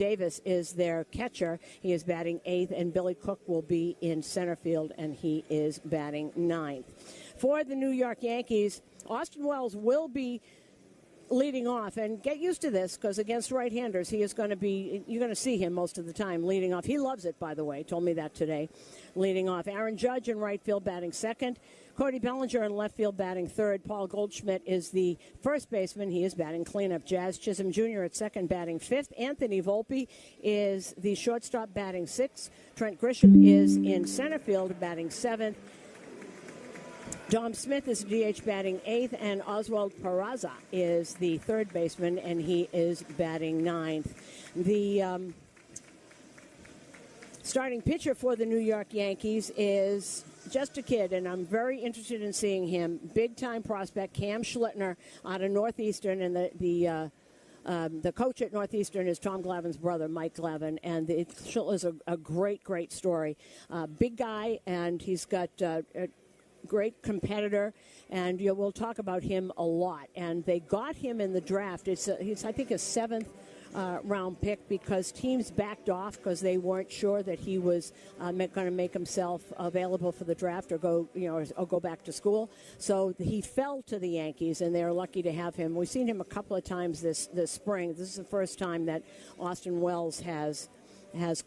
Davis is their catcher. He is batting 8th, and Billy Cook will be in center field, and he is batting 9th. For the New York Yankees, Austin Wells will be leading off, and get used to this because against right-handers, he is going to be, you're going to see him most of the time leading off. He loves it, by the way, told me that today, leading off. Aaron Judge in right field batting 2nd. Cody Bellinger in left field batting 3rd. Paul Goldschmidt is the first baseman. He is batting cleanup. Jazz Chisholm Jr. at 2nd batting 5th. Anthony Volpe is the shortstop batting 6th. Trent Grisham is in center field batting 7th. Dom Smith is DH batting 8th, and Oswald Peraza is the third baseman, and he is batting 9th. The starting pitcher for the New York Yankees is just a kid, and I'm very interested in seeing him. Big-time prospect, Cam Schlittner out of Northeastern, and the coach at Northeastern is Tom Glavine's brother, Mike Glavine, and Schlittler's a great, great story. Big guy, and he's got a great competitor, and we'll talk about him a lot. And they got him in the draft. He's I think, a 7th round pick because teams backed off because they weren't sure that he was going to make himself available for the draft or go back to school. So he fell to the Yankees, and they're lucky to have him. We've seen him a couple of times this spring. This is the first time that Austin Wells has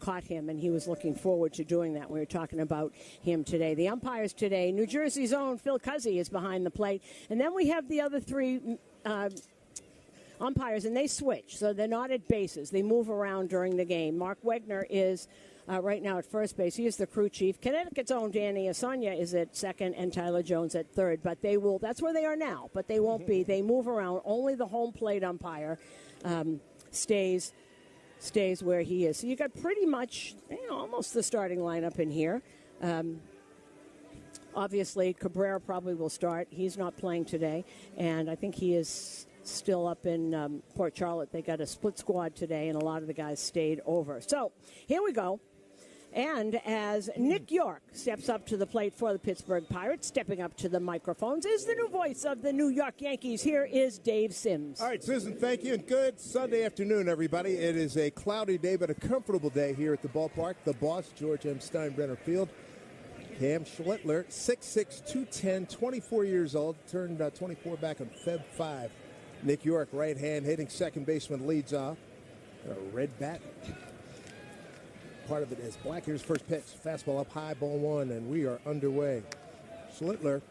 caught him, and he was looking forward to doing that. We were talking about him today. The umpires today, New Jersey's own Phil Cuzzi is behind the plate. And then we have the other 3 umpires, and they switch, so they're not at bases. They move around during the game. Mark Wegner is right now at first base. He is the crew chief. Connecticut's own Danny Asanya is at 2nd, and Tyler Jones at 3rd. But they will, that's where they are now, but they won't be. They move around. Only the home plate umpire stays where he is. So you got pretty much almost the starting lineup in here. Obviously, Cabrera probably will start. He's not playing today, and I think he is still up in Port Charlotte. They got a split squad today, and a lot of the guys stayed over. So here we go. And as Nick York steps up to the plate for the Pittsburgh Pirates, stepping up to the microphones is the new voice of the New York Yankees. Here is Dave Sims. All right, Susan, thank you, and good Sunday afternoon, everybody. It is a cloudy day, but a comfortable day here at the ballpark. The boss, George M. Steinbrenner Field. Cam Schlittler, 6'6", 210, 24 years old, turned 24 back on Feb 5. Nick York, right hand, hitting second baseman, leads off. A red bat. Part of it is black. Here's first pitch. Fastball up high, ball 1, and we are underway. Schlittler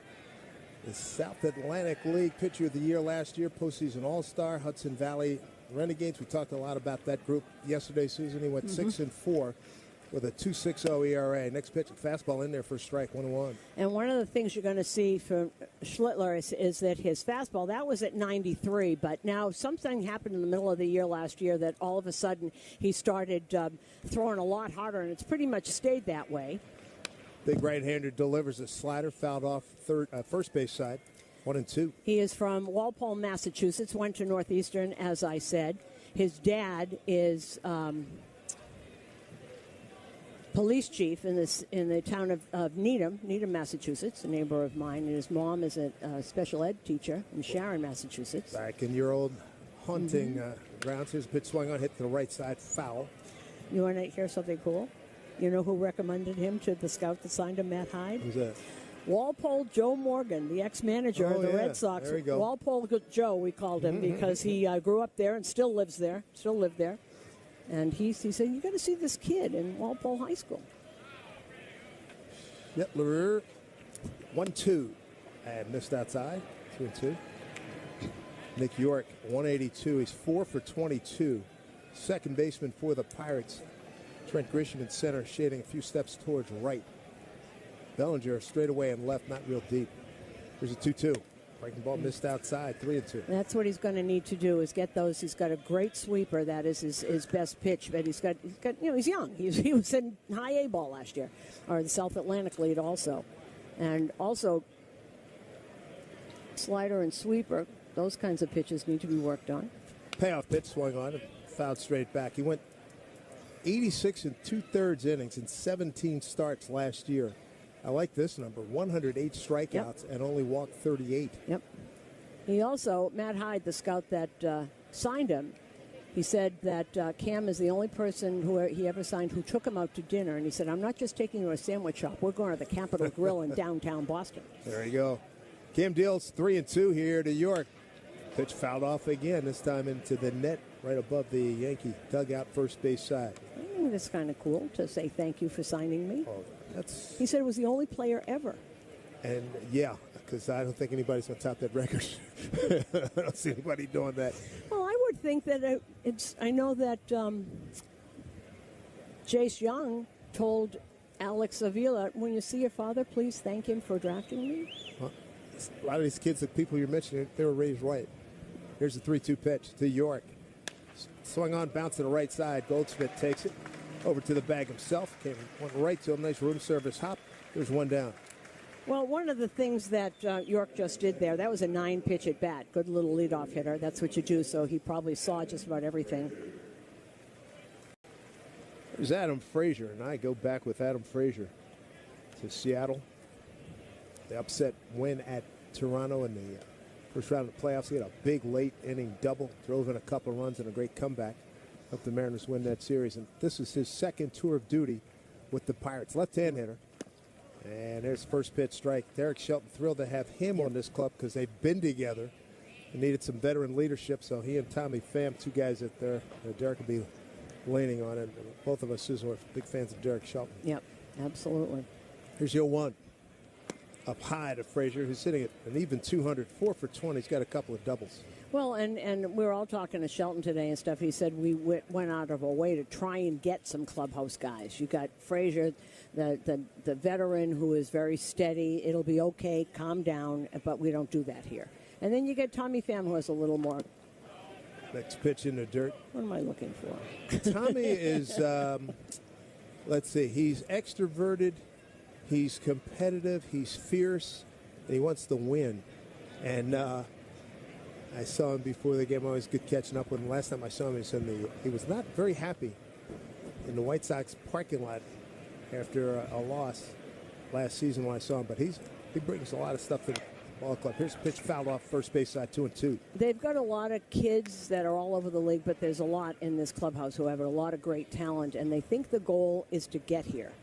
is South Atlantic League Pitcher of the Year last year, postseason All-Star, Hudson Valley Renegades. We talked a lot about that group yesterday, Susan. He went 6-4 with a 2.60 ERA. Next pitch, a fastball in there for a strike, 1-1. And one of the things you're going to see from Schlittler is that his fastball, that was at 93, but now something happened in the middle of the year last year that all of a sudden he started throwing a lot harder, and it's pretty much stayed that way. Big right-hander delivers a slider, fouled off first base side, 1-2. He is from Walpole, Massachusetts, went to Northeastern, as I said. His dad is police chief in the town of Needham, Massachusetts, a neighbor of mine, and his mom is a special ed teacher in Sharon, Massachusetts. Back in your old hunting grounds. Here's a pitch swung on, hit to the right side, foul. You want to hear something cool? You know who recommended him to the scout that signed him, Matt Hyde? Who's that? Walpole Joe Morgan, the ex-manager of the Red Sox. There you go. Walpole Joe, we called him, because he grew up there and still lived there. And he said, you got to see this kid in Walpole High School. Schlittler, 1-2. And missed outside, 2-2. Nick York, 182. He's 4 for 22. Second baseman for the Pirates. Trent Grisham in center, shading a few steps towards right. Bellinger straight away and left, not real deep. Here's a 2-2. Breaking ball missed outside, 3-2. That's what he's going to need to do is get those. He's got a great sweeper. That is his best pitch. But he's got he's young. He was in high A ball last year, or the South Atlantic League also, and also slider and sweeper. Those kinds of pitches need to be worked on. Payoff pitch swung on and fouled straight back. He went 86 2/3 innings in 17 starts last year. I like this number, 108 strikeouts and only walked 38. Yep. He also, Matt Hyde, the scout that signed him, He said that Cam is the only person who he ever signed who took him out to dinner. And he said, I'm not just taking you to a sandwich shop. We're going to the Capitol Grill in downtown Boston. There you go. Cam deals 3-2 here to York. Pitch fouled off again, this time into the net right above the Yankee dugout first base side. I think that's kind of cool to say thank you for signing me. Oh, that's... He said it was the only player ever. And, yeah, because I don't think anybody's going to top that record. I don't see anybody doing that. Well, I would think that I know that Jace Young told Alex Avila, when you see your father, please thank him for drafting me. Well, a lot of these kids, the people you're mentioning, they were raised right. Here's the 3-2 pitch to York. Swung on, bounce to the right side. Goldschmidt takes it over to the bag himself. Went right to him. Nice room service hop. There's one down. Well, one of the things that York just did there, that was a 9-pitch at bat. Good little leadoff hitter. That's what you do, so he probably saw just about everything. There's Adam Frazier, and I go back with Adam Frazier to Seattle. The upset win at Toronto in the first round of the playoffs. He had a big late inning double, drove in a couple of runs and a great comeback. Helped the Mariners win that series. And this is his second tour of duty with the Pirates. Left-hand hitter. And there's first pitch strike. Derek Shelton thrilled to have him on this club because they've been together and needed some veteran leadership. So he and Tommy Pham, two guys that Derek will be leaning on. And both of us, Susan, are big fans of Derek Shelton. Yep, absolutely. Here's your 1. Up high to Frazier, who's sitting at an even 200, 4 for 20. He's got a couple of doubles. Well, and we were all talking to Shelton today and stuff. He said we went out of our way to try and get some clubhouse guys. You got Frazier, the veteran who is very steady. It'll be okay, calm down, but we don't do that here. And then you get Tommy Pham, who has a little more. Next pitch in the dirt. What am I looking for? Tommy is, let's see, he's extroverted. He's competitive, he's fierce, and he wants to win. And I saw him before the game. Always good catching up with him. Last time I saw him, he was not very happy in the White Sox parking lot after a loss last season when I saw him. But he brings a lot of stuff to the ball club. Here's a pitch fouled off first base side, 2-2. They've got a lot of kids that are all over the league, but there's a lot in this clubhouse who have a lot of great talent, and they think the goal is to get here.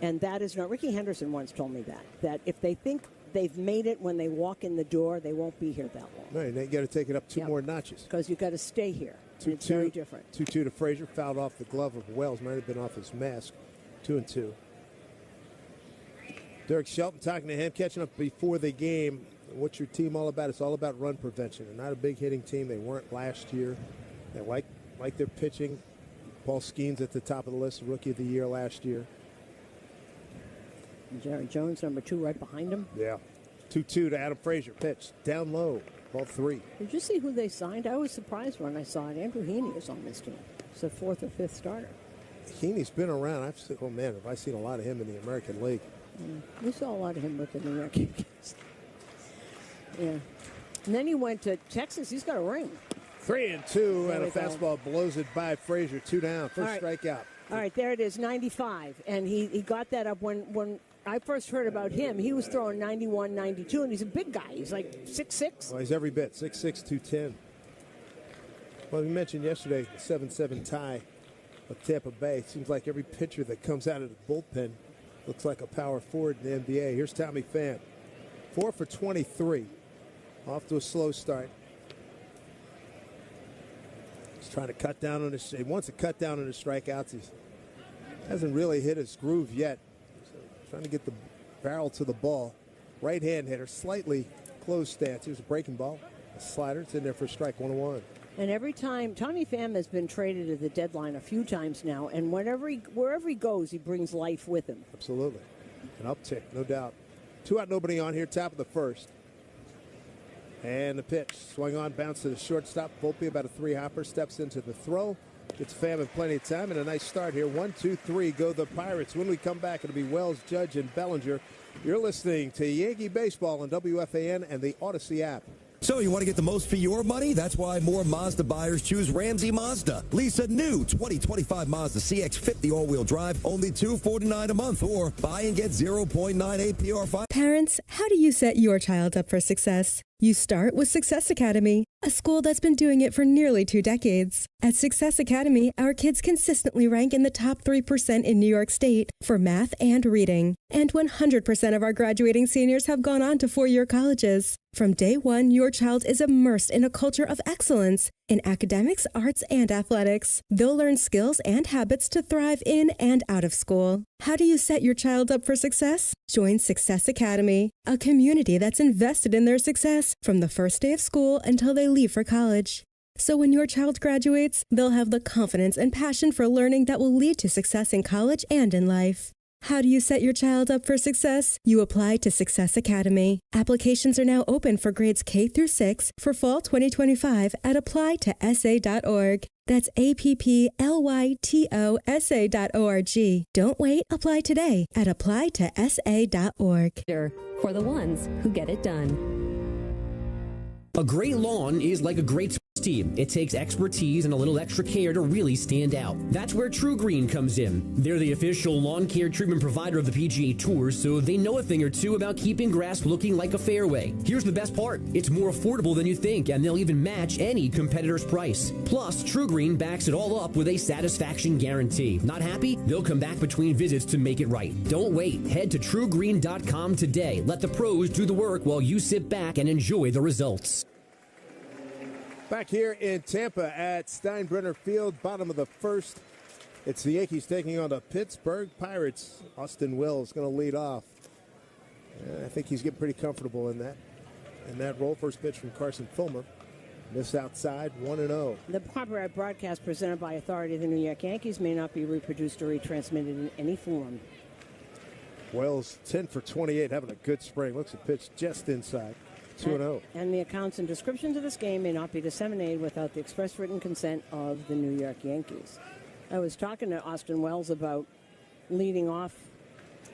And that is not. Ricky Henderson once told me that if they think they've made it when they walk in the door, they won't be here that long. Right, they got to take it up two more notches. Because you've got to stay here. It's very different. 2-2 to Frazier, fouled off the glove of Wells. Might have been off his mask. 2-2. Derek Shelton talking to him, catching up before the game. What's your team all about? It's all about run prevention. They're not a big hitting team. They weren't last year. They like their pitching. Paul Skeens at the top of the list, Rookie of the Year last year. Jerry Jones, number 2, right behind him. Yeah. 2-2 to Adam Frazier. Pitch down low. Ball 3. Did you see who they signed? I was surprised when I saw it. Andrew Heaney is on this team. It's the 4th or 5th starter. Heaney's been around. I've said, oh man, have I seen a lot of him in the American League? We saw a lot of him with the New York Yankees. Yeah. And then he went to Texas. He's got a ring. 3-2, and a fastball blows it by Frazier. 2 down. First strikeout. All right, there it is, 95. And he got that up when I first heard about him. He was throwing 91, 92, and he's a big guy. He's like 6'6". Well, he's every bit, 6'6", 210. Well, we mentioned yesterday the 7-7 tie of Tampa Bay. It seems like every pitcher that comes out of the bullpen looks like a power forward in the NBA. Here's Tommy Pham. 4 for 23. Off to a slow start. He's trying to cut down on his. He wants to cut down on his strikeouts. He hasn't really hit his groove yet. So trying to get the barrel to the ball. Right-hand hitter, slightly closed stance. Here's a breaking ball. A slider. It's in there for strike 1-1. And every time, Tommy Pham has been traded at the deadline a few times now, and wherever he goes, he brings life with him. Absolutely. An uptick, no doubt. 2 out, nobody on here, top of the first. And the pitch. Swung on, bounce to the shortstop. Volpe, about a 3-hopper, steps into the throw. Gets Pham in plenty of time, and a nice start here. 1, 2, 3, go the Pirates. When we come back, it'll be Wells, Judge, and Bellinger. You're listening to Yankee Baseball on WFAN and the Odyssey app. So you want to get the most for your money? That's why more Mazda buyers choose Ramsey Mazda. Lease a new 2025 Mazda CX-50 all-wheel drive, only $249 a month, or buy and get 0.9 APR. Parents, how do you set your child up for success? You start with Success Academy, a school that's been doing it for nearly 2 decades. At Success Academy, our kids consistently rank in the top 3% in New York State for math and reading. And 100% of our graduating seniors have gone on to 4-year colleges. From day one, your child is immersed in a culture of excellence in academics, arts, and athletics. They'll learn skills and habits to thrive in and out of school. How do you set your child up for success? Join Success Academy, a community that's invested in their success from the first day of school until they leave for college. So when your child graduates, they'll have the confidence and passion for learning that will lead to success in college and in life. How do you set your child up for success? You apply to Success Academy. Applications are now open for grades K through 6 for fall 2025 at applytosa.org. That's APPLYTOSA.org. Don't wait. Apply today at applytosa.org. For the ones who get it done. A great lawn is like a great sports team. It takes expertise and a little extra care to really stand out. That's where True Green comes in. They're the official lawn care treatment provider of the PGA Tour, so they know a thing or two about keeping grass looking like a fairway. Here's the best part. It's more affordable than you think, and they'll even match any competitor's price. Plus, True Green backs it all up with a satisfaction guarantee. Not happy? They'll come back between visits to make it right. Don't wait. Head to truegreen.com today. Let the pros do the work while you sit back and enjoy the results. Back here in Tampa at Steinbrenner Field, bottom of the first. It's the Yankees taking on the Pittsburgh Pirates. Austin Wells going to lead off. I think he's getting pretty comfortable in that role. First pitch from Carson Fulmer. Miss outside, 1-0. The copyright broadcast presented by authority of the New York Yankees may not be reproduced or retransmitted in any form. Wells 10 for 28, having a good spring. Looks at pitch just inside. 2-0. And the accounts and descriptions of this game may not be disseminated without the express written consent of the New York Yankees. I was talking to Austin Wells about leading off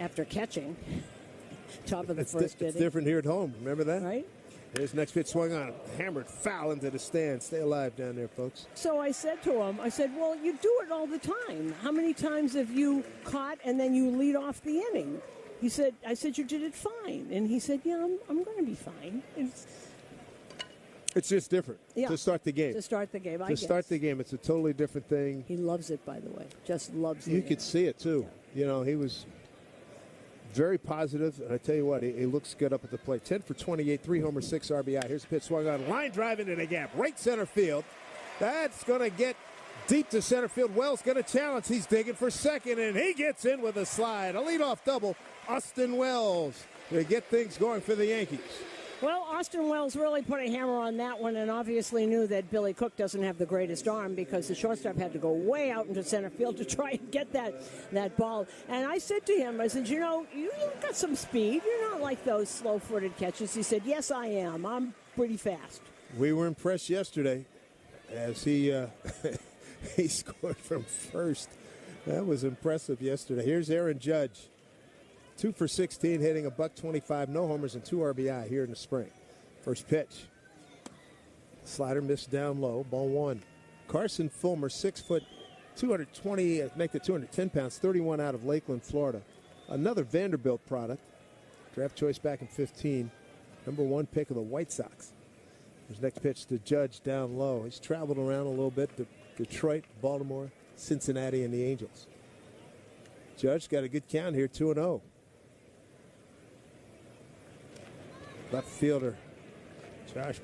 after catching. Top of the first inning. It's different here at home. Remember that? Right. Here's next pitch swung on. Hammered foul into the stand. Stay alive down there, folks. So I said to him, well, you do it all the time. How many times have you caught and then you lead off the inning? I said, you did it fine. And he said, yeah, I'm going to be fine. It's just different to start the game. To start the game, To start the game, it's a totally different thing. He loves it, by the way. Just loves it. You could see it, too. You know, he was very positive. And I tell you what, he looks good up at the plate. 10 for 28, 3 homers, 6 RBI. Here's a pitch swung on. Line drive into the gap. Right center field. That's going to get deep to center field. Wells going to challenge. He's digging for second, and he gets in with a slide. A leadoff double. Austin Wells to get things going for the Yankees. Well, Austin Wells really put a hammer on that one and obviously knew that Billy Cook doesn't have the greatest arm because the shortstop had to go way out into center field to try and get that ball. And I said to him, you've got some speed. You're not like those slow-footed catches. He said, yes, I am. I'm pretty fast. We were impressed yesterday as he he scored from first. That was impressive yesterday. Here's Aaron Judge. 2 for 16, hitting $125, no homers and 2 RBI here in the spring. First pitch. Slider missed down low, ball 1. Carson Fulmer, 6 foot, 220, make it 210 pounds, 31 out of Lakeland, Florida. Another Vanderbilt product. Draft choice back in 15. Number 1 pick of the White Sox. His next pitch to Judge down low. He's traveled around a little bit to Detroit, Baltimore, Cincinnati, and the Angels. Judge got a good count here, 2-0. Left fielder Josh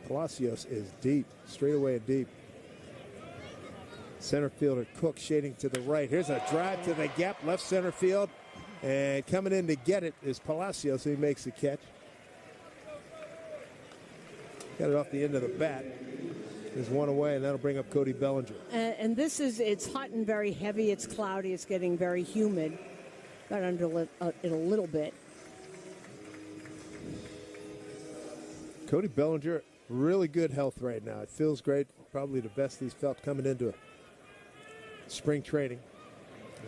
Palacios is deep, straight away and deep. Center fielder Cook shading to the right. Here's a drive to the gap, left center field. And coming in to get it is Palacios. He makes the catch. Got it off the end of the bat. There's one away, and that'll bring up Cody Bellinger. And it's hot and very heavy. It's cloudy. It's getting very humid. Got under it a little bit. Cody Bellinger, really good health right now. It feels great. Probably the best he's felt coming into spring training.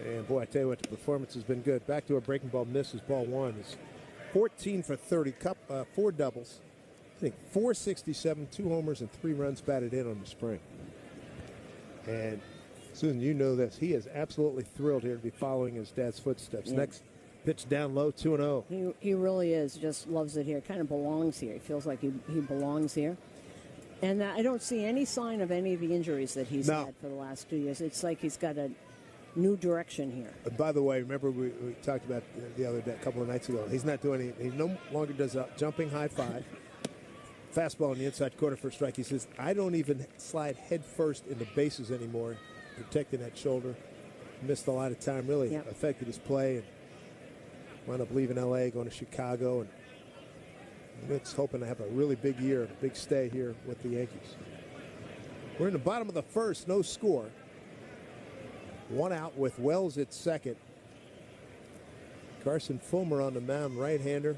And, boy, I tell you what, the performance has been good. Back to a breaking ball, misses ball 1. It's 14 for 30, 4 doubles. I think 467, 2 homers, and 3 runs batted in on the spring. And, Susan, you know this. He is absolutely thrilled here to be following his dad's footsteps. Yeah. Next Pitch down low, 2-0. He really is. Just loves it here. Kind of belongs here. He feels like he belongs here. And I don't see any sign of any of the injuries that he's had for the last 2 years. It's like he's got a new direction here. By the way, remember we talked about the other day, a couple of nights ago. He's not doing any. He no longer does a jumping high five. Fastball in the inside corner for a strike. He says, I don't even slide head first in the bases anymore, protecting that shoulder. Missed a lot of time, really affected his play, and wound up leaving L.A., going to Chicago, and Nick's hoping to have a really big year, a big stay here with the Yankees. We're in the bottom of the first, no score. One out with Wells at second. Carson Fulmer on the mound, right-hander.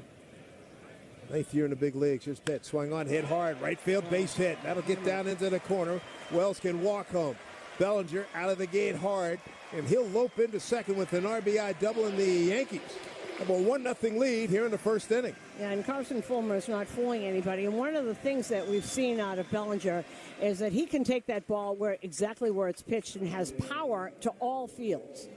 9th year in the big leagues. Here's pitch, swung on, hit hard, right field, base hit. That'll get down into the corner. Wells can walk home. Bellinger out of the gate hard, and he'll lope into second with an RBI double in the Yankees. Have a 1-0 lead here in the first inning. Yeah, and Carson Fulmer is not fooling anybody. And one of the things that we've seen out of Bellinger is that he can take that ball exactly where it's pitched and has power to all fields.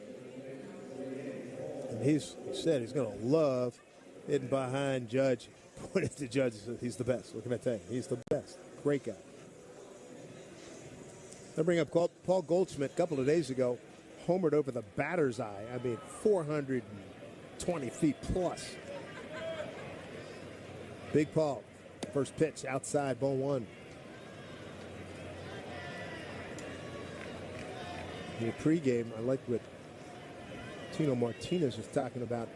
And he said he's going to love hitting behind Judge. Pointed to Judge and said, he's the best. What can I tell you? He's the best. Great guy. I bring up Paul Goldschmidt a couple of days ago. Homered over the batter's eye. I mean, 420 feet plus. Big Paul. First pitch outside, ball one. In the pregame, I like what Tino Martinez was talking about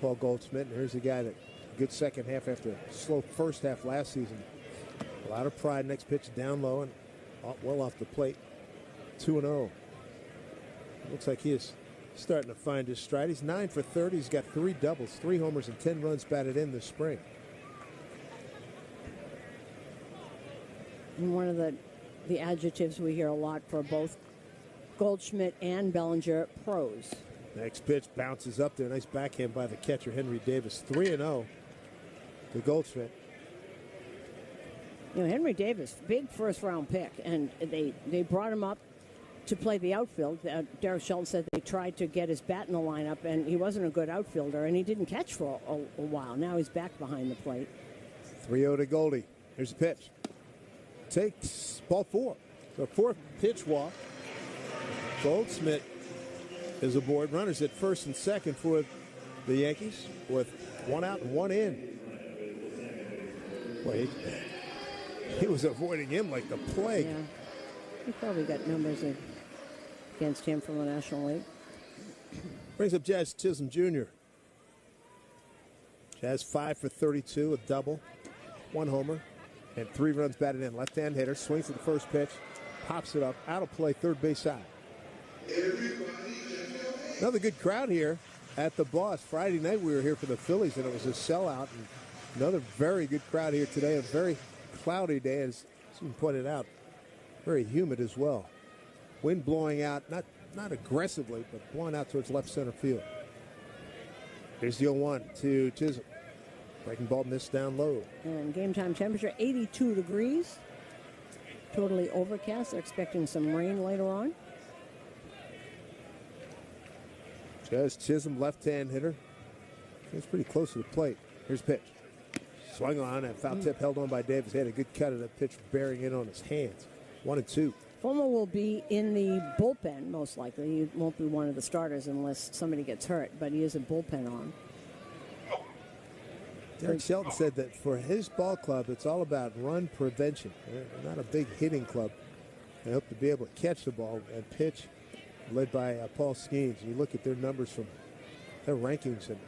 Paul Goldschmidt. And here's a guy that good second half after a slow first half last season. A lot of pride. Next pitch down low and well off the plate. 2-0. Looks like he is starting to find his stride. He's 9 for 30. He's got 3 doubles, 3 homers, and 10 runs batted in this spring. And one of the adjectives we hear a lot for both Goldschmidt and Bellinger, pros. Next pitch bounces up there. Nice backhand by the catcher, Henry Davis. 3-0 to Goldschmidt. You know, Henry Davis, big first-round pick, and they brought him up to play the outfield. Derek Shelton said they tried to get his bat in the lineup, and he wasn't a good outfielder, and he didn't catch for a while. Now he's back behind the plate. 3-0 to Goldie. Here's the pitch. Takes ball 4. So 4th pitch walk. Goldschmidt is aboard. Runners at first and second for the Yankees with 1 out and 1 in. Boy, he was avoiding him like the plague. Yeah. He probably got numbers against him from the National League. Brings up Jazz Chisholm Jr. Jazz 5 for 32, a double, 1 homer, and 3 runs batted in. Left-hand hitter, swings at the first pitch, pops it up, out of play, third base side. Another good crowd here at the Boss. Friday night we were here for the Phillies, and it was a sellout. And another very good crowd here today. A very cloudy day, as Susan pointed out. Very humid as well. Wind blowing out, not aggressively, but blowing out towards left center field. Here's the 0-1 to Chisholm. Breaking ball missed down low. And game time temperature 82 degrees. Totally overcast. They're expecting some rain later on. Jazz Chisholm, left-hand hitter. He's pretty close to the plate. Here's pitch. Swung on, that foul tip held on by Davis. He had a good cut of that pitch bearing in on his hands. 1-2. Fulmer will be in the bullpen, most likely. He won't be one of the starters unless somebody gets hurt, but he is a bullpen arm. Derek Shelton said that for his ball club, it's all about run prevention. They're not a big hitting club. They hope to be able to catch the ball and pitch, led by Paul Skeens. You look at their numbers from their rankings in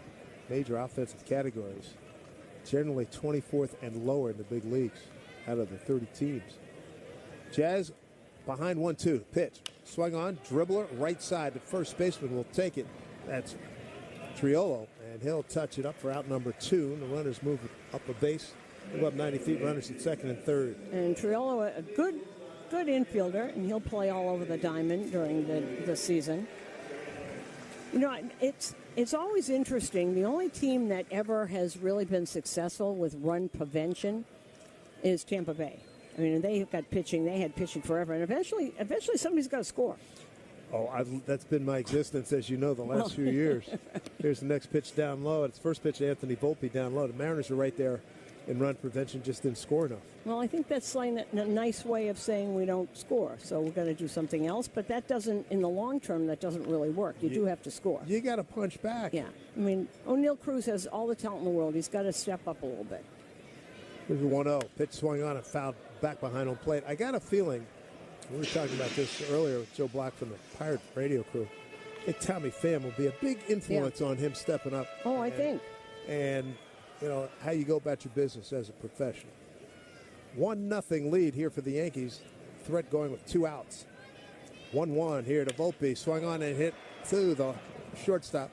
major offensive categories, generally 24th and lower in the big leagues out of the 30 teams. Jazz behind 1-2. Pitch. Swung on. Dribbler. Right side. The first baseman will take it. That's Triolo. And he'll touch it up for out number 2. And the runners move up a base. Move up 90 feet. Runners at second and third. And Triolo, a good infielder. And he'll play all over the diamond during the season. You know, it's always interesting. The only team that ever has really been successful with run prevention is Tampa Bay. I mean, they got pitching. They had pitching forever, and eventually somebody's got to score. That's been my existence, as you know, the last few years. Here's the next pitch down low. It's first pitch to Anthony Volpe down low. The Mariners are right there in run prevention, just didn't score enough. Well, I think that's like a nice way of saying we don't score, so we're going to do something else. But that doesn't, in the long term, that doesn't really work. You do have to score. You got to punch back. Yeah. I mean, O'Neill Cruz has all the talent in the world. He's got to step up a little bit. Here's a 1-0. Pitch swung on and fouled back behind home plate. I got a feeling, we were talking about this earlier with Joe Block from the Pirate radio crew, I think Tommy Pham will be a big influence on him stepping up. Oh, I think. And, you know, how you go about your business as a professional. 1-0 lead here for the Yankees. Threat going with 2 outs. 1-1 here to Volpe. Swung on and hit to the shortstop.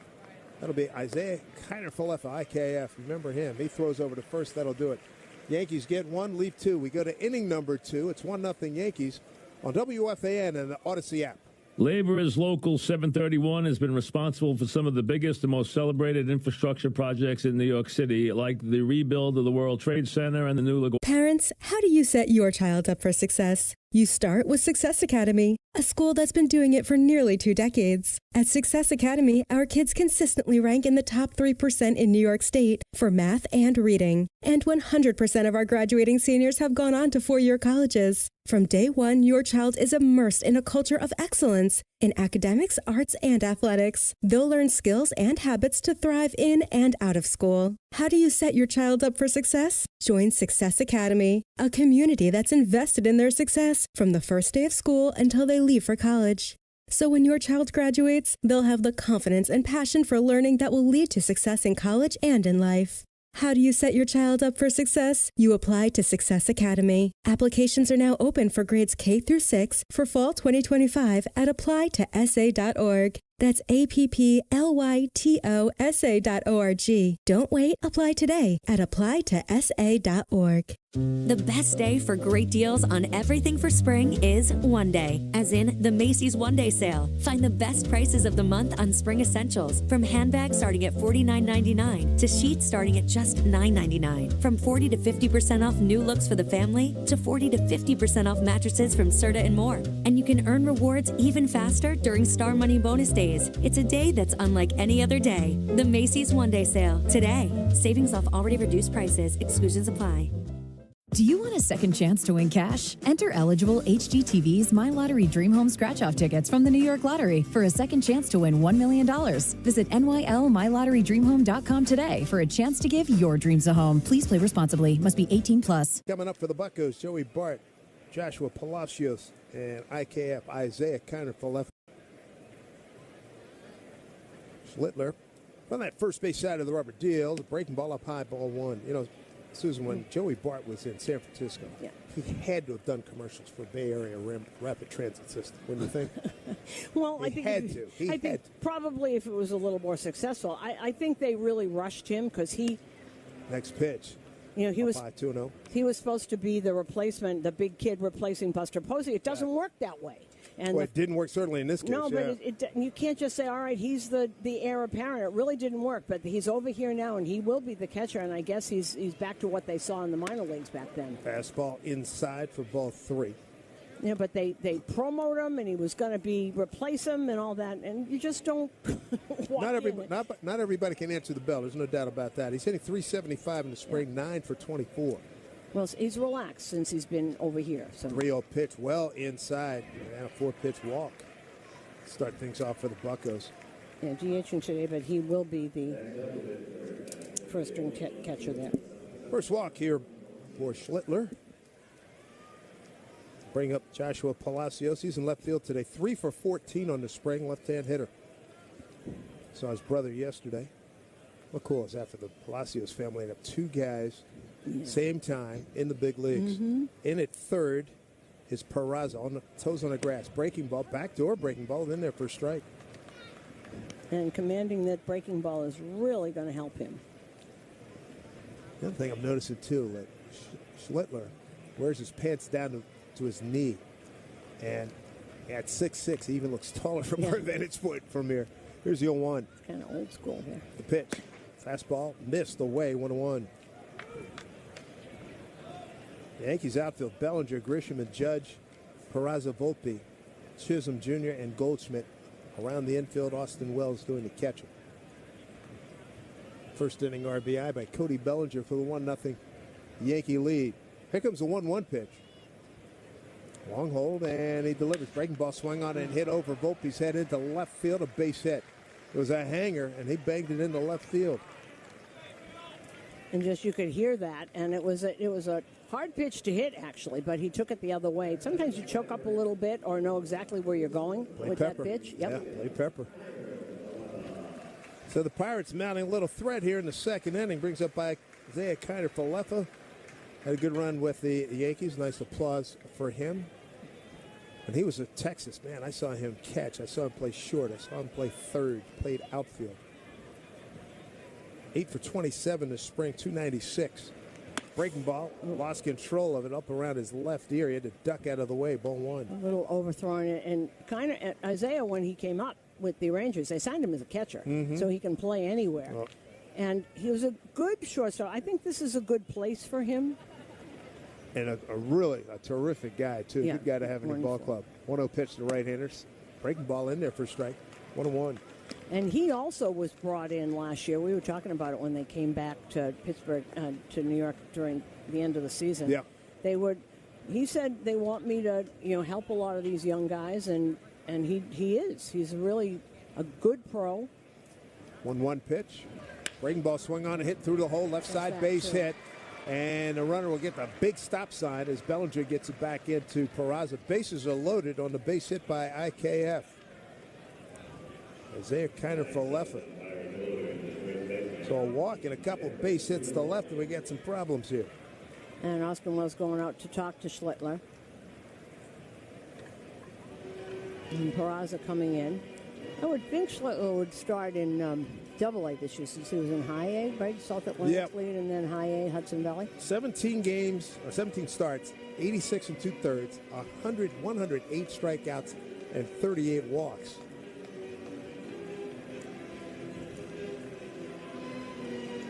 That'll be Isaiah Kiner-Falefa, IKF. Remember him. He throws over to first. That'll do it. Yankees get 1, leave 2. We go to inning number 2. It's 1-0 Yankees on WFAN and the Odyssey app. Labor is Local 731 has been responsible for some of the biggest and most celebrated infrastructure projects in New York City, like the rebuild of the World Trade Center and the new LaGuardia. Parents, how do you set your child up for success? You start with Success Academy, a school that's been doing it for nearly 2 decades. At Success Academy, our kids consistently rank in the top 3% in New York State for math and reading. And 100% of our graduating seniors have gone on to 4-year colleges. From day one, your child is immersed in a culture of excellence in academics, arts, and athletics. They'll learn skills and habits to thrive in and out of school. How do you set your child up for success? Join Success Academy, a community that's invested in their success from the first day of school until they leave for college. So when your child graduates, they'll have the confidence and passion for learning that will lead to success in college and in life. How do you set your child up for success? You apply to Success Academy. Applications are now open for grades K through 6 for fall 2025 at applytosa.org. That's APPLYTOSA.org. Don't wait. Apply today at applytosa.org. The best day for great deals on everything for spring is one day, as in the Macy's One Day Sale. Find the best prices of the month on spring essentials, from handbags starting at $49.99 to sheets starting at just $9.99. From 40 to 50% off new looks for the family to 40 to 50% off mattresses from Serta and more. And you can earn rewards even faster during Star Money bonus days. It's a day that's unlike any other day. The Macy's One Day Sale today. Savings off already reduced prices. Exclusions apply. Do you want a second chance to win cash? Enter eligible HGTV's My Lottery Dream Home Scratch-Off tickets from the New York Lottery for a second chance to win $1 million. Visit NYLMyLotteryDreamHome.com today for a chance to give your dreams a home. Please play responsibly. Must be 18 plus. Coming up for the Buccos, Joey Bart, Joshua Palacios, and IKF Isaiah Kiner-Falefa. Schlittler on that first base side of the rubber deal. The breaking ball up high, ball 1. You know, Susan, when Joey Bart was in San Francisco, he had to have done commercials for Bay Area Rapid Transit System, wouldn't you think? Well, I think he had to. Probably if it was a little more successful. I think they really rushed him because he. Next pitch. You know, he was 2-0. He was supposed to be the replacement, the big kid replacing Buster Posey. It doesn't work that way. And it didn't work certainly in this case. No, but you can't just say, all right, he's the heir apparent. It really didn't work, but he's over here now, and he will be the catcher, and I guess he's back to what they saw in the minor leagues back then. Fastball inside for ball 3. Yeah, but they promote him, and he was going to replace him and all that, and you just don't not everybody can answer the bell. There's no doubt about that. He's hitting .375 in the spring, 9 for 24. Well, he's relaxed since he's been over here. So 3-0 pitch, well inside, and a 4-pitch walk. Start things off for the Buccos. Yeah, DHing today, but he will be the first-string catcher there. First walk here for Schlittler. Bring up Joshua Palacios. He's in left field today. 3 for 14 on the spring, left-hand hitter. Saw his brother yesterday. What cool is that for the Palacios family? They have 2 guys, same time, in the big leagues. Mm-hmm. In at third is Peraza on the toes on the grass. Breaking ball, backdoor breaking ball, in there for a strike. And commanding that breaking ball is really going to help him. The other thing I'm noticing, too, that Schlittler wears his pants down to his knee. And at 6'6", he even looks taller from our vantage point from here. Here's the 0-1. Kind of old school there. The pitch. Fastball missed away, 1-1. The Yankees outfield, Bellinger, Grisham, and Judge, Peraza, Volpe. Chisholm Jr. and Goldschmidt. Around the infield, Austin Wells doing the catching. First inning RBI by Cody Bellinger for the 1-0 Yankee lead. Here comes the 1-1 pitch. Long hold, and he delivers. Breaking ball swung on and hit over Volpe's head into left field, a base hit. It was a hanger, and he banged it into left field. And just you could hear that, and it was a hard pitch to hit, actually, but he took it the other way. Sometimes you choke up a little bit or know exactly where you're going with that pitch. Yep. Yeah, play Pepper. So the Pirates mounting a little threat here in the second inning. Brings up by Isaiah Kiner-Falefa. Had a good run with the Yankees. Nice applause for him. And he was a Texas man. I saw him catch. I saw him play short. I saw him play third. Played outfield. 8 for 27 this spring, 296. Breaking ball, lost control of it up around his left ear. He had to duck out of the way, ball one. A little overthrown. And kind of Isaiah, when he came up with the Rangers, they signed him as a catcher, so he can play anywhere. Well, and he was a good shortstop. I think this is a good place for him. And a really terrific guy, too. Yeah, good guy to have in the ball club. 1-0 pitch to right-handers. Breaking ball in there for a strike. 1-1. And he also was brought in last year. We were talking about it when they came back to Pittsburgh, to New York during the end of the season. Yeah. He said they want me to, help a lot of these young guys, and he is. He's really a good pro. 1-1 pitch. Breaking ball swung on and hit through the hole. Left side base hit. And the runner will get the big stop sign as Bellinger gets it back into Peraza. Bases are loaded on the base hit by IKF. Isaiah Kiner-Falefa. So a walk and a couple base hits to left, and we get some problems here. And Austin Wells going out to talk to Schlittler. And Peraza coming in. I would think Schlittler would start in Double-A this year since he was in High A, right? Salt Atlantic Lead and then High A, Hudson Valley. 17 starts, 86 2/3, 108 strikeouts, and 38 walks.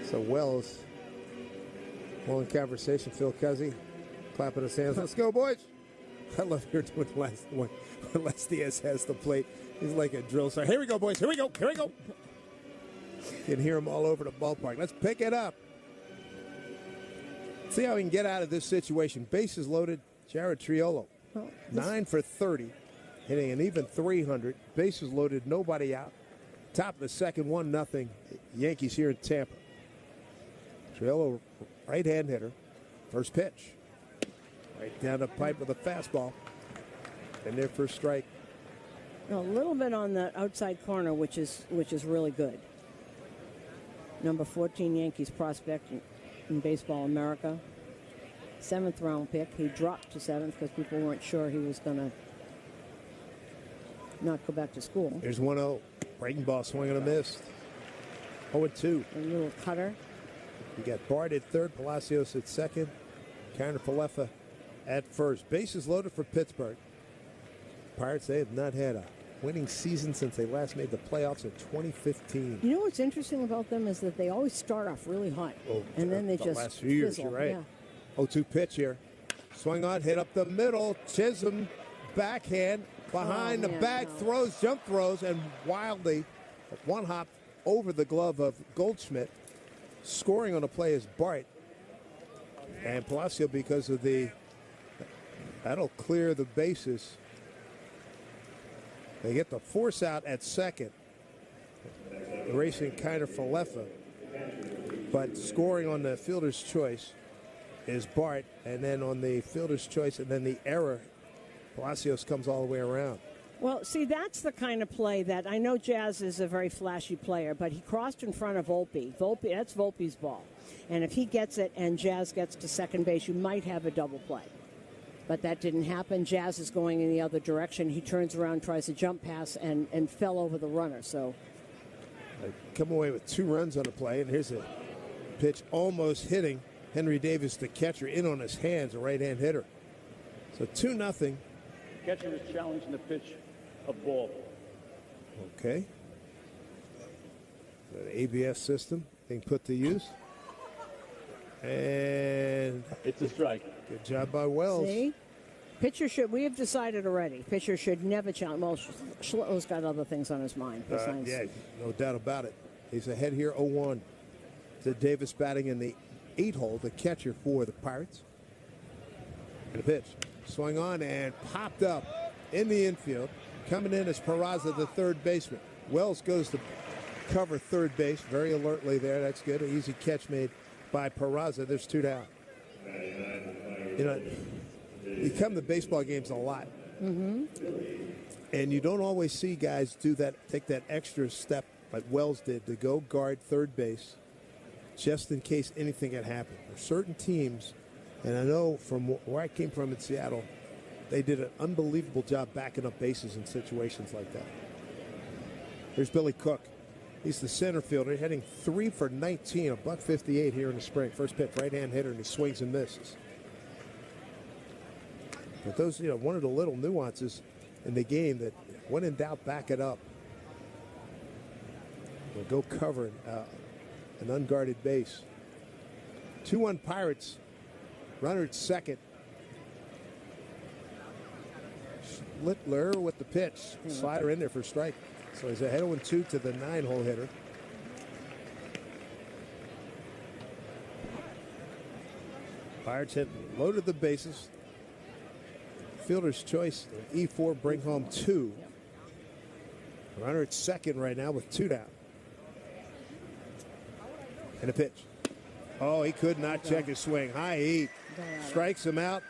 So Wells, long conversation. Phil Cuzzy clapping his hands. Let's go, boys. I love hearing doing the last one when Les Diaz has the plate. He's like a drill sergeant. Here we go, boys. Here we go. Here we go. You can hear him all over the ballpark. Let's pick it up. See how we can get out of this situation. Bases loaded. Jared Triolo, 9 for 30, hitting an even 300. Bases loaded. Nobody out. Top of the second, 1-0. Yankees here in Tampa. Triolo, right-hand hitter. First pitch. Right down the pipe with a fastball. And their first strike. A little bit on the outside corner, which is really good. Number 14 Yankees prospect in Baseball America. 7th round pick. He dropped to 7th because people weren't sure he was going to not go back to school. Here's 1-0. Breaking ball swinging a miss. 0-2. A little cutter. You got Bart at third, Palacios at second, Kiner-Falefa at first. Bases loaded for Pittsburgh. Pirates, they have not had a winning season since they last made the playoffs in 2015. You know what's interesting about them is that they always start off really hot, and then they just last few years, fizzle. you're right. Yeah. 0-2 pitch here. Swung on, hit up the middle. Chisholm, backhand, behind the back, jump throws, and wildly, one hop over the glove of Goldschmidt. Scoring on the play is Bart. And Palacio, because of that'll clear the bases. They get the force out at second. Racing Kiner-Falefa. But scoring on the fielder's choice is Bart. And then on the fielder's choice and then the error, Palacios comes all the way around. Well, see, that's the kind of play that I know Jazz is a very flashy player, but he crossed in front of Volpe. That's Volpe's ball. And if he gets it and Jazz gets to second base, you might have a double play. But that didn't happen. Jazz is going in the other direction. He turns around, tries a jump pass, and fell over the runner. So they come away with 2 runs on the play, and here's a pitch almost hitting Henry Davis, the catcher, in on his hands, a right-hand hitter. So 2-0. Catcher is challenging the pitch. A ball. Okay. The ABS system being put to use. And it's a strike. Good job by Wells. See? we have decided already, pitcher should never challenge. Well, Schlittler's got other things on his mind. Yeah, no doubt about it. He's ahead here 0-1 to Davis batting in the 8-hole, the catcher for the Pirates. And a pitch. Swung on and popped up in the infield. Coming in is Peraza, the third baseman. Wells goes to cover third base very alertly there. That's good. An easy catch made by Peraza. There's 2 down. You know, you come to baseball games a lot. And you don't always see guys do that, take that extra step like Wells did to go guard third base just in case anything had happened. There's certain teams, and I know from where I came from in Seattle, they did an unbelievable job backing up bases in situations like that. Here's Billy Cook. He's the center fielder, heading 3 for 19, $158 here in the spring. First pitch, right-hand hitter, and he swings and misses. But those, one of the little nuances in the game that when in doubt, back it up. We'll go cover an unguarded base. 2-1 Pirates. Runner at second. Schlittler with the pitch. Slider in there for strike. So he's ahead 0-2 to the 9-hole hitter. Pirates had loaded the bases. Fielder's choice, E4, bring home 2. Runner at second right now with 2 down. And a pitch. Oh, he could not check his swing. High heat. Strikes him out.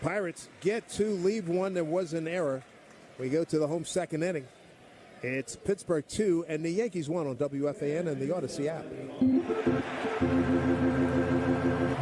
Pirates get 2, leave 1. There was an error. We go to the home second inning. It's Pittsburgh 2 and the Yankees 1 on WFAN and the Odyssey app.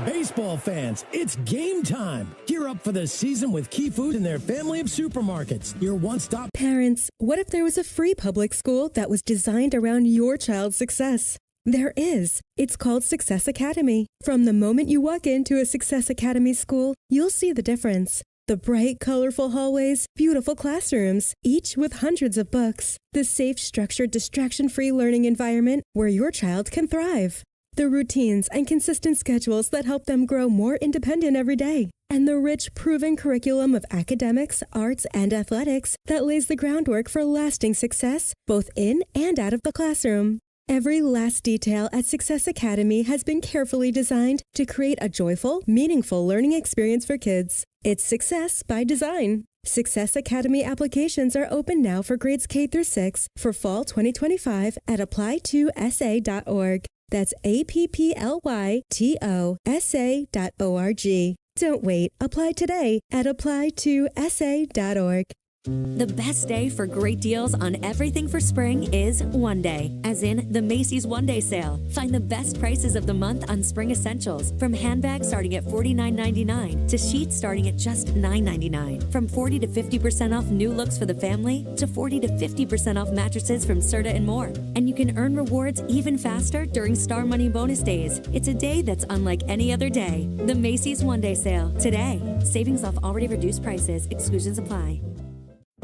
Baseball fans, it's game time. Gear up for the season with Key Food and their family of supermarkets. Your one-stop. Parents, what if there was a free public school that was designed around your child's success? There is. It's called Success Academy. From the moment you walk into a Success Academy school, you'll see the difference. The bright, colorful hallways, beautiful classrooms, each with hundreds of books. The safe, structured, distraction-free learning environment where your child can thrive. The routines and consistent schedules that help them grow more independent every day. And the rich, proven curriculum of academics, arts, and athletics that lays the groundwork for lasting success, both in and out of the classroom. Every last detail at Success Academy has been carefully designed to create a joyful, meaningful learning experience for kids. It's success by design. Success Academy applications are open now for grades K through 6 for fall 2025 at apply2sa.org. That's APPLYTOSA.org. Don't wait. Apply today at apply2sa.org. The best day for great deals on everything for spring is one day, as in the Macy's One Day Sale. Find the best prices of the month on spring essentials, from handbags starting at $49.99 to sheets starting at just $9.99. From 40 to 50% off new looks for the family to 40 to 50% off mattresses from Serta and more. And you can earn rewards even faster during Star Money bonus days. It's a day that's unlike any other day. The Macy's One Day Sale today. Savings off already reduced prices. Exclusions apply.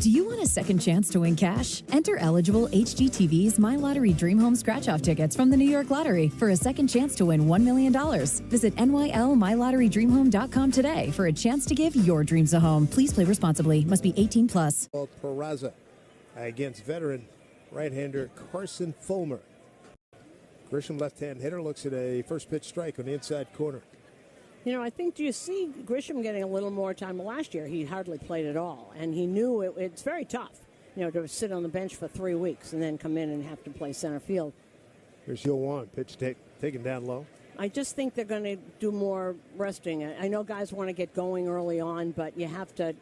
Do you want a second chance to win cash? Enter eligible HGTV's My Lottery Dream Home Scratch-Off tickets from the New York Lottery for a second chance to win $1 million. Visit NYLMyLotteryDreamHome.com today for a chance to give your dreams a home. Please play responsibly. Must be 18 plus. Peraza against veteran right-hander Carson Fulmer. Grisham, left-hand hitter, looks at a first pitch strike on the inside corner. I think, do you see Grisham getting a little more time? Last year, he hardly played at all, and he knew it's very tough, to sit on the bench for 3 weeks and then come in and have to play center field. Here's Yoan, pitch taken down low. I just think they're going to do more resting. I know guys want to get going early on, but you have to.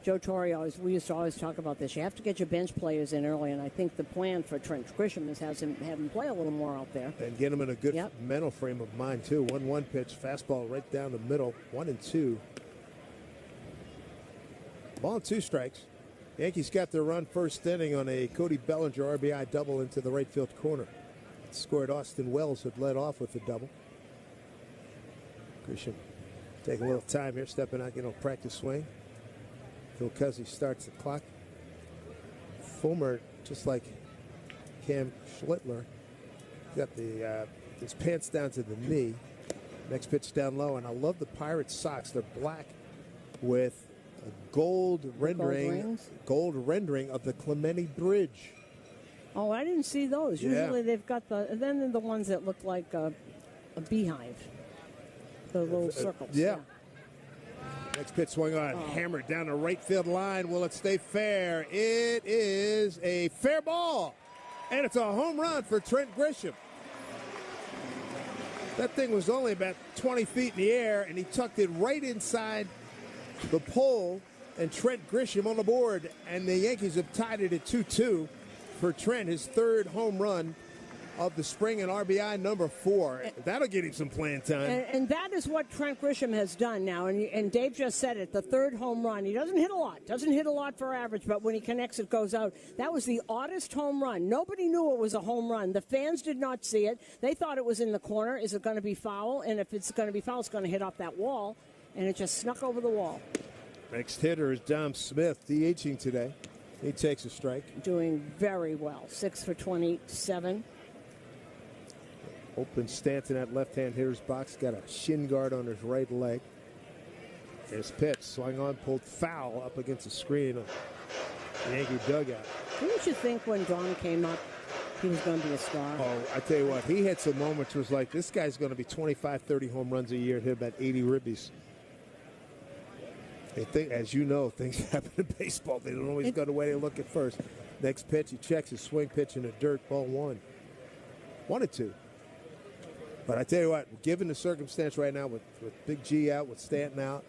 Joe Torre we used to always talk about this. You have to get your bench players in early, and I think the plan for Trent Grisham is have him play a little more out there. And get him in a good mental frame of mind, too. 1-1 pitch, fastball right down the middle, 1-2. Ball and 2 strikes. Yankees got their run first inning on a Cody Bellinger RBI double into the right field corner. Scored Austin Wells, had led off with the double. Grisham taking a little time here, stepping out, practice swing. Because he starts the clock. Fulmer, just like Cam Schlittler, got his pants down to the knee. Next pitch down low, and I love the Pirates socks. They're black with A gold rendering of the Clementi Bridge. Oh, I didn't see those. Yeah. Usually they've got the ones that look like a beehive. The little circles. Yeah. Next pitch swung on, hammered down the right field line. Will it stay fair? It is a fair ball. And it's a home run for Trent Grisham. That thing was only about 20 feet in the air, and he tucked it right inside the pole, and Trent Grisham on the board. And the Yankees have tied it at 2-2 for Trent, his third home run of the spring and RBI number 4. That'll get him some playing time. And that is what Trent Grisham has done now. And Dave just said it, the third home run. He doesn't hit a lot for average, but when he connects, it goes out. That was the oddest home run. Nobody knew it was a home run. The fans did not see it. They thought it was in the corner. Is it going to be foul? And if it's going to be foul, it's going to hit off that wall. And it just snuck over the wall. Next hitter is Dom Smith, DHing today. He takes a strike. Doing very well. 6 for 27. Open stance in that left-hand hitter's box. Got a shin guard on his right leg. His pitch swung on, pulled foul up against the screen of the Yankee dugout. Didn't you think when Don came up, he was going to be a star? Oh, I tell you what, he had some moments where it was like, this guy's going to be 25, 30 home runs a year, hit about 80 ribbies. They think, as you know, things happen in baseball. They don't always go the way they look at first. Next pitch, he checks his swing pitch in the dirt, ball 1. 1-2. But I tell you what, given the circumstance right now with Big G out, with Stanton out,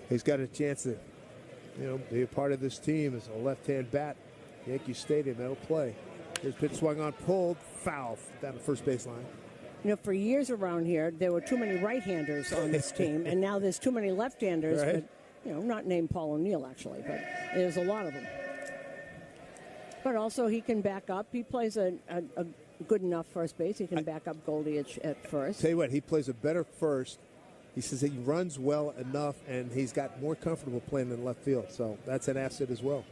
he's got a chance to, be a part of this team as a left-hand bat. Yankee Stadium, that'll play. Here's pitch swung on, pulled, foul down the first baseline. For years around here, there were too many right-handers on this team, and now there's too many left-handers, right. But, not named Paul O'Neill, actually, but there's a lot of them. But also, he can back up. He plays a good enough first base. He can back up Goldie at first. Tell you what, he plays a better first. He says he runs well enough, and he's got more comfortable playing in left field. So that's an asset as well.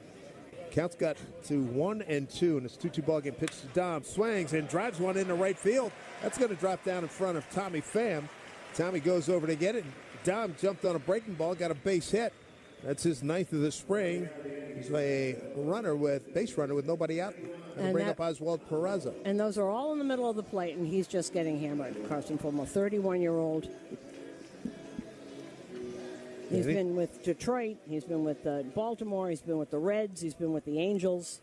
Count's got to 1-2 in this 2-2 ball game. Pitch to Dom, swings and drives one into right field. That's going to drop down in front of Tommy Pham. Tommy goes over to get it. Dom jumped on a breaking ball, got a base hit. That's his 9th of the spring. He's a base runner with nobody out. And bring up Oswald Peraza. And those are all in the middle of the plate, and he's just getting hammered. Carson Fulmer, 31-year-old. He's been with Detroit. He's been with Baltimore. He's been with the Reds. He's been with the Angels.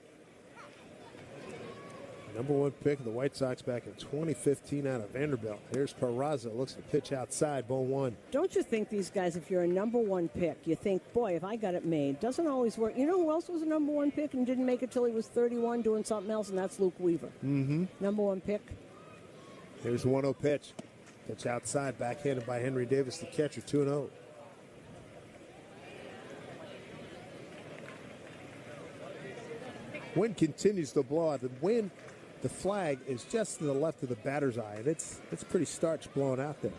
Number 1 pick of the White Sox back in 2015 out of Vanderbilt. Here's Peraza. Looks to pitch outside, ball 1. Don't you think these guys, if you're a number 1 pick, you think, boy, if I got it made. Doesn't always work. You know who else was a number 1 pick and didn't make it till he was 31 doing something else, and that's Luke Weaver. Mm-hmm. Number 1 pick. Here's the 1-0 pitch. Pitch outside, backhanded by Henry Davis, the catcher, 2-0. Wind continues to blow out. The flag is just to the left of the batter's eye, and it's pretty starch blowing out there.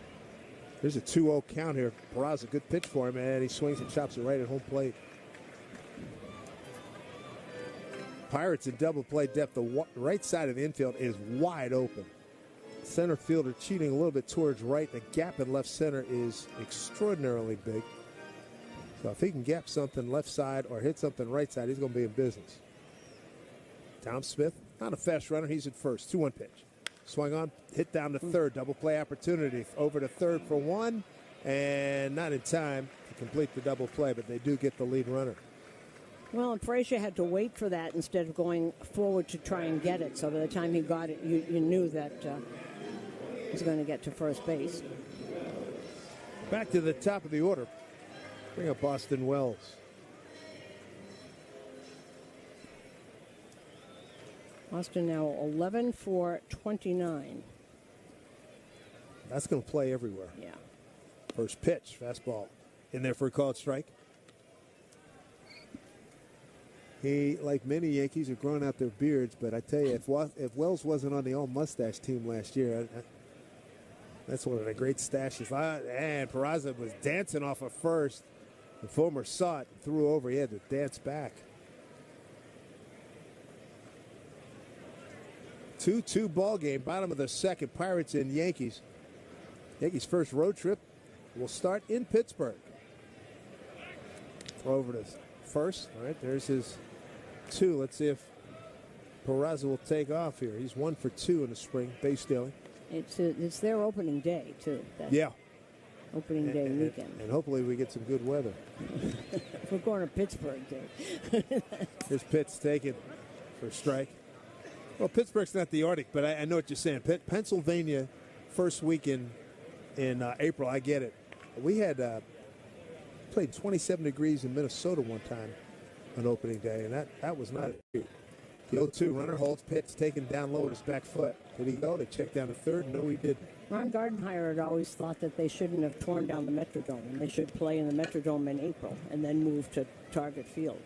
There's a 2-0 count here. Peraza, good pitch for him, and he swings and chops it right at home plate. Pirates in double play depth. The right side of the infield is wide open. Center fielder cheating a little bit towards right. The gap in left center is extraordinarily big. So if he can gap something left side or hit something right side, he's going to be in business. Tom Smith, not a fast runner. He's at first. 2-1 pitch. Swung on, hit down to third. Double play opportunity. Over to third for 1, and not in time to complete the double play, but they do get the lead runner. Well, and Frazier had to wait for that instead of going forward to try and get it. So by the time he got it, you knew that he was going to get to first base. Back to the top of the order. Bring up Austin Wells. Austin now 11 for 29. That's going to play everywhere. Yeah. First pitch, fastball. In there for a called strike. He, like many Yankees, are growing out their beards, but I tell you, if Wells wasn't on the all-mustache team last year, that's one of the great stashes. And Peraza was dancing off of first. The Fulmer saw it and threw over. He had to dance back. 2-2 ball game, bottom of the second. Pirates and Yankees. Yankees' first road trip will start in Pittsburgh. Throw over to first. All right, there's his 2. Let's see if Peraza will take off here. He's 1 for 2 in the spring, base stealing. It's their opening day, too. Yeah. Opening day weekend. And hopefully we get some good weather. We're going to Pittsburgh, too. Here's Pitts taken for a strike. Well, Pittsburgh's not the Arctic, but I know what you're saying. Pennsylvania, first week in April, I get it. We had played 27 degrees in Minnesota one time on opening day, and that was not it. The 0-2 runner holds. Pitts taken down low with his back foot. Did he go? They checked down to third. No, he didn't. Ron Gardenhire had always thought that they shouldn't have torn down the Metrodome, and they should play in the Metrodome in April and then move to Target Field.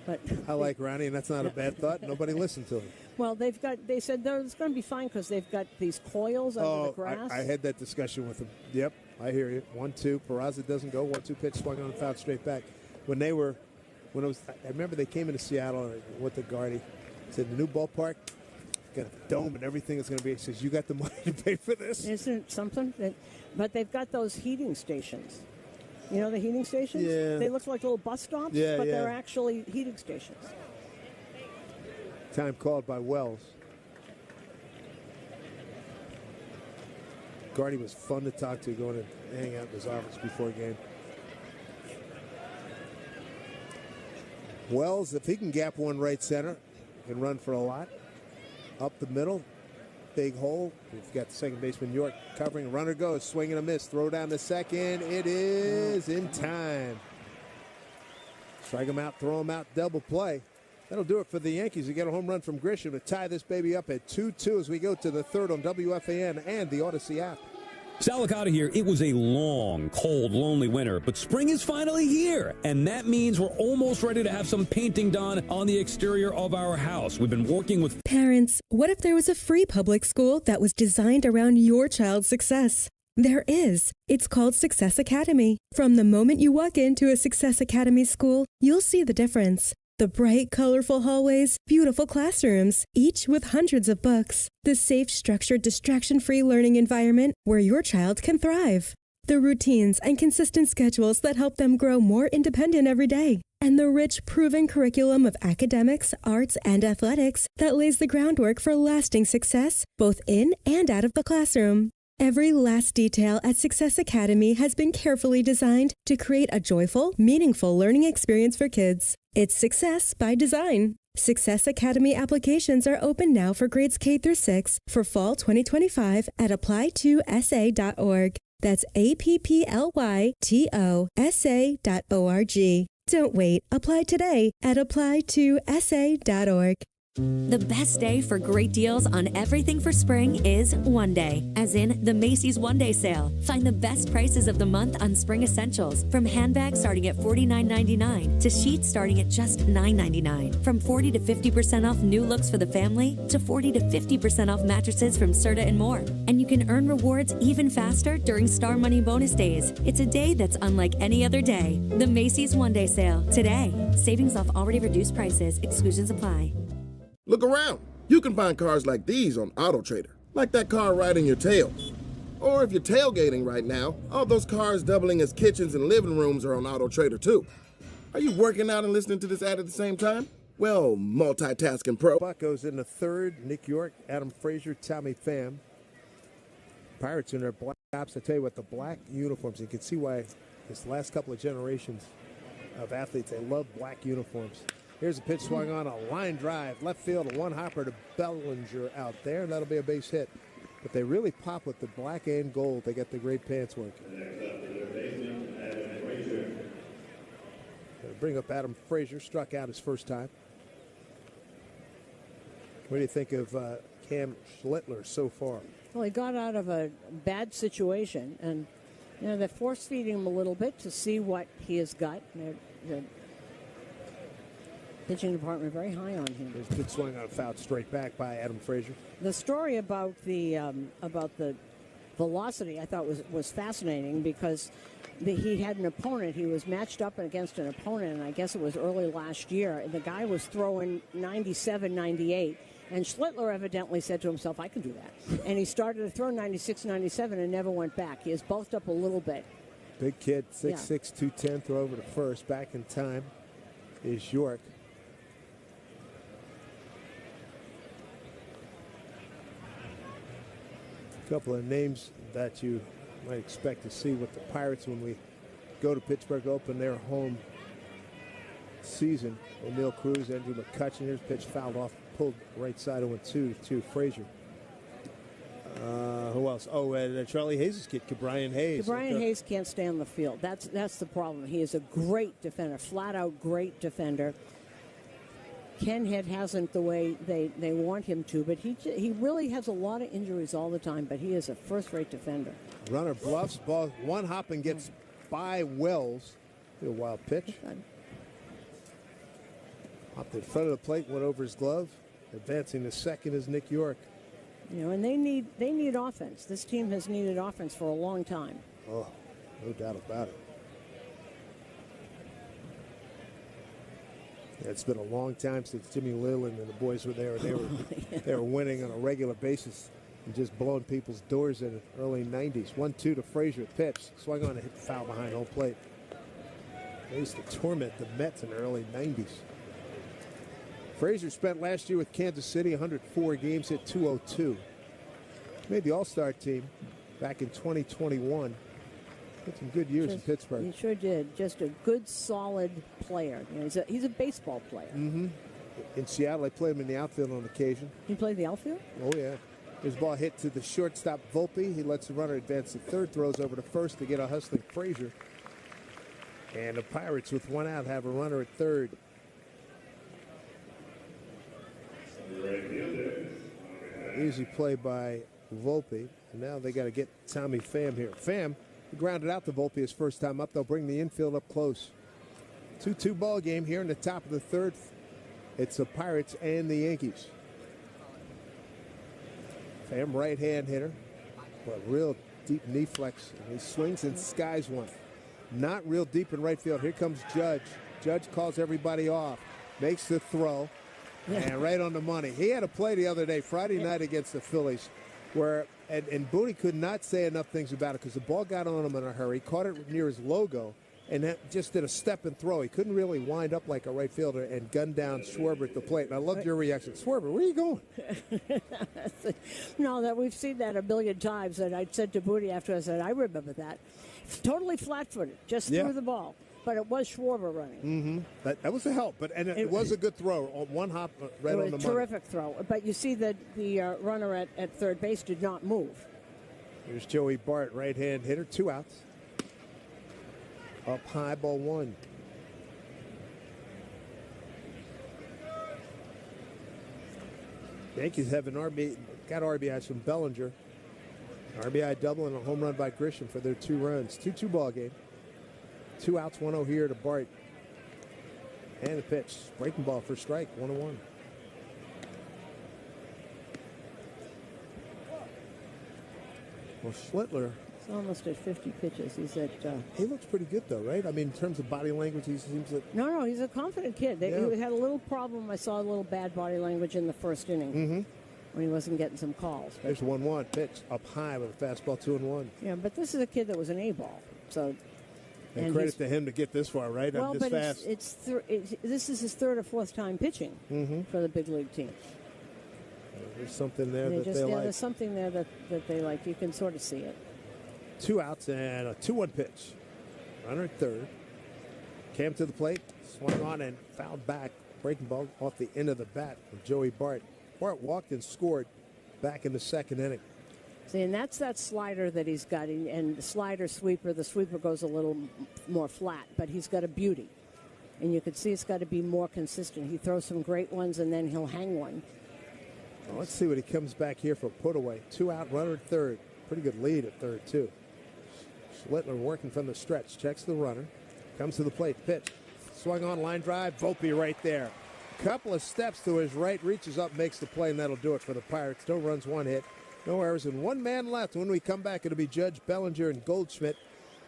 But I like Ronnie, and that's not a bad thought. Nobody listened to him. Well, they said it's going to be fine because they've got these coils under the grass. I had that discussion with them. Yep, I hear you. 1-2. Peraza doesn't go. 1-2 pitch swung on and fouled straight back. I remember they came into Seattle and went to Gardy. Said the new ballpark got a dome and everything is going to be. He says, you got the money to pay for this? Isn't it something? But they've got those heating stations. You know the heating stations? Yeah. They look like little bus stops, but they're actually heating stations. Time called by Wells. Gardy was fun to talk to, going and hang out in his office before a game. Wells, if he can gap one right center, can run for a lot. Up the middle, big hole. We've got the second baseman York covering. Runner goes, swing and a miss. Throw down to second. It is in time. Strike him out, throw him out, double play. That'll do it for the Yankees. You get a home run from Grisham to tie this baby up at 2-2 as we go to the third on WFAN and the Odyssey app. Salicata here. It was a long, cold, lonely winter, but spring is finally here, and that means we're almost ready to have some painting done on the exterior of our house. We've been working with Parents, what if there was a free public school that was designed around your child's success? There is. It's called Success Academy. From the moment you walk into a Success Academy school, you'll see the difference. The bright, colorful hallways, beautiful classrooms, each with hundreds of books. The safe, structured, distraction-free learning environment where your child can thrive. The routines and consistent schedules that help them grow more independent every day. And the rich, proven curriculum of academics, arts, and athletics that lays the groundwork for lasting success, both in and out of the classroom. Every last detail at Success Academy has been carefully designed to create a joyful, meaningful learning experience for kids. It's success by design. Success Academy applications are open now for grades K through 6 for fall 2025 at apply2sa.org. That's applytosa.org. Don't wait. Apply today at apply2sa.org. The best day for great deals on everything for spring is one day, as in the Macy's One Day Sale. Find the best prices of the month on spring essentials, from handbags starting at $49.99 to sheets starting at just $9.99. From 40 to 50% off new looks for the family to 40 to 50% off mattresses from Serta and more. And you can earn rewards even faster during Star Money bonus days. It's a day that's unlike any other day. The Macy's One Day Sale today. Savings off already reduced prices. Exclusions apply. Look around. You can find cars like these on AutoTrader, like that car right in your tail. Or if you're tailgating right now, all those cars doubling as kitchens and living rooms are on AutoTrader too. Are you working out and listening to this ad at the same time? Well, multitasking pro. Buck goes in the third. Nick York, Adam Frazier, Tommy Pham. Pirates in their black tops. I tell you what, the black uniforms, you can see why this last couple of generations of athletes, they love black uniforms. Here's a pitch swung on, a line drive, left field, a one-hopper to Bellinger out there, and that'll be a base hit. But they really pop with the black and gold. They got the great pants work. Bring up Adam Frazier, struck out his first time. What do you think of Cam Schlittler so far? Well, he got out of a bad situation, and they're force-feeding him a little bit to see what he has got. The pitching department very high on him. There's a good swing on a foul straight back by Adam Frazier. The story about the velocity I thought was fascinating because he had an opponent. He was matched up against an opponent, and I guess it was early last year. And the guy was throwing 97, 98. And Schlittler evidently said to himself, I can do that. And he started to throw 96, 97 and never went back. He has bulked up a little bit. Big kid, 6'6", 210, throw over to first. Back in time is York. A couple of names that you might expect to see with the Pirates when we go to Pittsburgh to open their home season. O'Neal Cruz, Andrew McCutcheon. Here's pitch fouled off, pulled right side 0-2 to Frazier. Who else? Oh, Charlie Hayes' kid, Brian Hayes. Brian Hayes can't stay on the field. That's the problem. He is a great defender, flat-out great defender. Ken Head hasn't the way they want him to, but he really has a lot of injuries all the time, but he is a first-rate defender. Runner bluffs, ball one hop and gets by Wells. A wild pitch. Up in front of the plate, went over his glove. Advancing to second is Nick York. You know, and they need offense. This team has needed offense for a long time. Oh, no doubt about it. Yeah, it's been a long time since Jimmy Leland and the boys were there. They were winning on a regular basis and just blowing people's doors in the early 90s. 1-2 to Frazier, pitch. Swung on a hit foul behind home plate. They used to torment the Mets in the early 90s. Frazier spent last year with Kansas City, 104 games, hit .202. Made the All-Star team back in 2021. Had some good years in Pittsburgh. He sure did. Just a good, solid player. You know, he's a baseball player. Mm-hmm. In Seattle, I played him in the outfield on occasion. He played the outfield? Oh, yeah. His ball hit to the shortstop, Volpe. He lets the runner advance to third, throws over to first to get a hustling Frazier. And the Pirates, with one out, have a runner at third. Easy play by Volpe. And now they got to get Tommy Pham here. Pham grounded out to Volpe his first time up. They'll bring the infield up close. 2-2 ball game here in the top of the third. It's the Pirates and the Yankees. Pham, right-hand hitter. But real deep knee flex. And he swings and skies one. Not real deep in right field. Here comes Judge. Judge calls everybody off. Makes the throw. And right on the money. He had a play the other day, Friday night against the Phillies, where and Booney could not say enough things about it because the ball got on him in a hurry, caught it near his logo, and that just did a step and throw. He couldn't really wind up like a right fielder and gun down Schwarber at the plate. And I loved your reaction. Schwarber, where are you going? No, that we've seen that a million times. And I said to Booney after, I said, I remember that. Totally flat-footed, just threw the ball. But it was Schwarber running. Mm-hmm. That was a help, but it was a good throw. One hop right on the money. It was a terrific throw. But you see that the runner at third base did not move. Here's Joey Bart, right-hand hitter, 2 outs. Up high, ball one. Yankees have got RBIs from Bellinger. RBI double and a home run by Grisham for their 2 runs. 2-2 ball game. 2 outs, 1-0 here to Bart. And a pitch. Breaking ball for strike, 1-1. Well, Schlittler. He's almost at 50 pitches. He's at. He looks pretty good, though, right? I mean, in terms of body language, he seems like. No, he's a confident kid. He had a little problem. I saw a little bad body language in the first inning when he wasn't getting some calls. But there's 1-1 pitch up high with a fastball, 2-1. Yeah, but this is a kid that was an A-ball, so. And credit to him to get this far, right? Well, this but fast. This is his 3rd or 4th time pitching for the big league team. There's something there that they like. There's something there that they like. You can sort of see it. 2 outs and a 2-1 pitch. Runner at third. Came to the plate, swung on and fouled back. Breaking ball off the end of the bat from Joey Bart. Bart walked and scored back in the 2nd inning. See, and that's that slider that he's got. And the slider sweeper, the sweeper goes a little more flat, but he's got a beauty. And you can see it's got to be more consistent. He throws some great ones, and then he'll hang one. Well, let's see what he comes back here for put away. 2 out, runner at third. Pretty good lead at third, too. Schlittler working from the stretch. Checks the runner. Comes to the plate. Pitch. Swung on, line drive. Volpe right there. Couple of steps to his right. Reaches up, makes the play, and that'll do it for the Pirates. No runs, 1 hit. No errors, and 1 man left. When we come back, it'll be Judge, Bellinger, and Goldschmidt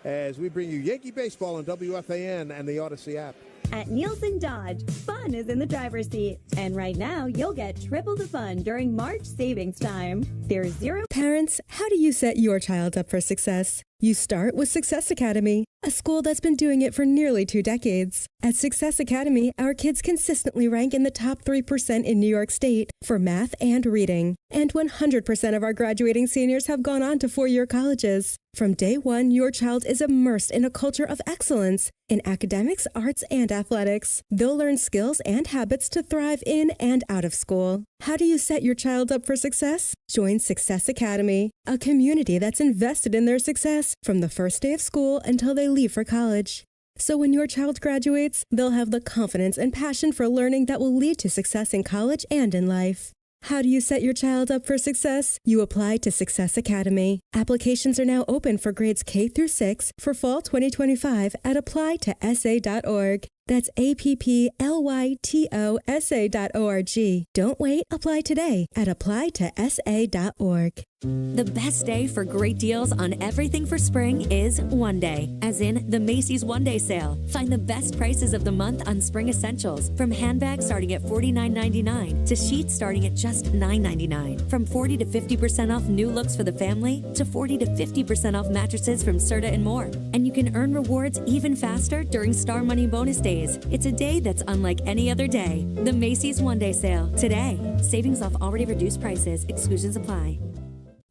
as we bring you Yankee baseball on WFAN and the Odyssey app. At Nielsen Dodge, fun is in the driver's seat. And right now, you'll get triple the fun during March savings time. There's 0. Parents, how do you set your child up for success? You start with Success Academy, a school that's been doing it for nearly 2 decades. At Success Academy, our kids consistently rank in the top 3% in New York State for math and reading. And 100% of our graduating seniors have gone on to 4-year colleges. From day one, your child is immersed in a culture of excellence in academics, arts, and athletics. They'll learn skills and habits to thrive in and out of school. How do you set your child up for success? Join Success Academy, a community that's invested in their success from the first day of school until they leave for college. So when your child graduates, they'll have the confidence and passion for learning that will lead to success in college and in life. How do you set your child up for success? You apply to Success Academy. Applications are now open for grades K through 6 for fall 2025 at applytosa.org. That's APPLYTOSA.org. Don't wait. Apply today at applytosa.org. The best day for great deals on everything for spring is one day, as in the Macy's One Day Sale. Find the best prices of the month on spring essentials, from handbags starting at $49.99 to sheets starting at just $9.99. From 40 to 50% off new looks for the family to 40 to 50% off mattresses from Serta and more. And you can earn rewards even faster during Star Money bonus days. It's a day that's unlike any other day. The Macy's One Day Sale today. Savings off already reduced prices. Exclusions apply.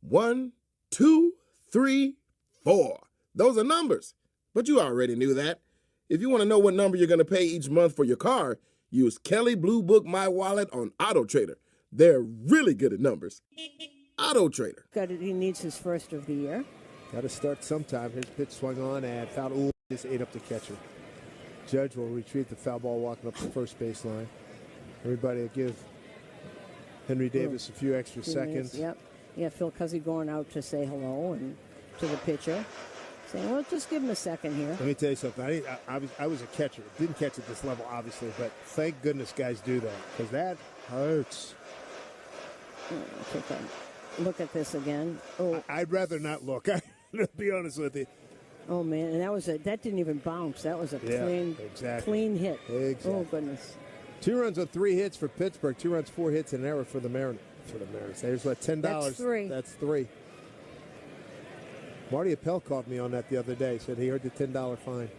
1, 2, 3, 4. Those are numbers, but you already knew that. If you want to know what number you're going to pay each month for your car, use Kelly Blue Book My Wallet on Auto Trader. They're really good at numbers. Auto Trader. He needs his first of the year. Got to start sometime. His pitch swung on and fouled. Ooh, just ate up the catcher. Judge will retrieve the foul ball walking up the first baseline. Everybody will give Henry Davis a few extra seconds. Yep. Yeah, Phil Cuzzy going out to say hello and to the pitcher, saying, well, just give him a second here. Let me tell you something. I was a catcher. Didn't catch at this level, obviously, but thank goodness guys do that, because that hurts. Take a look at this again. Oh, I'd rather not look, to be honest with you. Oh, man, and that didn't even bounce. That was a clean hit. Exactly. Oh, goodness. 2 runs on 3 hits for Pittsburgh. 2 runs, 4 hits, and an error for the Mariners. There's what, $10. That's 3. Marty Appel called me on that the other day. Said he heard the $10 fine.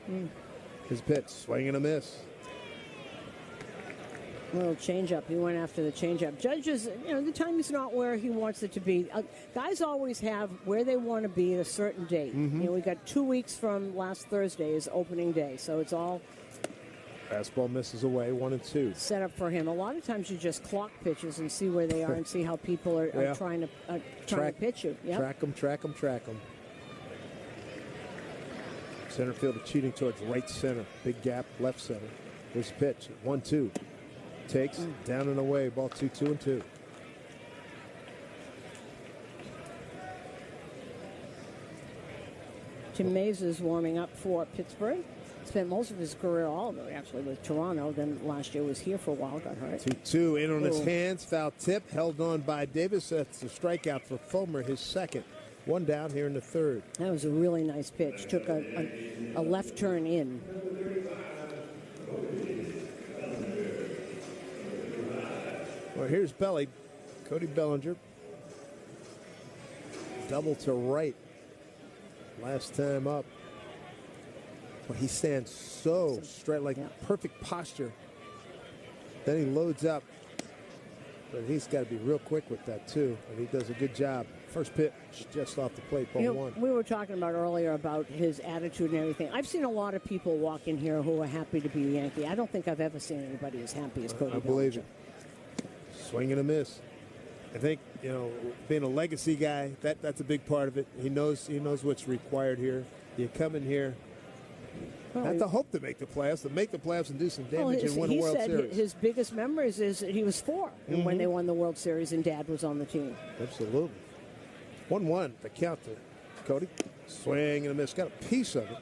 His pitch, swing and a miss. A little changeup. He went after the changeup. Judges, the time is not where he wants it to be. Guys always have where they want to be at a certain date. We got 2 weeks from last Thursday is opening day, so it's all fastball misses away, 1-2. Set up for him. A lot of times you just clock pitches and see where they are and see how people are trying to pitch you. Yep. Track them. Center fielder cheating towards right center. Big gap, left center. There's a pitch. 1-2. Takes down and away. Ball 2-2. Tim Mays is warming up for Pittsburgh. Spent most of his career, all of it actually, with Toronto. Then last year was here for a while, got hurt. 2-2 in on his hands. Foul tip held on by Davis. That's a strikeout for Fulmer, his second. 1 down here in the third. That was a really nice pitch. Took a left turn in. Well, here's Belly. Cody Bellinger. Double to right. Last time up. Well, he stands so straight, like perfect posture. Then he loads up. But he's got to be real quick with that, too. And he does a good job. First pitch just off the plate, ball 1. We were talking about earlier about his attitude and everything. I've seen a lot of people walk in here who are happy to be a Yankee. I don't think I've ever seen anybody as happy as Cody Bellinger. I believe it. Swing and a miss. I think, being a legacy guy, that's a big part of it. He knows what's required here. You come in here, not to hope to make the playoffs, to make the playoffs and do some damage and win a World Series. He said his biggest memories is that he was 4 when they won the World Series and Dad was on the team. Absolutely. 1-1, the count to Cody. Swing and a miss. Got a piece of it.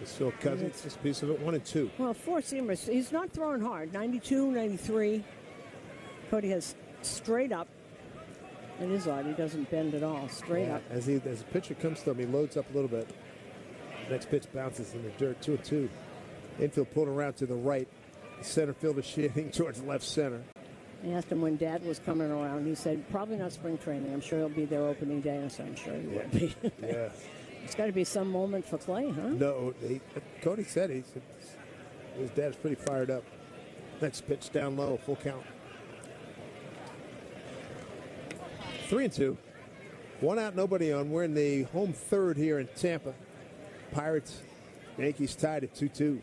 It's Phil Cousins, just a piece of it. 1-2. Well, 4-seamers. He's not throwing hard. 92, 93. Cody has straight up. It is odd. He doesn't bend at all. Straight up. As the pitcher comes to him, he loads up a little bit. Next pitch bounces in the dirt. 2-2. Infield pulled around to the right. The center fielder shifting towards left center. I asked him when Dad was coming around. He said, probably not spring training. I'm sure he'll be there opening day. So I'm sure he will be. Yeah. It's got to be some moment for Clay, huh? No, Cody said his dad's pretty fired up. Next pitch down low, full count. 3-2. 1 out, nobody on. We're in the home third here in Tampa. Pirates, Yankees tied at 2-2.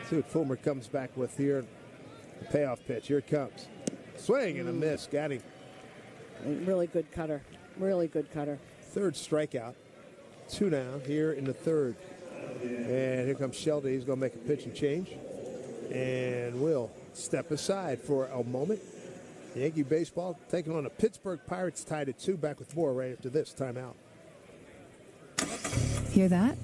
See what Fulmer comes back with here. The payoff pitch. Here it comes. Swing and a miss. Got him. Really good cutter. Really good cutter. Third strikeout. 2 now here in the third. And here comes Sheldy. He's going to make a pitch and change. And will step aside for a moment. Yankee baseball taking on the Pittsburgh Pirates, tied at 2. Back with more right after this timeout. Hear that?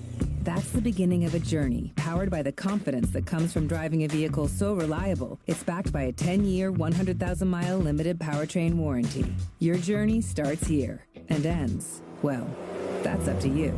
That's the beginning of a journey, powered by the confidence that comes from driving a vehicle so reliable, it's backed by a 10-year, 100,000-mile limited powertrain warranty. Your journey starts here and ends, well, that's up to you.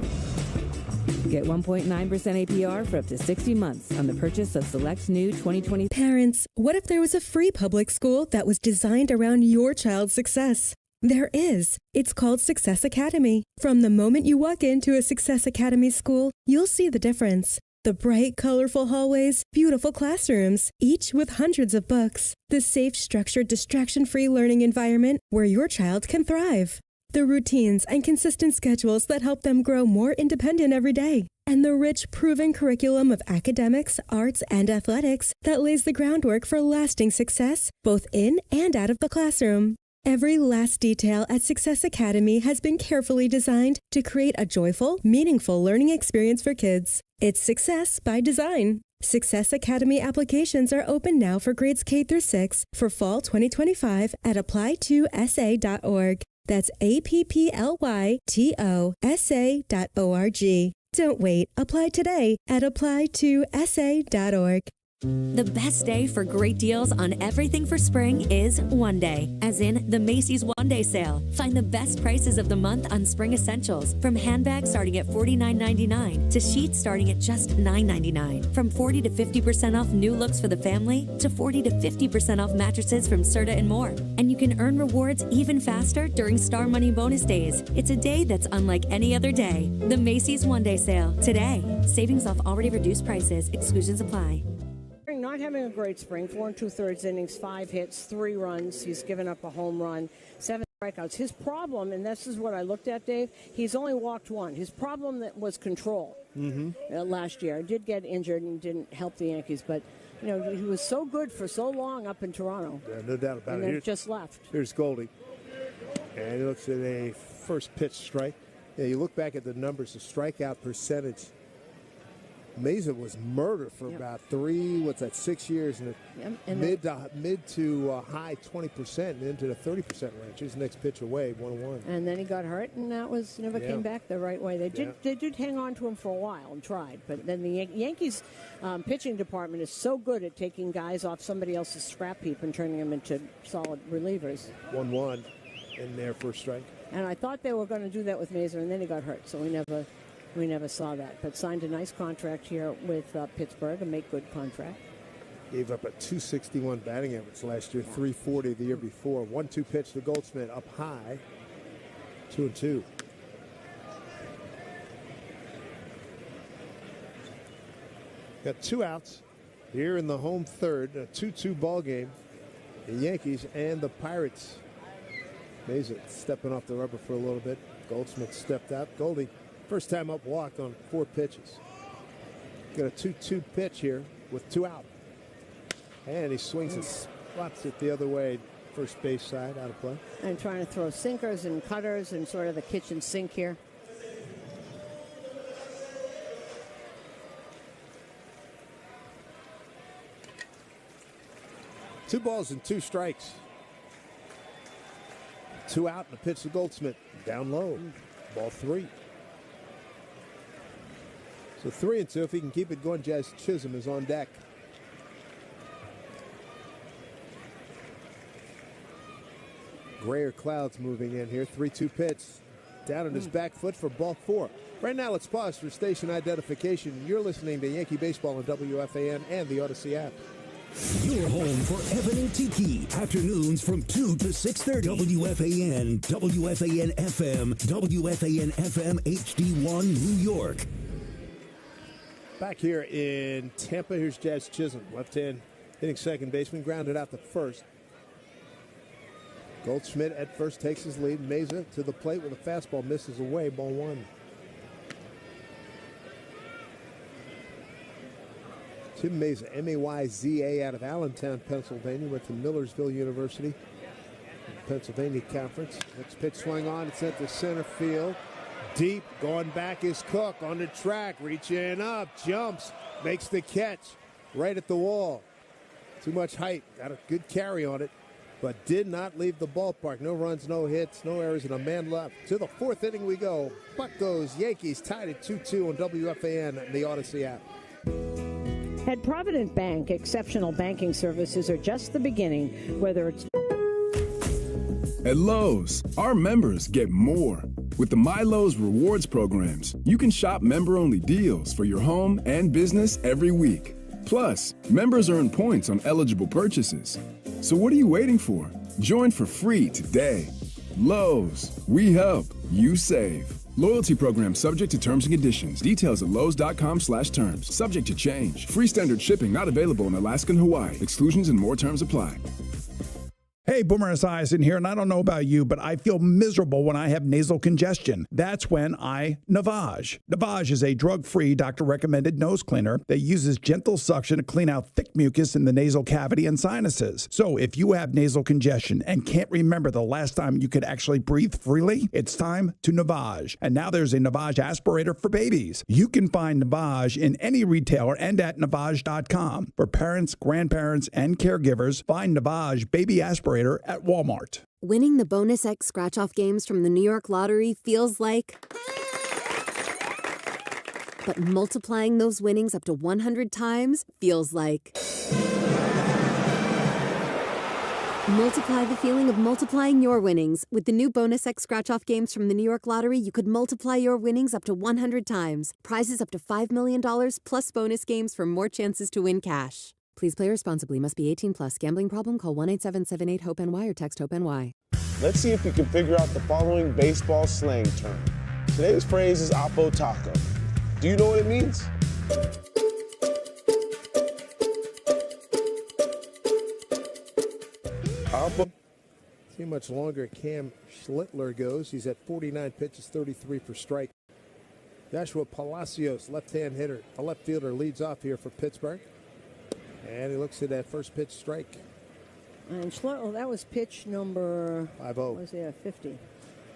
Get 1.9% APR for up to 60 months on the purchase of select new 2020. Parents, what if there was a free public school that was designed around your child's success? There is. It's called Success Academy. From the moment you walk into a Success Academy school, you'll see the difference. The bright, colorful hallways, beautiful classrooms, each with hundreds of books. The safe, structured, distraction-free learning environment where your child can thrive. The routines and consistent schedules that help them grow more independent every day. And the rich, proven curriculum of academics, arts, and athletics that lays the groundwork for lasting success, both in and out of the classroom. Every last detail at Success Academy has been carefully designed to create a joyful, meaningful learning experience for kids. It's success by design. Success Academy applications are open now for grades K through 6 for fall 2025 at apply2sa.org. That's APPLYTOSA.org. Don't wait. Apply today at apply2sa.org. The best day for great deals on everything for spring is one day, as in the Macy's One Day Sale. Find the best prices of the month on spring essentials, from handbags starting at $49.99 to sheets starting at just $9.99. From 40 to 50% off new looks for the family to 40 to 50% off mattresses from Serta and more. And you can earn rewards even faster during Star Money bonus days. It's a day that's unlike any other day. The Macy's One Day Sale today. Savings off already reduced prices. Exclusions apply. Not having a great spring, 4 2/3 innings, 5 hits, 3 runs. He's given up a home run, 7 strikeouts. His problem, and this is what I looked at, Dave, he's only walked 1. His problem that was control last year. Did get injured and didn't help the Yankees, but he was so good for so long up in Toronto. Yeah, no doubt about and it. And then just left. Here's Goldie, and he looks at a first pitch strike. Yeah, you look back at the numbers, the strikeout percentage. Mesa was murdered for about 6 years, and mid to high 20% and into the 30% range. His next pitch away, 1-1. And then he got hurt, and that was never came back the right way. They did hang on to him for a while and tried, but then the Yankees pitching department is so good at taking guys off somebody else's scrap heap and turning them into solid relievers. 1-1 in there for a strike. And I thought they were going to do that with Mesa, and then he got hurt, so we never saw that. But signed a nice contract here with Pittsburgh, a make-good contract. Gave up a .261 batting average last year, .340 the year before. 1-2 pitch to Goldsmith up high, 2-2. Got 2 outs here in the home third, a 2-2 ball game. The Yankees and the Pirates. Mesa stepping off the rubber for a little bit. Goldsmith stepped out. Goldie, first time up, walked on 4 pitches. Got a 2-2 pitch here with 2 out. And he swings and slops it the other way, first base side, out of play. And trying to throw sinkers and cutters and sort of the kitchen sink here. Two balls and 2 strikes. 2 out and a pitch to Goldsmith. Down low. Ball 3. So 3-2. If he can keep it going, Jazz Chisholm is on deck. Grayer clouds moving in here. 3-2 pitch. Down on his back foot for ball 4. Right now, let's pause for station identification. You're listening to Yankee Baseball on WFAN and the Odyssey app. Your home for Ebony Tiki. Afternoons from 2 to 6:30. WFAN, WFAN FM, WFAN FM HD1 New York. Back here in Tampa, here's Jazz Chisholm, left-hand hitting second baseman, grounded out to first. Goldschmidt at first takes his lead. Meza to the plate with a fastball, misses away, ball one. Tim Meza, M-A-Y-Z-A, out of Allentown, Pennsylvania, went to Millersville University, Pennsylvania Conference. Next pitch swung on, it's at the center field. Deep, going back is Cook on the track, reaching up, jumps, makes the catch right at the wall. Too much height, got a good carry on it, but did not leave the ballpark. No runs, no hits, no errors, and a man left. To the fourth inning we go. Buccos, Yankees tied at 2-2 on WFAN and the Odyssey app. At Provident Bank, exceptional banking services are just the beginning, whether it's... At Lowe's, our members get more. With the MyLowe's Rewards programs, you can shop member-only deals for your home and business every week. Plus, members earn points on eligible purchases. So what are you waiting for? Join for free today. Lowe's, we help, you save. Loyalty program subject to terms and conditions. Details at lowes.com/terms. Subject to change. Free standard shipping not available in Alaska and Hawaii. Exclusions and more terms apply. Hey, Boomer Esiason here, and I don't know about you, but I feel miserable when I have nasal congestion. That's when I Navage. Navage is a drug-free, doctor-recommended nose cleaner that uses gentle suction to clean out thick mucus in the nasal cavity and sinuses. So if you have nasal congestion and can't remember the last time you could actually breathe freely, it's time to Navage. And now there's a Navage aspirator for babies. You can find Navage in any retailer and at Navage.com. For parents, grandparents, and caregivers, find Navage Baby Aspirator at Walmart. Winning the Bonus X scratch-off games from the New York Lottery feels like... But multiplying those winnings up to 100 times feels like... Multiply the feeling of multiplying your winnings. With the new Bonus X scratch-off games from the New York Lottery, you could multiply your winnings up to 100 times. Prizes up to $5 million, plus bonus games for more chances to win cash. Please play responsibly. Must be 18 plus. Gambling problem? Call 1-877-8-HOPE-NY or text HOPE-NY. Let's see if you can figure out the following baseball slang term. Today's phrase is Oppo Taco. Do you know what it means? Oppo. See how much longer Cam Schlittler goes. He's at 49 pitches, 33 for strike. Joshua Palacios, left-hand hitter, a left fielder, leads off here for Pittsburgh. And he looks at that first pitch strike. And Schlittler, that was pitch number 50. Was there 50?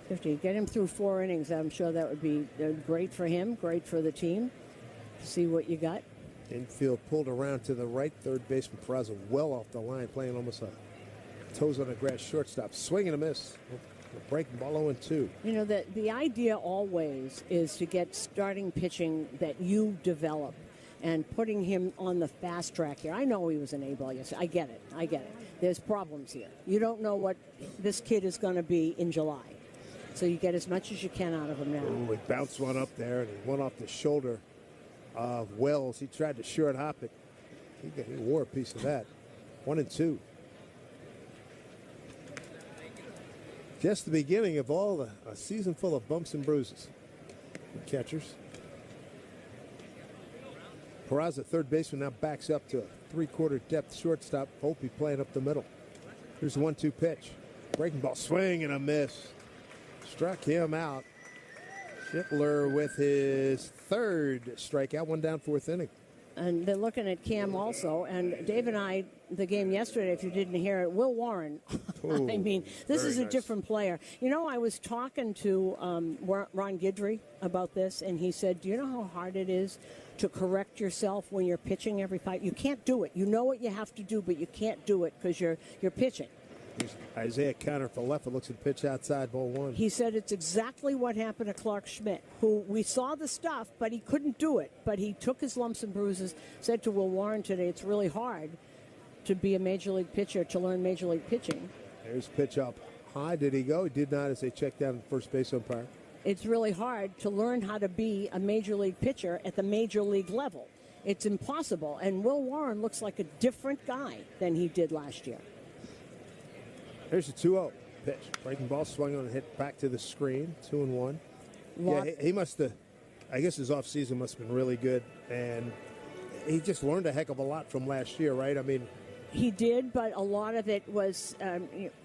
50. Get him through 4 innings. I'm sure that would be great for him, great for the team. See what you got. Infield pulled around to the right. Third baseman Peraza well off the line, playing almost a toes on the grass shortstop. Swing and a miss. Breaking ball 0-2. You know, the idea always is to get starting pitching that you develop. And putting him on the fast track here. I know he was an A-ball yesterday. I get it. There's problems here. You don't know what this kid is going to be in July. So you get as much as you can out of him now. Ooh, he bounced one up there, and he went off the shoulder of Wells. He tried to short hop it. He wore a piece of that. 1-2. Just the beginning of a season full of bumps and bruises. Catchers. Peraza, third baseman, now backs up to a three-quarter depth shortstop. Volpe playing up the middle. Here's the 1-2 pitch. Breaking ball, swing and a miss. Struck him out. Schlittler with his third strikeout, one down, fourth inning. And they're looking at Cam also. And Dave and I, the game yesterday, if you didn't hear it, Will Warren. Ooh, I mean, this is a nice. different player. You know, I was talking to Ron Guidry about this, and he said, do you know how hard it is to correct yourself when you're pitching every 5? You can't do it. You know what you have to do, but you can't do it because you're pitching. Isaiah Counter for left. It looks at pitch outside, ball 1. He said it's exactly what happened to Clark Schmidt, who we saw the stuff, but he couldn't do it. But he took his lumps and bruises, said to Will Warren today, it's really hard to be a major league pitcher, to learn major league pitching. There's pitch up high. Did he go? He did not as they checked down the first base umpire. It's really hard to learn how to be a major league pitcher at the major league level. it's impossible. And Will Warren looks like a different guy than he did last year. There's a 2-0 pitch. Breaking ball, swung on and hit back to the screen. 2-1. Yeah, he must have, I guess his offseason must have been really good. And he just learned a heck of a lot from last year, right? I mean, he did, but a lot of it was,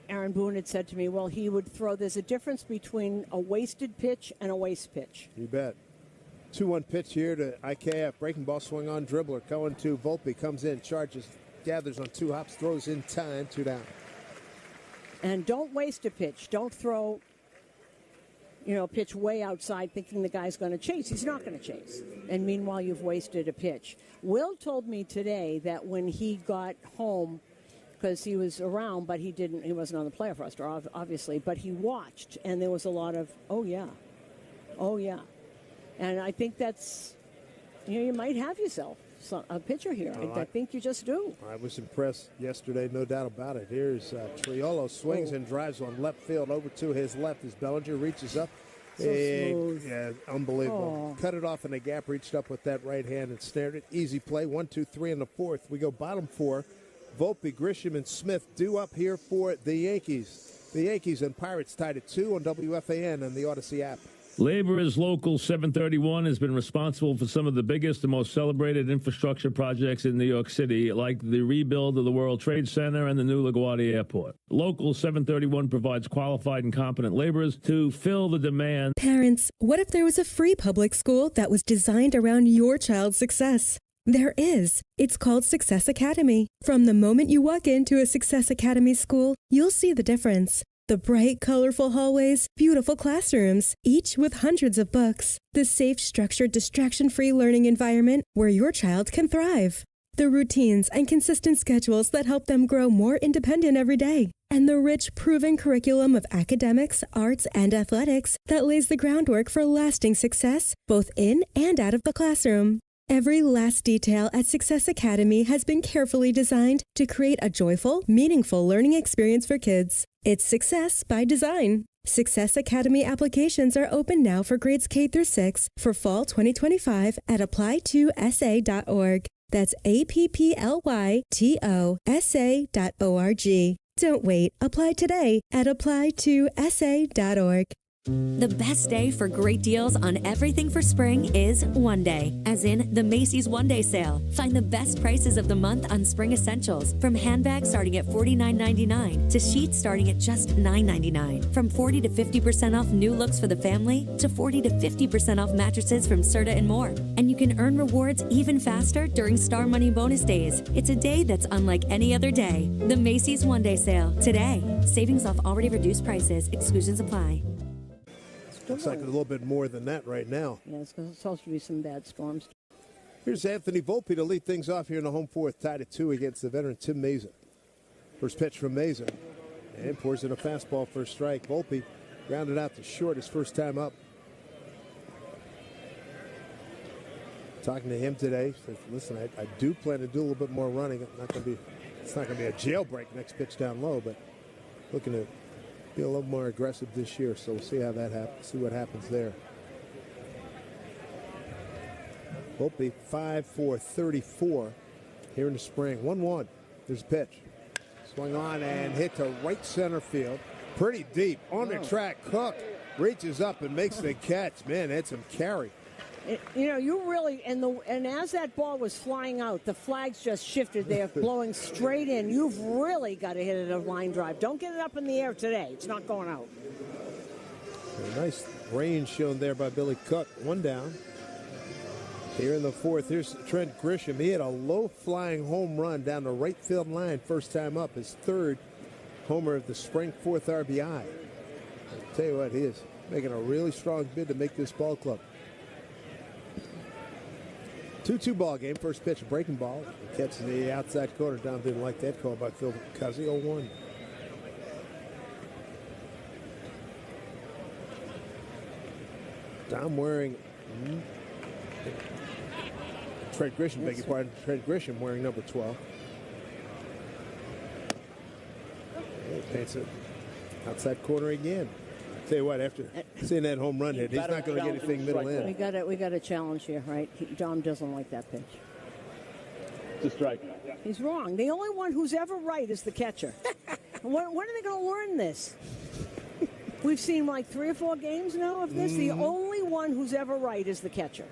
Aaron Boone had said to me, well, he would throw, there's a difference between a wasted pitch and a waste pitch. You bet. 2-1 pitch here to IKF. Breaking ball, swing on, dribbler. Going to Volpe, comes in, charges, gathers on 2 hops, throws in time, 2 down. And don't waste a pitch. Don't throw, a pitch way outside thinking the guy's going to chase. He's not going to chase. And meanwhile, you've wasted a pitch. Will told me today that when he got home, because he was around, but he wasn't on the playoff roster, obviously, but he watched, and there was a lot of, oh, yeah. And I think that's, you might have yourself a pitcher here. I think you just do. I was impressed yesterday, no doubt about it. Here's Triolo, swings and drives on left field over to his left as Bellinger reaches up. So smooth. Yeah, unbelievable. Cut it off in the gap, reached up with that right hand and snared it. Easy play. 1, 2, 3 in the fourth. We go bottom 4. Volpe, Grisham, and Smith due up here for the Yankees. The Yankees and Pirates tied at 2 on WFAN and the Odyssey app. Labor is Local 731 has been responsible for some of the biggest and most celebrated infrastructure projects in New York City, like the rebuild of the World Trade Center and the new LaGuardia Airport. Local 731 provides qualified and competent laborers to fill the demand. Parents, what if there was a free public school that was designed around your child's success? There is. It's called Success Academy. From the moment you walk into a Success Academy school, you'll see the difference. The bright, colorful hallways, beautiful classrooms, each with hundreds of books. The safe, structured, distraction-free learning environment where your child can thrive. The routines and consistent schedules that help them grow more independent every day. And the rich, proven curriculum of academics, arts, and athletics that lays the groundwork for lasting success, both in and out of the classroom. Every last detail at Success Academy has been carefully designed to create a joyful, meaningful learning experience for kids. It's success by design. Success Academy applications are open now for grades K through 6 for fall 2025 at apply2sa.org. That's APPLYTOSA.org. Don't wait. Apply today at apply2sa.org. The best day for great deals on everything for spring is one day, as in the Macy's One Day Sale. Find the best prices of the month on spring essentials, from handbags starting at $49.99 to sheets starting at just $9.99. From 40 to 50% off new looks for the family to 40 to 50% off mattresses from Serta and more. And you can earn rewards even faster during Star Money bonus days. It's a day that's unlike any other day. The Macy's One Day Sale. Today. Savings off already reduced prices. Exclusions apply. Looks like a little bit more than that right now. Yeah, it's supposed to be some bad storms. Here's Anthony Volpe to lead things off here in the home fourth, tied at 2 against the veteran Tim Mason. First pitch from Mason, and pours in a fastball for a strike. Volpe grounded out to short his first time up. Talking to him today, says, listen, I do plan to do a little bit more running. It's not going to be a jailbreak next pitch down low, but looking to be a little more aggressive this year, so we'll see how that happens, see what happens there. Volpe 5 for 34 here in the spring. 1-1. There's a pitch. Swung on and hit to right center field. Pretty deep on the track. Cook reaches up and makes the catch. Man, that's some carry. You really, and as that ball was flying out, the flags just shifted. They're blowing straight in. You've really got to hit it a line drive. Don't get it up in the air today. It's not going out. A nice range shown there by Billy Cook. 1 down. Here in the fourth, here's Trent Grisham. He had a low-flying home run down the right field line first time up. His third homer of the spring, 4th RBI. I'll tell you what, he is making a really strong bid to make this ball club. 2-2 ball game. First pitch, a breaking ball. Catches the outside corner. Dom didn't like that call by Phil Cuzzy. 0-1. Dom wearing Trent Grisham, beg your pardon. Trent Grisham wearing number 12. He paints it outside corner again. Tell you what, after seeing that home run hit, he's not going to get anything middle in. We got a challenge here, right? Dom doesn't like that pitch. It's a strike. He's wrong. The only one who's ever right is the catcher. When are they going to learn this? We've seen like 3 or 4 games now of this. The only one who's ever right is the catcher.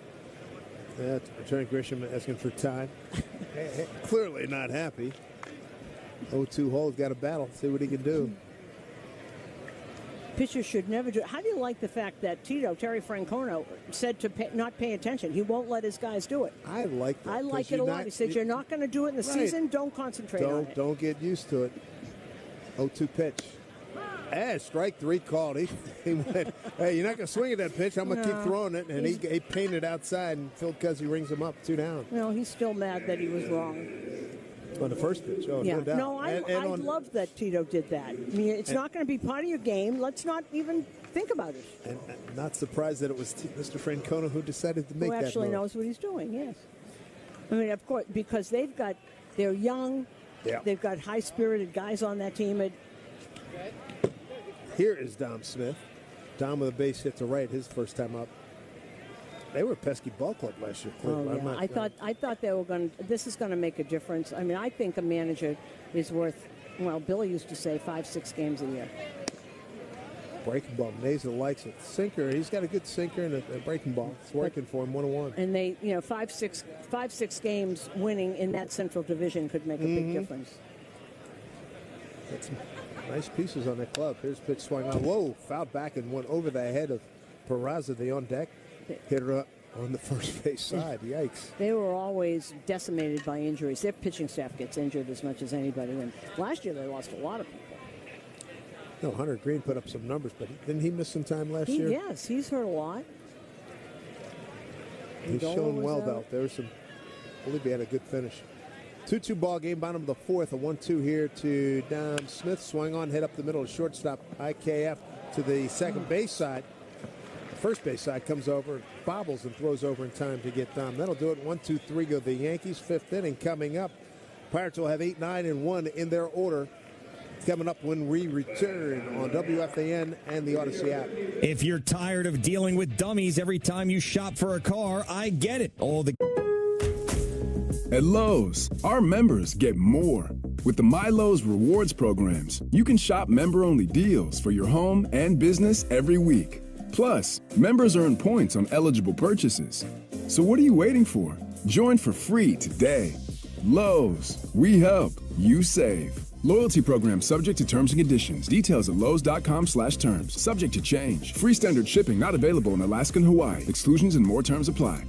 Attorney Grisham asking for time. Clearly not happy. 0-2 Hole's got a battle. See what he can do. Pitchers should never do it. How do you like the fact that Terry Francona, said to not pay attention? He won't let his guys do it. I like that. I like it a lot. He said, you're not going to do it in the season. Don't concentrate on it. Don't get used to it. 0-2 pitch. Strike 3 called. He went, hey, you're not going to swing at that pitch. I'm going to keep throwing it. And he painted outside, and Phil Cuzzy rings him up 2 down. No, he's still mad that he was wrong. On the first pitch, no doubt. No, I love that Tito did that. I mean, it's not going to be part of your game. Let's not even think about it. And not surprised that it was Mr. Francona who decided to make that move. Who actually knows what he's doing, yes. I mean, of course, because they're young, they've got high-spirited guys on that team. Here is Dom Smith. Dom with a base hit to right, his first time up. They were a pesky ball club last year. I thought they were going to. This is going to make a difference. I mean, I think a manager is worth. Well, Billy used to say 5-6 games a year. Breaking ball. Naza likes it. Sinker. He's got a good sinker and a breaking ball. It's working for him 1-1. And they, 5-6 games winning in that Central Division could make a big difference. Got some nice pieces on that club. Here's pitch swung on. Whoa! Fouled back and went over the head of Peraza, the on deck. Hit her up on the first base side. Yikes. They were always decimated by injuries. Their pitching staff gets injured as much as anybody. And last year they lost a lot of people. No, Hunter Green put up some numbers, but didn't he miss some time last year? Yes, he's hurt a lot. He's shown well, though. I believe he had a good finish. 2-2 ball game, bottom of the 4th. A 1-2 here to Dom Smith. Swung on, hit up the middle of shortstop. IKF to the second base side. First base side comes over, bobbles and throws over in time to get Dom. That'll do it. 1-2-3 go the Yankees. 5th inning coming up. Pirates will have 8, 9, and 1 in their order. Coming up when we return on WFAN and the Odyssey app. If you're tired of dealing with dummies every time you shop for a car, I get it. At Lowe's, our members get more. With the MyLowe's rewards programs, you can shop member-only deals for your home and business every week. Plus, members earn points on eligible purchases. So what are you waiting for? Join for free today. Lowe's, we help, you save. Loyalty program subject to terms and conditions. Details at lowes.com/terms. Subject to change. Free standard shipping not available in Alaska and Hawaii. Exclusions and more terms apply.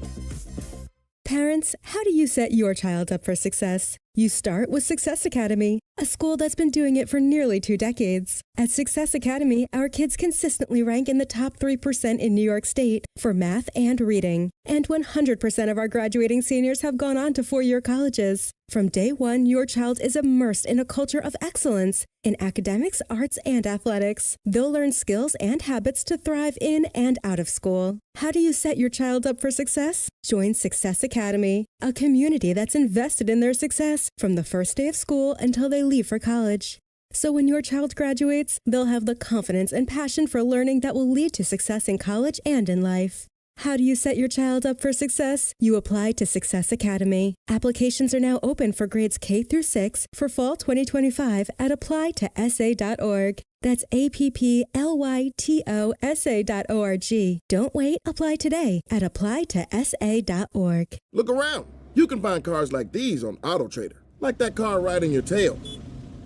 Parents, how do you set your child up for success? You start with Success Academy, a school that's been doing it for nearly 2 decades. At Success Academy, our kids consistently rank in the top 3% in New York State for math and reading. And 100% of our graduating seniors have gone on to 4-year colleges. From day one, your child is immersed in a culture of excellence in academics, arts, and athletics. They'll learn skills and habits to thrive in and out of school. How do you set your child up for success? Join Success Academy, a community that's invested in their success from the first day of school until they leave for college. So when your child graduates, they'll have the confidence and passion for learning that will lead to success in college and in life. How do you set your child up for success? You apply to Success Academy. Applications are now open for grades K through 6 for fall 2025 at applytosa.org. That's APPLYTOSA.org. Don't wait. Apply today at applytosa.org. Look around. You can find cars like these on AutoTrader, like that car riding your tail.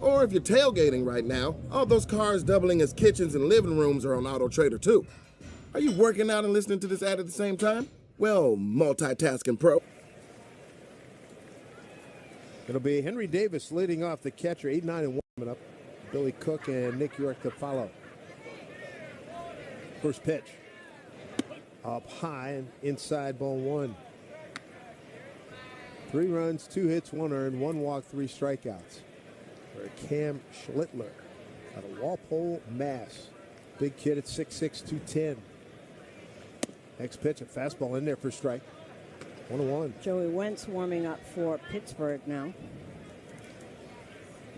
Or if you're tailgating right now, all those cars doubling as kitchens and living rooms are on AutoTrader too. Are you working out and listening to this ad at the same time? Well, multitasking pro. It'll be Henry Davis leading off, the catcher, 8, 9, and 1 coming up. Billy Cook and Nick York to follow. First pitch. Up high and inside, ball 1. 3 runs, 2 hits, 1 earned, 1 walk, 3 strikeouts. For Cam Schlittler out of Walpole, Mass. Big kid at 6'6", 210. Next pitch, a fastball in there for strike. 1-1. Joey Wentz warming up for Pittsburgh now.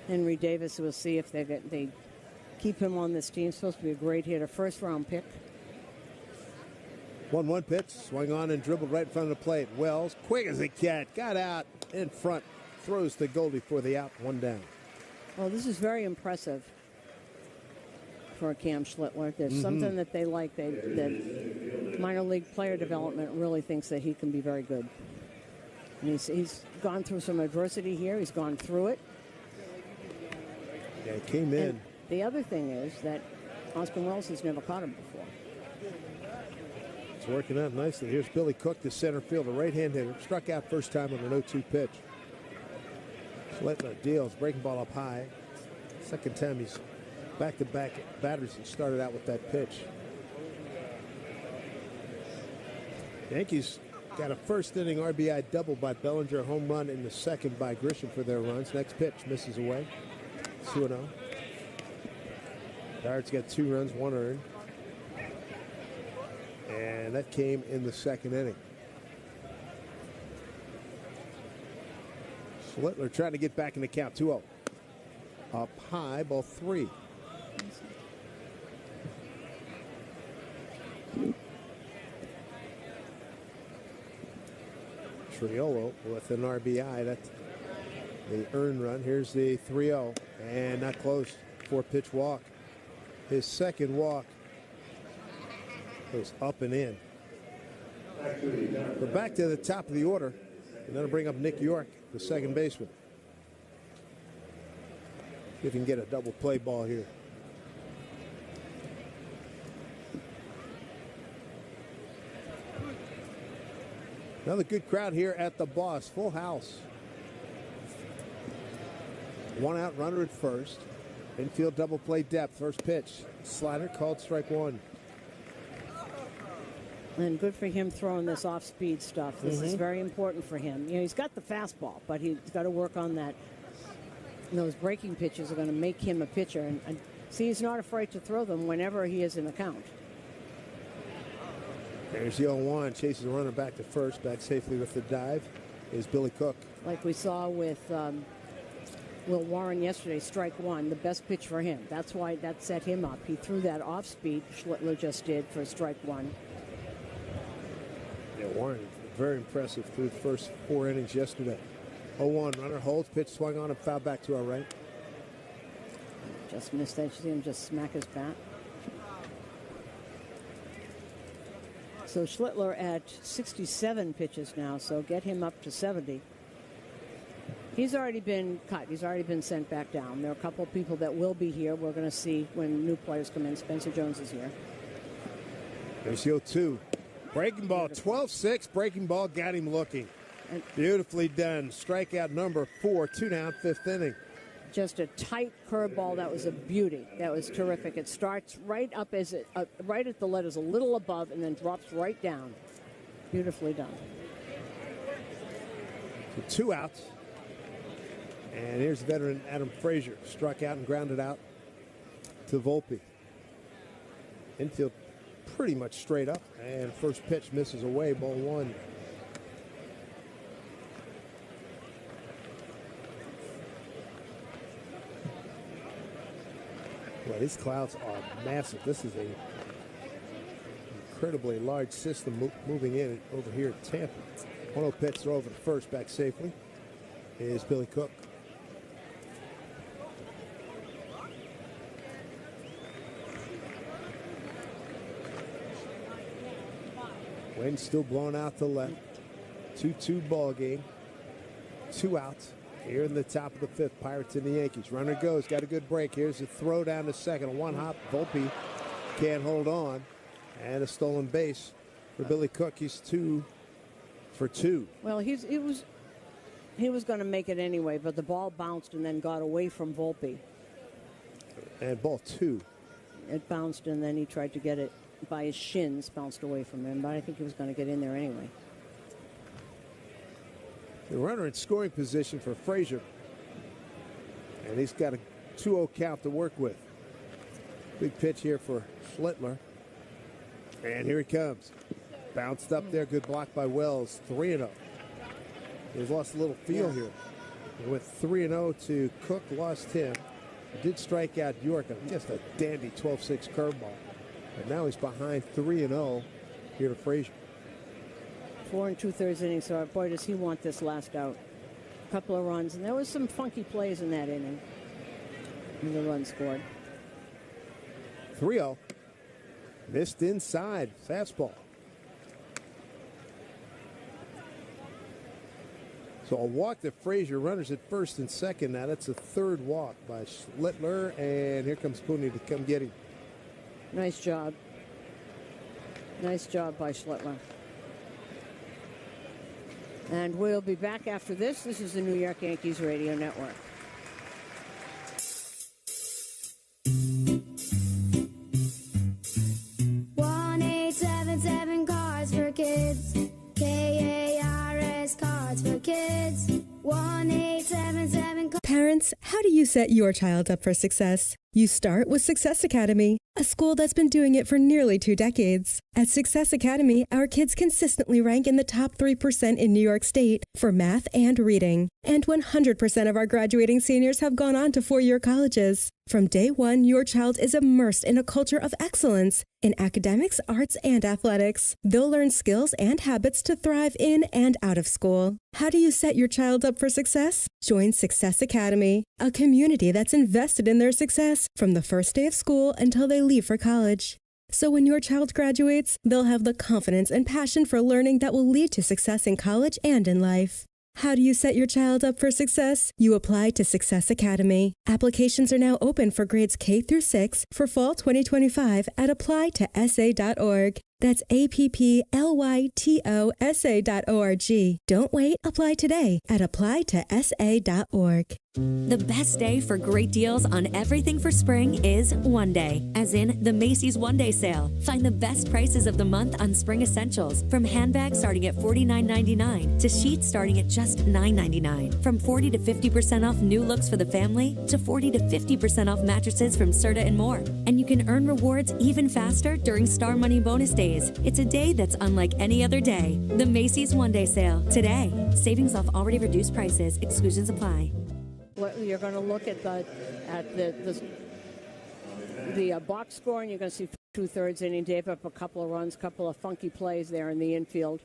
Henry Davis, we'll see if they keep him on this team. Supposed to be a great hitter. First-round pick. 1-1 pitch. Swung on and dribbled right in front of the plate. Wells, quick as a cat, got out in front throws to Goldie for the out, 1 down. Well, this is very impressive for Cam Schlittler. There's something that they like. That minor league player development really thinks that he can be very good. And he's gone through some adversity here. He's gone through it. Yeah, he came in. And the other thing is that Oscar Wells has never caught him before. It's working out nicely. Here's Billy Cook, the center fielder, right-hand hitter. Struck out first time on an 0-2 pitch. Schlittler deals, breaking ball up high. Second time he's back-to-back batters and started out with that pitch. Yankees got a first-inning RBI double by Bellinger, a home run in the second by Grisham for their runs. Next pitch misses away. 2-0. Pirates got 2 runs, 1 earned. And that came in the second inning. Schlittler trying to get back in the count, 2-0. Up high, ball 3. Triolo with an RBI. That's the earned run. Here's the 3-0. And not close. 4-pitch walk. His second walk goes up and in. We're back to the top of the order. And that'll bring up Nick York, the second baseman. See if he can get a double play ball here. Another good crowd here at the Boss. Full house. 1 out, runner at first. Infield double play depth. First pitch. Slider called strike 1. And good for him throwing this off-speed stuff. This is very important for him. You know, he's got the fastball, but he's got to work on that. And those breaking pitches are going to make him a pitcher. And see, he's not afraid to throw them whenever he is in the count. There's the 0-1. Chases the runner back to first. Back safely with the dive is Billy Cook. Like we saw with Will Warren yesterday, strike 1, the best pitch for him. That's why that set him up. He threw that off-speed, Schlittler just did, for strike 1. Yeah, Warren, very impressive through the first 4 innings yesterday. 0-1, runner holds, pitch swung on and foul back to our right. Just missed that. You see him just smack his bat. So Schlittler at 67 pitches now, so get him up to 70. He's already been cut. He's already been sent back down. There are a couple of people that will be here. We're going to see when new players come in. Spencer Jones is here. There's the 0-2. Breaking ball, 12-6. Breaking ball got him looking. Beautifully done. Strikeout number 4, 2 down, 5th inning. Just a tight curveball. That was a beauty. That was terrific. It starts right up as right at the letters, a little above, and then drops right down. Beautifully done. So 2 outs. And here's veteran Adam Frazier. Struck out and grounded out to Volpe. Infield pretty much straight up. And first pitch misses away, ball 1. Well, these clouds are massive. This is a incredibly large system moving in over here at Tampa. 1-0 pitch, throw over to first, back safely is Billy Cook. Wind still blowing out to left. 2-2 ball game. 2 outs. Here in the top of the 5th, Pirates and the Yankees. Runner goes, got a good break. Here's a throw down to second. A 1-hop. Volpe can't hold on. And a stolen base for Billy Cook. He's 2 for 2. Well, he was going to make it anyway, but the ball bounced and then got away from Volpe. And ball 2. It bounced and then he tried to get it by his shins, bounced away from him, but I think he was going to get in there anyway. The runner in scoring position for Frazier. And he's got a 2-0 count to work with. Big pitch here for Schlittler. And here he comes. Bounced up there. Good block by Wells. 3-0. He's lost a little feel here. He went 3-0 to Cook. Lost him. Did strike out York on just a dandy 12-6 curveball. And now he's behind 3-0 here to Frazier. 4 2/3 innings, so boy, does he want this last out. couple of runs, and there was some funky plays in that inning. And the run scored. 3-0. Missed inside. Fastball. So a walk to Frazier. Runners at first and second. Now that's a third walk by Schlittler. And here comes Cooney to come get him. Nice job. Nice job by Schlittler. And we'll be back after this. This is the New York Yankees Radio Network. Cards for Kids. KARS Cards for Kids. 1-877. Parents, how do you set your child up for success? You start with Success Academy, a school that's been doing it for nearly 2 decades. At Success Academy, our kids consistently rank in the top 3% in New York State for math and reading. And 100% of our graduating seniors have gone on to 4-year colleges. From day one, your child is immersed in a culture of excellence in academics, arts, and athletics. They'll learn skills and habits to thrive in and out of school. How do you set your child up for success? Join Success Academy, a community that's invested in their success from the first day of school until they leave for college. So when your child graduates, they'll have the confidence and passion for learning that will lead to success in college and in life. How do you set your child up for success? You apply to Success Academy. Applications are now open for grades K through 6 for fall 2025 at applytosa.org. That's APPLYTOSA.org. Don't wait. Apply today at applytosa.org. The best day for great deals on everything for spring is one day, as in the Macy's One Day Sale. Find the best prices of the month on spring essentials, from handbags starting at $49.99 to sheets starting at just $9.99. From 40 to 50% off new looks for the family to 40 to 50% off mattresses from Serta and more. And you can earn rewards even faster during Star Money bonus days. It's a day that's unlike any other day. The Macy's One Day Sale today. Savings off already reduced prices. Exclusions apply. You're going to look at the box score, and you're going to see 2/3 inning. Gave up a couple of runs, couple of funky plays there in the infield.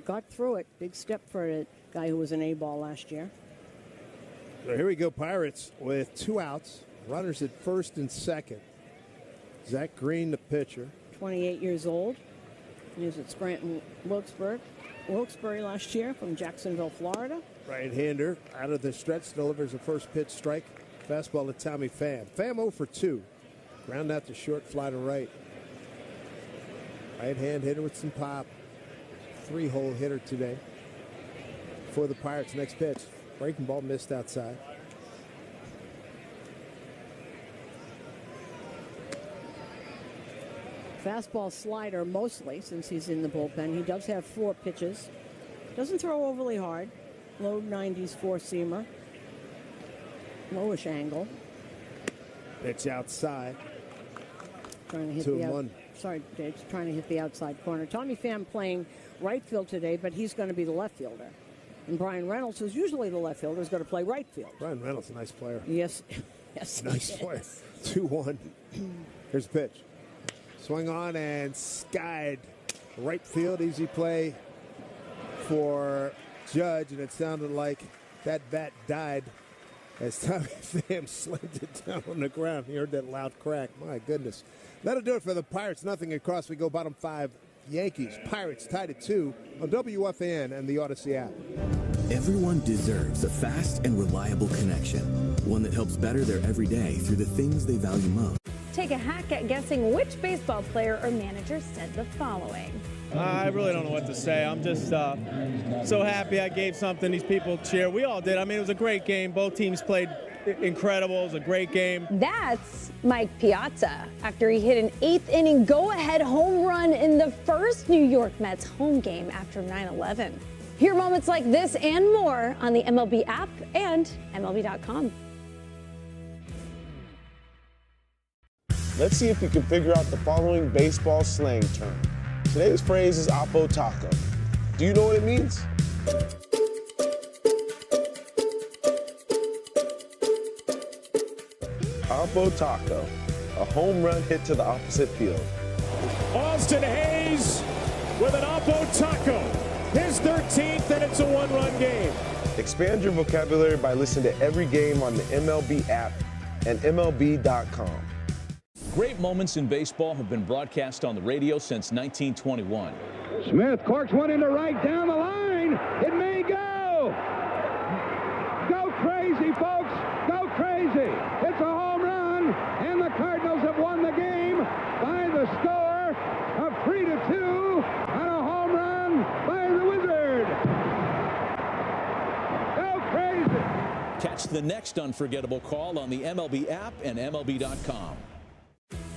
Got through it. Big step for a guy who was an A-ball last year. So here we go, Pirates with 2 outs. Runners at first and second. Zach Green, the pitcher. 28 years old. He was at Scranton Wilkes-Barre last year from Jacksonville, Florida. Right-hander out of the stretch, delivers a first pitch strike. Fastball to Tommy Pham. Pham 0 for 2. Ground out to short, fly to right. Right-hand hitter with some pop. 3-hole hitter today for the Pirates. Next pitch. Breaking ball missed outside. Fastball slider mostly since he's in the bullpen. He does have 4 pitches. Doesn't throw overly hard. Low 90s 4-seamer. Lowish angle. Pitch outside. Trying to hit 2-1. Sorry, Dave, trying to hit the outside corner. Tommy Pham playing right field today, but he's going to be the left fielder. And Brian Reynolds, who's usually the left fielder, is going to play right field. Brian Reynolds, a nice player. Yes. Yes. Nice player. 2-1. Here's the pitch. Swung on and skied right field. Easy play for Judge, and it sounded like that bat died as Tommy Pham slammed it down on the ground. He heard that loud crack. My goodness. That'll do it for the Pirates. Nothing across. We go bottom 5. Yankees. Pirates tied at 2 on WFAN and the Odyssey app. Everyone deserves a fast and reliable connection, one that helps better their everyday through the things they value most. Take a hack at guessing which baseball player or manager said the following. I really don't know what to say. I'm just so happy I gave something these people cheer. We all did. I mean, it was a great game. Both teams played incredible. It was a great game. That's Mike Piazza after he hit an 8th-inning go-ahead home run in the first New York Mets home game after 9/11. Hear moments like this and more on the MLB app and MLB.com. Let's see if you can figure out the following baseball slang term. Today's phrase is Oppo Taco. Do you know what it means? Oppo Taco, a home run hit to the opposite field. Austin Hayes with an Oppo Taco. his 13th, and it's a one-run game. Expand your vocabulary by listening to every game on the MLB app and MLB.com. Great moments in baseball have been broadcast on the radio since 1921. Smith corks one into right down the line. It may go. Go crazy, folks. Go crazy. It's a home run, and the Cardinals have won the game by the score of 3-2 on a home run by the Wizard. Go crazy. Catch the next unforgettable call on the MLB app and MLB.com.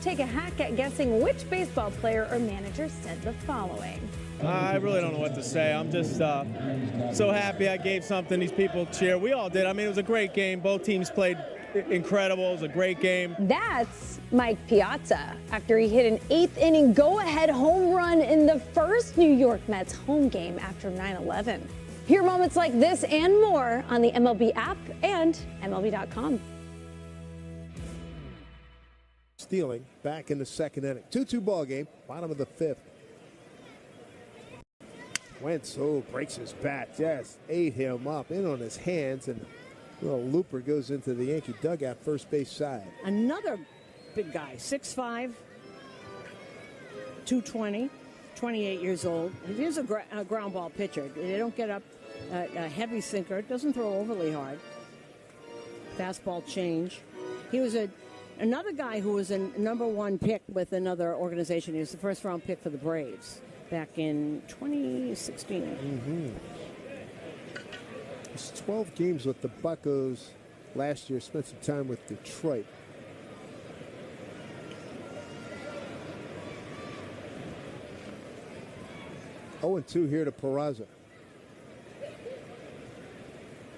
Take a hack at guessing which baseball player or manager said the following. I really don't know what to say. I'm just so happy I gave something these people cheer. We all did. I mean, it was a great game. Both teams played incredible. It was a great game. That's Mike Piazza after he hit an 8th inning go-ahead home run in the first New York Mets home game after 9/11. Hear moments like this and more on the MLB app and MLB.com. Stealing back in the second inning. 2-2 ball game, bottom of the 5th. Wentz, breaks his bat, just ate him up, in on his hands, and little looper goes into the Yankee dugout, first base side. Another big guy, 6'5", 220, 28 years old. He is a ground ball pitcher. They don't get up a heavy sinker. Doesn't throw overly hard. Fastball change. He was another guy who was a #1 pick with another organization. He was the first-round pick for the Braves back in 2016. Mm-hmm. It's 12 games with the Buccos last year. Spent some time with Detroit. Oh, 0-2 here to Peraza.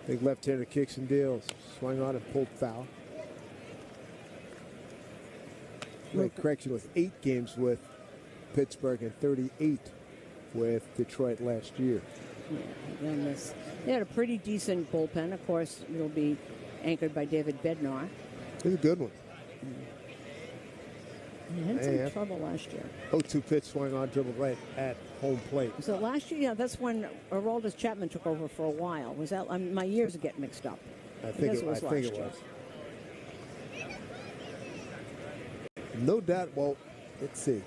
Big left-hander kicks and deals. Swung on and pulled foul. Great correction with 8 games with Pittsburgh and 38 with Detroit last year. Yeah, they had a pretty decent bullpen. Of course, it'll be anchored by David Bednar. It was a good one. He had some trouble last year. 0-2 pitch swung on, dribbled right at home plate. So last year, yeah, that's when Aroldis Chapman took over for a while. Was that my years get mixed up? I think it was. No doubt. Well, let's see.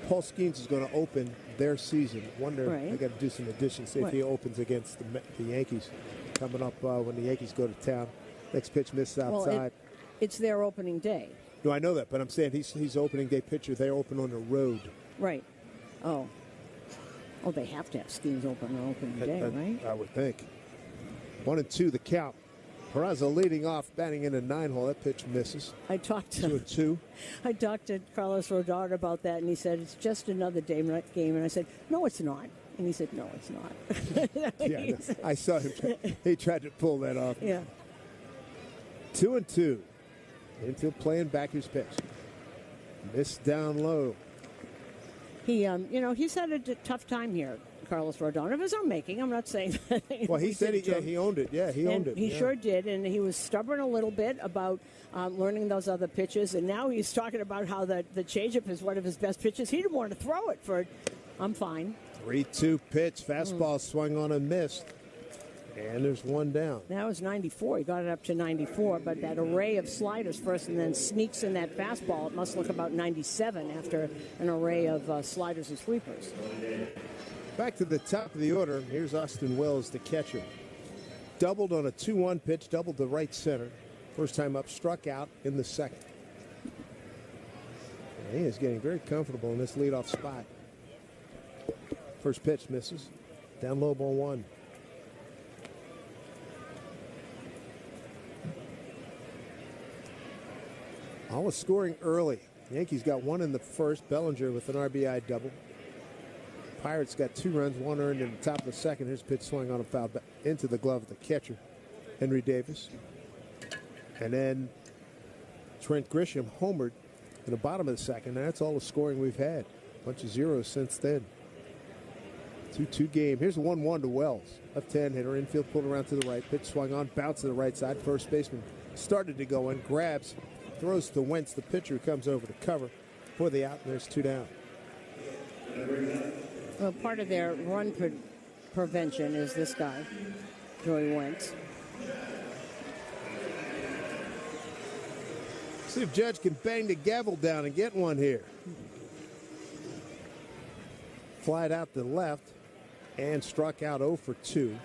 Paul Skeens is going to open their season. Wonder they got to do some additions. See if he opens against the Yankees coming up when the Yankees go to town. Next pitch missed outside. Well, it's their opening day. No, I know that, but I'm saying he's opening day pitcher. They open on the road. Right. Oh, they have to have Skeens open on opening day, right? I would think. 1-2 the count. Peraza leading off, batting in a 9-hole. That pitch misses. I talked to 2-2. I talked to Carlos Rodon about that, and he said it's just another day game. And I said, no, it's not. And he said, no, it's not. Yeah, I saw him. He tried to pull that off. Yeah. 2-2. Infield playing back his pitch. Missed down low. He, he's had a tough time here, Carlos Rodon, of his own making. I'm not saying that. Well, he said he owned it. Yeah, he owned it. He sure did, and he was stubborn a little bit about learning those other pitches, and now he's talking about how the changeup is one of his best pitches. He didn't want to throw it I'm fine. 3-2 pitch. Fastball swung on and missed. And there's one down. That was 94. He got it up to 94, but that array of sliders first and then sneaks in that fastball. It must look about 97 after an array of sliders and sweepers. Back to the top of the order. Here's Austin Wells, the catcher. Doubled on a 2-1 pitch, doubled to right center. First time up, struck out in the second. And he is getting very comfortable in this leadoff spot. First pitch misses. Down low, ball 1. All was scoring early. Yankees got 1 in the first. Bellinger with an RBI double. Pirates got 2 runs, 1 earned in the top of the second. Here's a pitch swung on a foul back into the glove of the catcher, Henry Davis. And then Trent Grisham homered in the bottom of the second. And that's all the scoring we've had. A bunch of zeros since then. 2-2 game. Here's a 1-1 to Wells. Left-hand hitter, infield pulled around to the right. Pitch swung on, bounce to the right side. First baseman started to go in, grabs, throws to Wentz. The pitcher comes over to cover for the out, and there's 2 down. Well, part of their run prevention is this guy, Joey Wentz. See if Judge can bang the gavel down and get one here. Flied out to the left and struck out 0 for 2.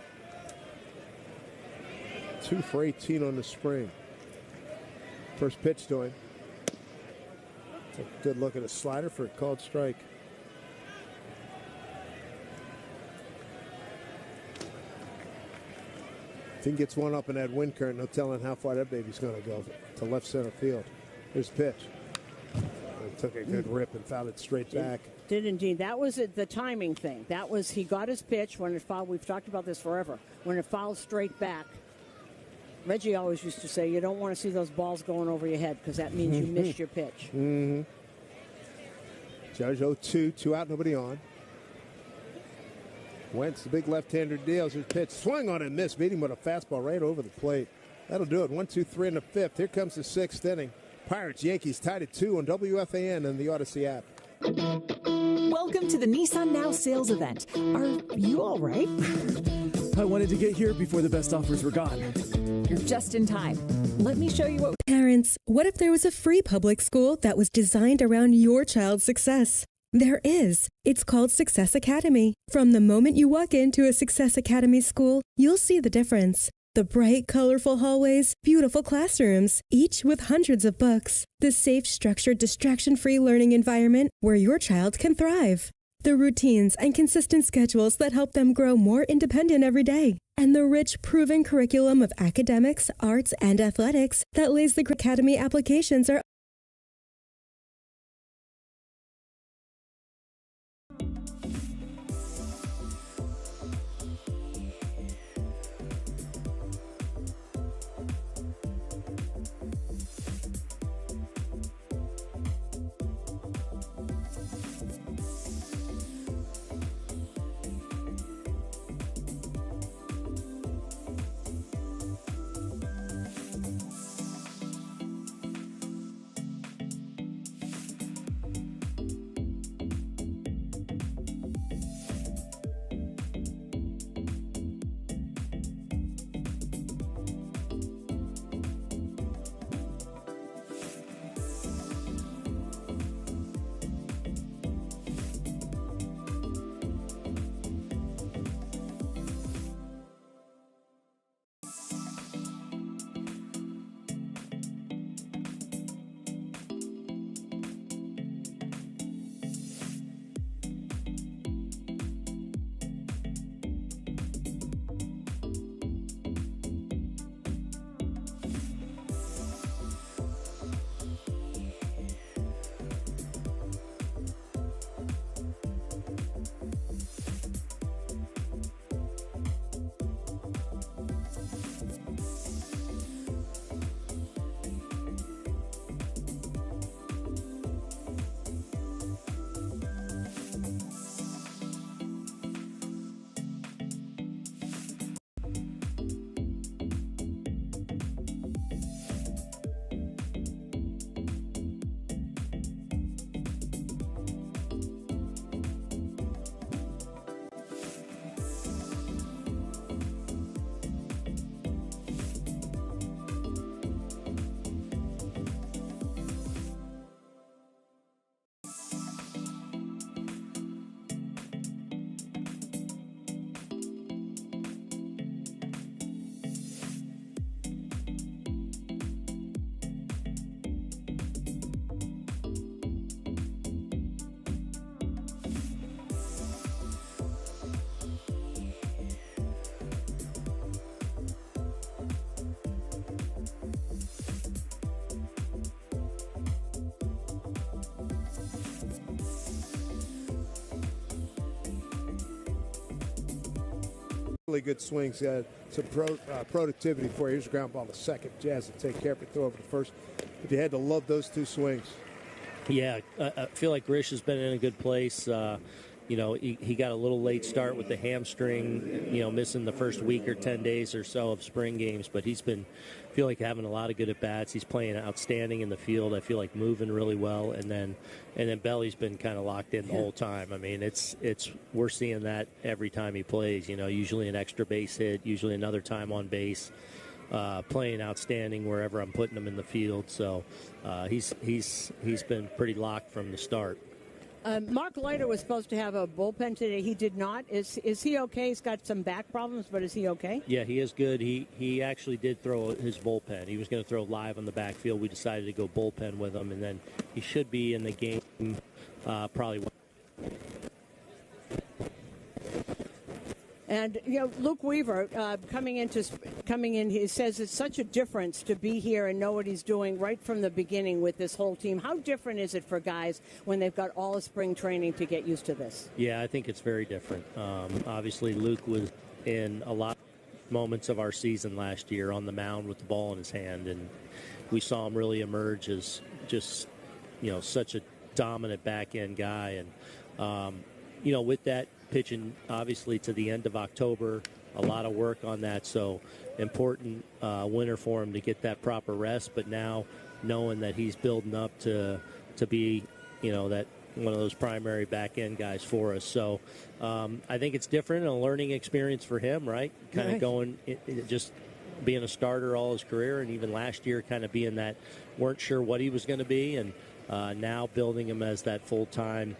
2 for 18 on the spring. First pitch to him. It's a good look at a slider for a called strike. If he gets one up in that wind current, no telling how far that baby's going to go to left center field. Here's the pitch. He took a good rip and fouled it straight back. Did indeed. That was the timing thing. That was, he got his pitch when it fouled. We've talked about this forever. When it fouled straight back, Reggie always used to say, you don't want to see those balls going over your head because that means you missed your pitch. Mm-hmm. Judge 0-2, 2 out, nobody on. Wentz, the big left-hander deals his pitch. Swung on and missed, beat him with a fastball right over the plate. That'll do it. 1, 2, 3 in the fifth. Here comes the sixth inning. Pirates, Yankees tied at 2 on WFAN and the Odyssey app. Welcome to the Nissan Now sales event. Are you all right? I wanted to get here before the best offers were gone. You're just in time. Let me show you what... Parents, what if there was a free public school that was designed around your child's success? There is. It's called Success Academy. From the moment you walk into a Success Academy school, you'll see the difference. The bright, colorful hallways, beautiful classrooms, each with hundreds of books. The safe, structured, distraction-free learning environment where your child can thrive. The routines and consistent schedules that help them grow more independent every day. And the rich, proven curriculum of academics, arts, and athletics that lays the Academy applications are really good swings. Some productivity for you. Here's a ground ball to second. Jazz will take care of it, throw over to first. But you had to love those two swings. Yeah, I feel like Grish has been in a good place. he got a little late start with the hamstring, missing the first week or 10 days or so of spring games, but he's been, feel like having a lot of good at-bats. He's playing outstanding in the field. I feel like moving really well, and then Belly's been kind of locked in the whole time. I mean, we're seeing that every time he plays, usually an extra base hit, usually another time on base. Playing outstanding wherever I'm putting him in the field. So he's been pretty locked from the start. Mark Leiter was supposed to have a bullpen today. He did not. Is he okay? He's got some back problems, but is he okay? Yeah, he is good. He actually did throw his bullpen. He was going to throw live on the backfield. We decided to go bullpen with him, and then he should be in the game probably. And Luke Weaver coming in, he says it's such a difference to be here and know what he's doing right from the beginning with this whole team. How different is it for guys when they've got all of spring training to get used to this? Yeah, I think it's very different. Obviously, Luke was in a lot of moments of our season last year on the mound with the ball in his hand, and we saw him really emerge as just such a dominant back end guy, and with that. Pitching obviously to the end of October, a lot of work on that, so important winter for him to get that proper rest. But now knowing that he's building up to be that one of those primary back end guys for us, so I think it's different and a learning experience for him, right? Kind of going just being a starter all his career, and even last year kind of being that weren't sure what he was going to be, and now building him as that full-time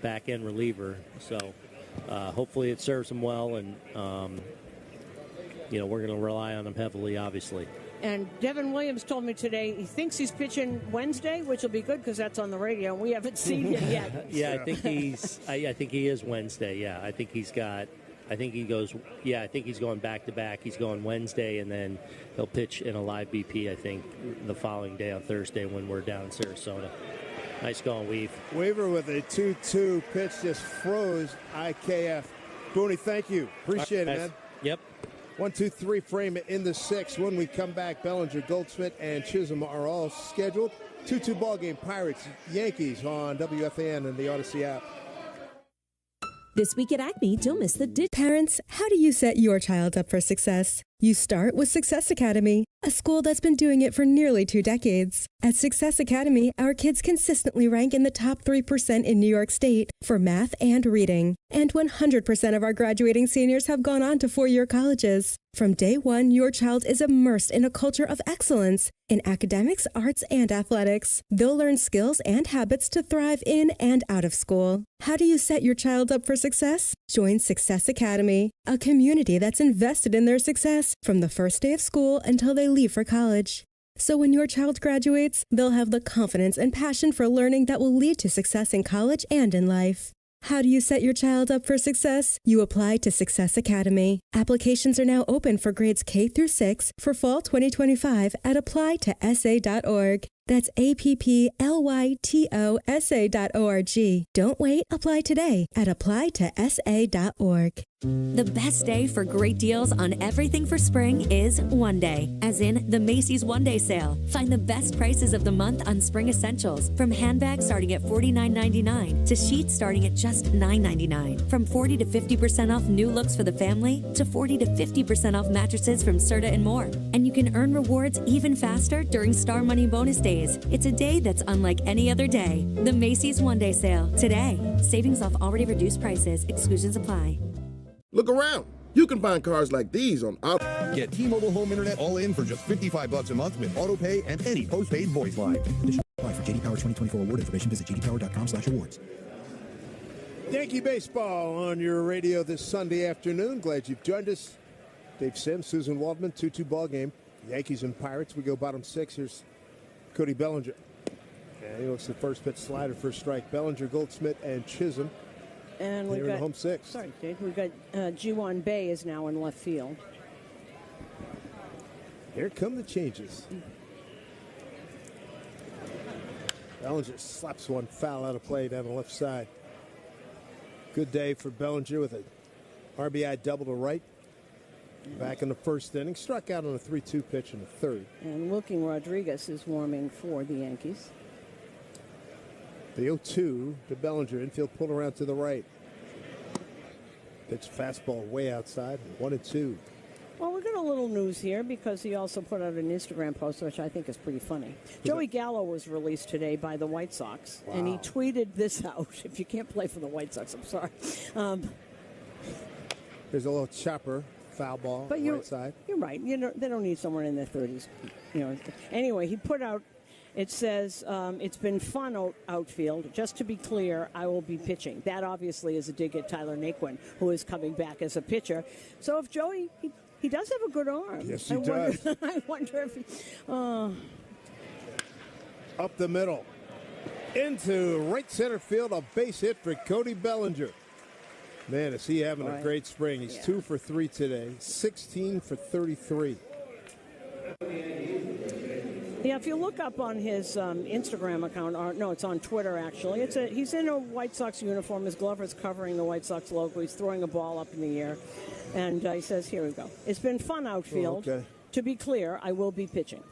back end reliever. So hopefully it serves him well, and we're going to rely on him heavily, obviously. And Devin Williams told me today he thinks he's pitching Wednesday, which will be good because that's on the radio and we haven't seen him yet. Yeah, I think I think he is Wednesday. Yeah, I think he's going back to back. He's going Wednesday, and then he'll pitch in a live BP, I think, the following day on Thursday when we're down in Sarasota. Nice going, Weaver with a 2-2 pitch just froze IKF. Booney, thank you. Appreciate it, man. Yep. 1, 2, 3 frame it in the 6th. When we come back, Bellinger, Goldschmidt, and Chisholm are all scheduled. 2-2 ball game, Pirates, Yankees on WFAN and the Odyssey app. This week at Acme, don't miss the Parents, how do you set your child up for success? You start with Success Academy, a school that's been doing it for nearly 2 decades. At Success Academy, our kids consistently rank in the top 3% in New York State for math and reading. And 100% of our graduating seniors have gone on to 4-year colleges. From day one, your child is immersed in a culture of excellence in academics, arts, and athletics. They'll learn skills and habits to thrive in and out of school. How do you set your child up for success? Join Success Academy, a community that's invested in their success from the first day of school until they leave for college. So when your child graduates, they'll have the confidence and passion for learning that will lead to success in college and in life. How do you set your child up for success? You apply to Success Academy. Applications are now open for grades K through 6 for fall 2025 at applytosa.org. That's APPLYTOSA.org. Don't wait. Apply today at applytosa.org. The best day for great deals on everything for spring is one day, as in the Macy's One Day Sale. Find the best prices of the month on spring essentials, from handbags starting at $49.99 to sheets starting at just $9.99. From 40 to 50% off new looks for the family to 40 to 50% off mattresses from Serta and more. And you can earn rewards even faster during Star Money Bonus Days. It's a day that's unlike any other day. The Macy's One Day Sale. Today. Savings off already reduced prices. Exclusions apply. Look around. You can find cars like these on Auto. Get T-Mobile home internet all in for just $55 a month with auto pay and any postpaid voice line. Conditions apply. For JD Power 2024 award information, visit jdpower.com/awards. Yankee baseball on your radio this Sunday afternoon. Glad you've joined us. Dave Sims, Susan Waldman, 2-2 ball game. Yankees and Pirates. We go bottom 6. Here's Cody Bellinger. And he looks at the first pitch slider for strike. Bellinger, Goldschmidt, and Chisholm. And we've got home 6. Sorry, Dave. We've got Ji-Won Bae is now in left field. Here come the changes. Bellinger slaps one foul out of play down the left side. Good day for Bellinger with a RBI double to right. Back in the first inning. Struck out on a 3-2 pitch in the third. And Wilking Rodriguez is warming for the Yankees. The 0-2 to Bellinger. Infield pulled around to the right. Pitch fastball way outside, 1-2. Well, we got a little news here because he also put out an Instagram post, which I think is pretty funny. Joey Gallo was released today by the White Sox, and he tweeted this out. If you can't play for the White Sox, I'm sorry. There's a little chopper, foul ball, but right side. You're right. They don't need someone in their 30s. Anyway, he put out, it says, it's been fun outfield. Just to be clear, I will be pitching. That obviously is a dig at Tyler Naquin, who is coming back as a pitcher. So if Joey, he does have a good arm. Yes, he does. I wonder if he... Up the middle. Into right center field, a base hit for Cody Bellinger. Man, is he having a great spring. He's 2 for 3 today, 16 for 33. Yeah, if you look up on his Instagram account, or no, it's on Twitter actually. He's in a White Sox uniform. His glove is covering the White Sox logo. He's throwing a ball up in the air, and he says, "Here we go. It's been fun outfield. Okay. To be clear, I will be pitching."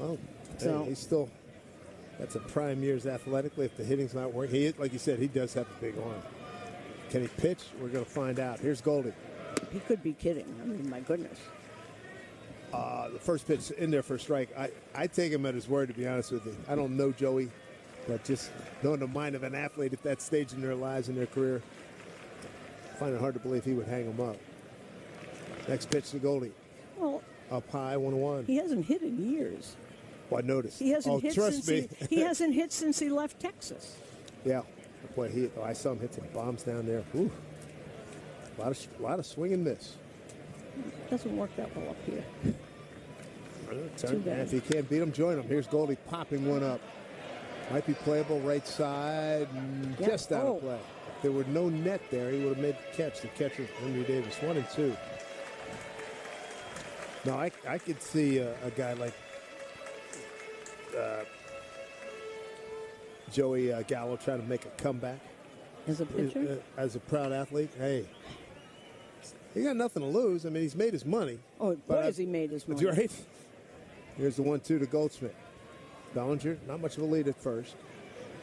Oh, so he's still. That's a prime years athletically. If the hitting's not working, like you said, he does have a big arm. Can he pitch? We're going to find out. Here's Goldie. He could be kidding. I mean, my goodness. The first pitch in there for a strike. I take him at his word, to be honest with you. I don't know Joey, but just knowing the mind of an athlete at that stage in their lives, in their career, I find it hard to believe he would hang him up. Next pitch to Goldie. Well, up high, 1-1. He hasn't hit in years. Well, I noticed. He hasn't hit trust since me. he hasn't hit since he left Texas. Yeah. Boy, I saw him hit some bombs down there. Ooh. A lot of swing and miss. Doesn't work that well up here. Too bad. If you can't beat him, join him. Here's Goldie popping one up. Might be playable right side, just out of play. If there were no net there, he would have made the catch. The catcher, Henry Davis, 1-2. Now, I could see a guy like Joey Gallo trying to make a comeback. As a pitcher? As a proud athlete. Hey, he got nothing to lose. I mean, he's made his money. Oh, boy, has he made his money. Right. Here's the 1-2 to Goldschmidt. Bellinger, not much of a lead at first.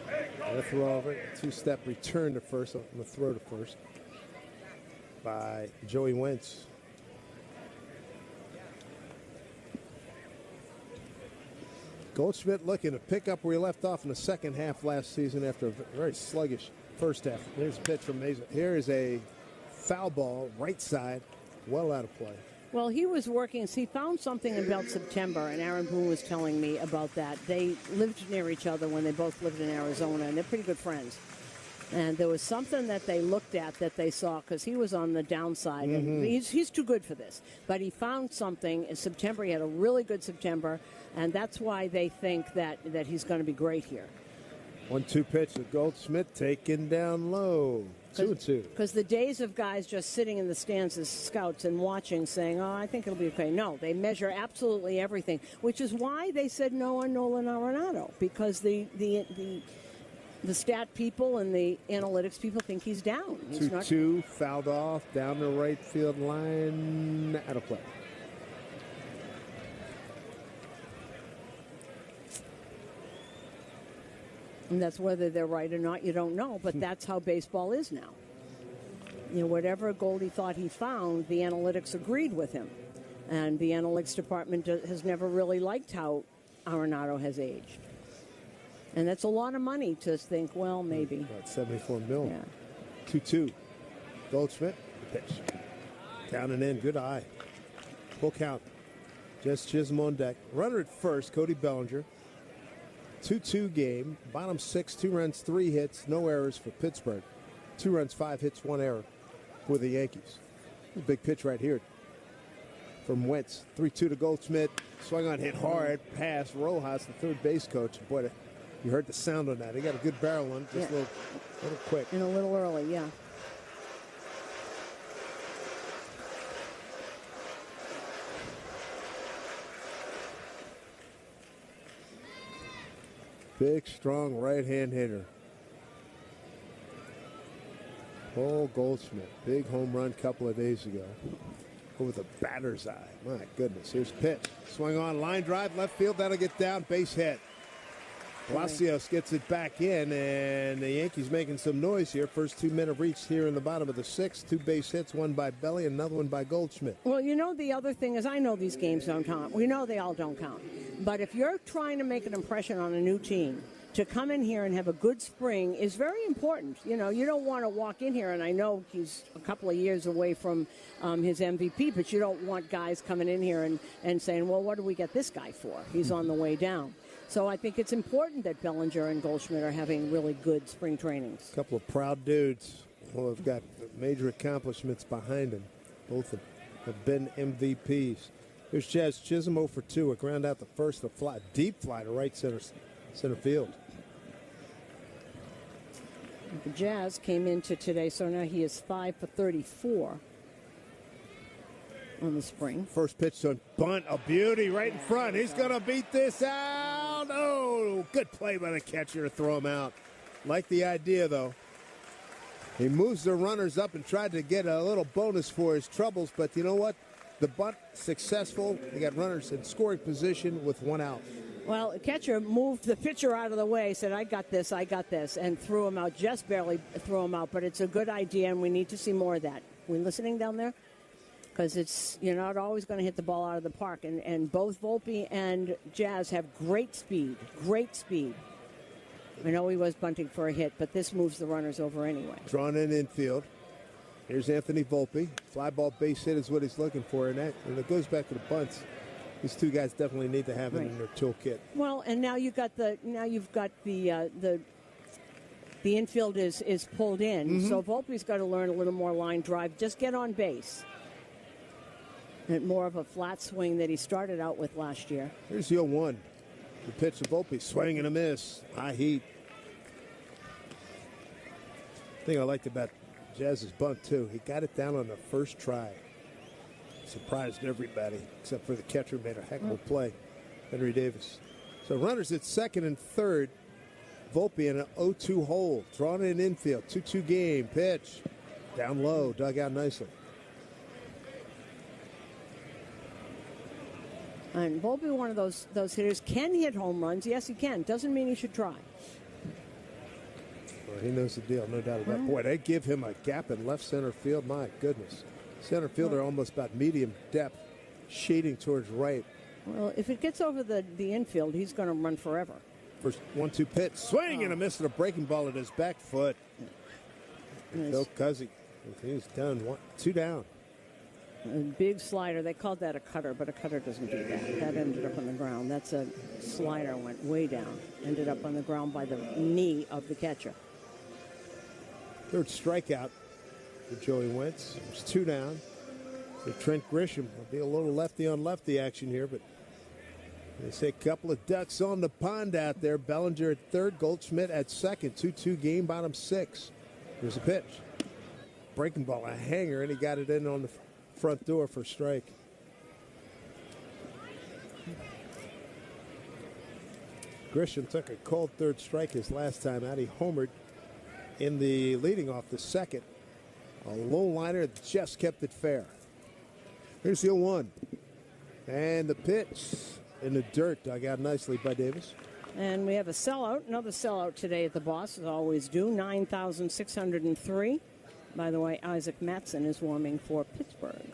And a throw over. Two-step return to first. On the throw to first by Joey Wentz. Goldschmidt looking to pick up where he left off in the second half last season after a very sluggish first half. Here's a pitch from Mason. Here is a foul ball, right side, well out of play. Well, he was working. He found something about September, and Aaron Boone was telling me about that. They lived near each other when they both lived in Arizona, and they're pretty good friends. And there was something that they looked at that they saw, because he was on the downside, and he's too good for this. But he found something in September. He had a really good September, and that's why they think that he's going to be great here. 1-2 pitch to Goldschmidt, taken down low. 2-2. Because the days of guys just sitting in the stands as scouts and watching, saying, "Oh, I think it'll be okay." No, they measure absolutely everything, which is why they said no on Nolan Arenado, because the stat people and the analytics people think he's down. 2-2, fouled off, down the right field line, out of play. And that's whether they're right or not, you don't know, but that's how baseball is now. Whatever Goldie thought he found, the analytics agreed with him. And the analytics department has never really liked how Arenado has aged. And that's a lot of money to think, well, maybe. About $74 million. Yeah. 2-2. Goldschmidt, the pitch. Down and in, good eye. Full count. Just Chisholm on deck. Runner at first, Cody Bellinger. 2-2 game. Bottom 6, 2 runs, 3 hits, no errors for Pittsburgh. 2 runs, 5 hits, 1 error for the Yankees. Big pitch right here from Wentz. 3-2 to Goldschmidt. Swung on, hit hard. Pass. Rojas, the third base coach. Boy, you heard the sound on that. He got a good barrel on it, just a little quick. And a little early, yeah. Big, strong right-hand hitter. Paul Goldschmidt. Big home run a couple of days ago. Over the batter's eye. My goodness. Here's pitch. Swung on, line drive, left field. That'll get down. Base hit. Palacios gets it back in, and the Yankees making some noise here. First 2 men have reached here in the bottom of the sixth. 2 base hits, one by Belly, another one by Goldschmidt. Well, you know, the other thing is I know these games don't count. We know they all don't count. But if you're trying to make an impression on a new team, to come in here and have a good spring is very important. You know, you don't want to walk in here, and I know he's a couple of years away from his MVP, but you don't want guys coming in here and saying, well, what do we get this guy for? He's on the way down. So I think it's important that Bellinger and Goldschmidt are having really good spring trainings. A couple of proud dudes who have got major accomplishments behind them. Both have been MVPs. Here's Jazz Chisholm 0 for 2. A ground out the first, a fly, deep fly to right center field. The Jazz came into today, so now he is 5 for 34 on the spring. First pitch on bunt, a beauty right in front. He's going to beat this out. Oh, good play by the catcher to throw him out. Like the idea, though. He moves the runners up and tried to get a little bonus for his troubles, but you know what? The bunt successful. They got runners in scoring position with 1 out. Well, the catcher moved the pitcher out of the way, said, I got this, and threw him out, just barely threw him out. But it's a good idea, and we need to see more of that. We listening down there? Because you're not always going to hit the ball out of the park. And both Volpe and Jazz have great speed. I know he was bunting for a hit, but this moves the runners over anyway. Drawn in infield. Here's Anthony Volpe. Fly ball base hit is what he's looking for, and it goes back to the bunts. These two guys definitely need to have it in their toolkit. Well, and now you've got the infield is pulled in, Mm-hmm. so Volpe's got to learn a little more line drive. Just get on base. And more of a flat swing that he started out with last year. Here's the 0-1. The pitch to Volpe, swing and a miss. High heat. The thing I liked about Jazz's bunt, too, he got it down on the first try. Surprised everybody, except for the catcher, made a heck of a play, Henry Davis. So runners at second and third. Volpe in an 0-2 hole. Drawn in infield. 2-2 game. Pitch. Down low. Dug out nicely. And Volpe, one of those hitters, can hit home runs. Yes, he can. Doesn't mean he should try. Well, he knows the deal, no doubt about it. Boy, they give him a gap in left center field. My goodness. Center fielder almost about medium depth, shading towards right. Well, if it gets over the infield, he's going to run forever. First 1-2 pitch. Swing and a miss, and a breaking ball at his back foot. Phil Cuzzy. He's done. 2 down. A big slider. They called that a cutter, but a cutter doesn't do that. That ended up on the ground. That's a slider, went way down. Ended up on the ground by the knee of the catcher. Third strikeout for Joey Wentz. There's 2 down. So Trent Grisham will be a little lefty-on-lefty action here, but they say a couple of ducks on the pond out there. Bellinger at third, Goldschmidt at second. 2-2 game, bottom 6. Here's a pitch. Breaking ball, a hanger, and he got it in on the front door for strike. Grisham took a cold third strike his last time out. He homered in the leading off the second. A low liner just kept it fair. Here's the 0-1. And the pitch in the dirt, dug out nicely by Davis. And we have a sellout, another sellout today at the Boss, as always do, 9,603. By the way, Isaac Mattson is warming for Pittsburgh.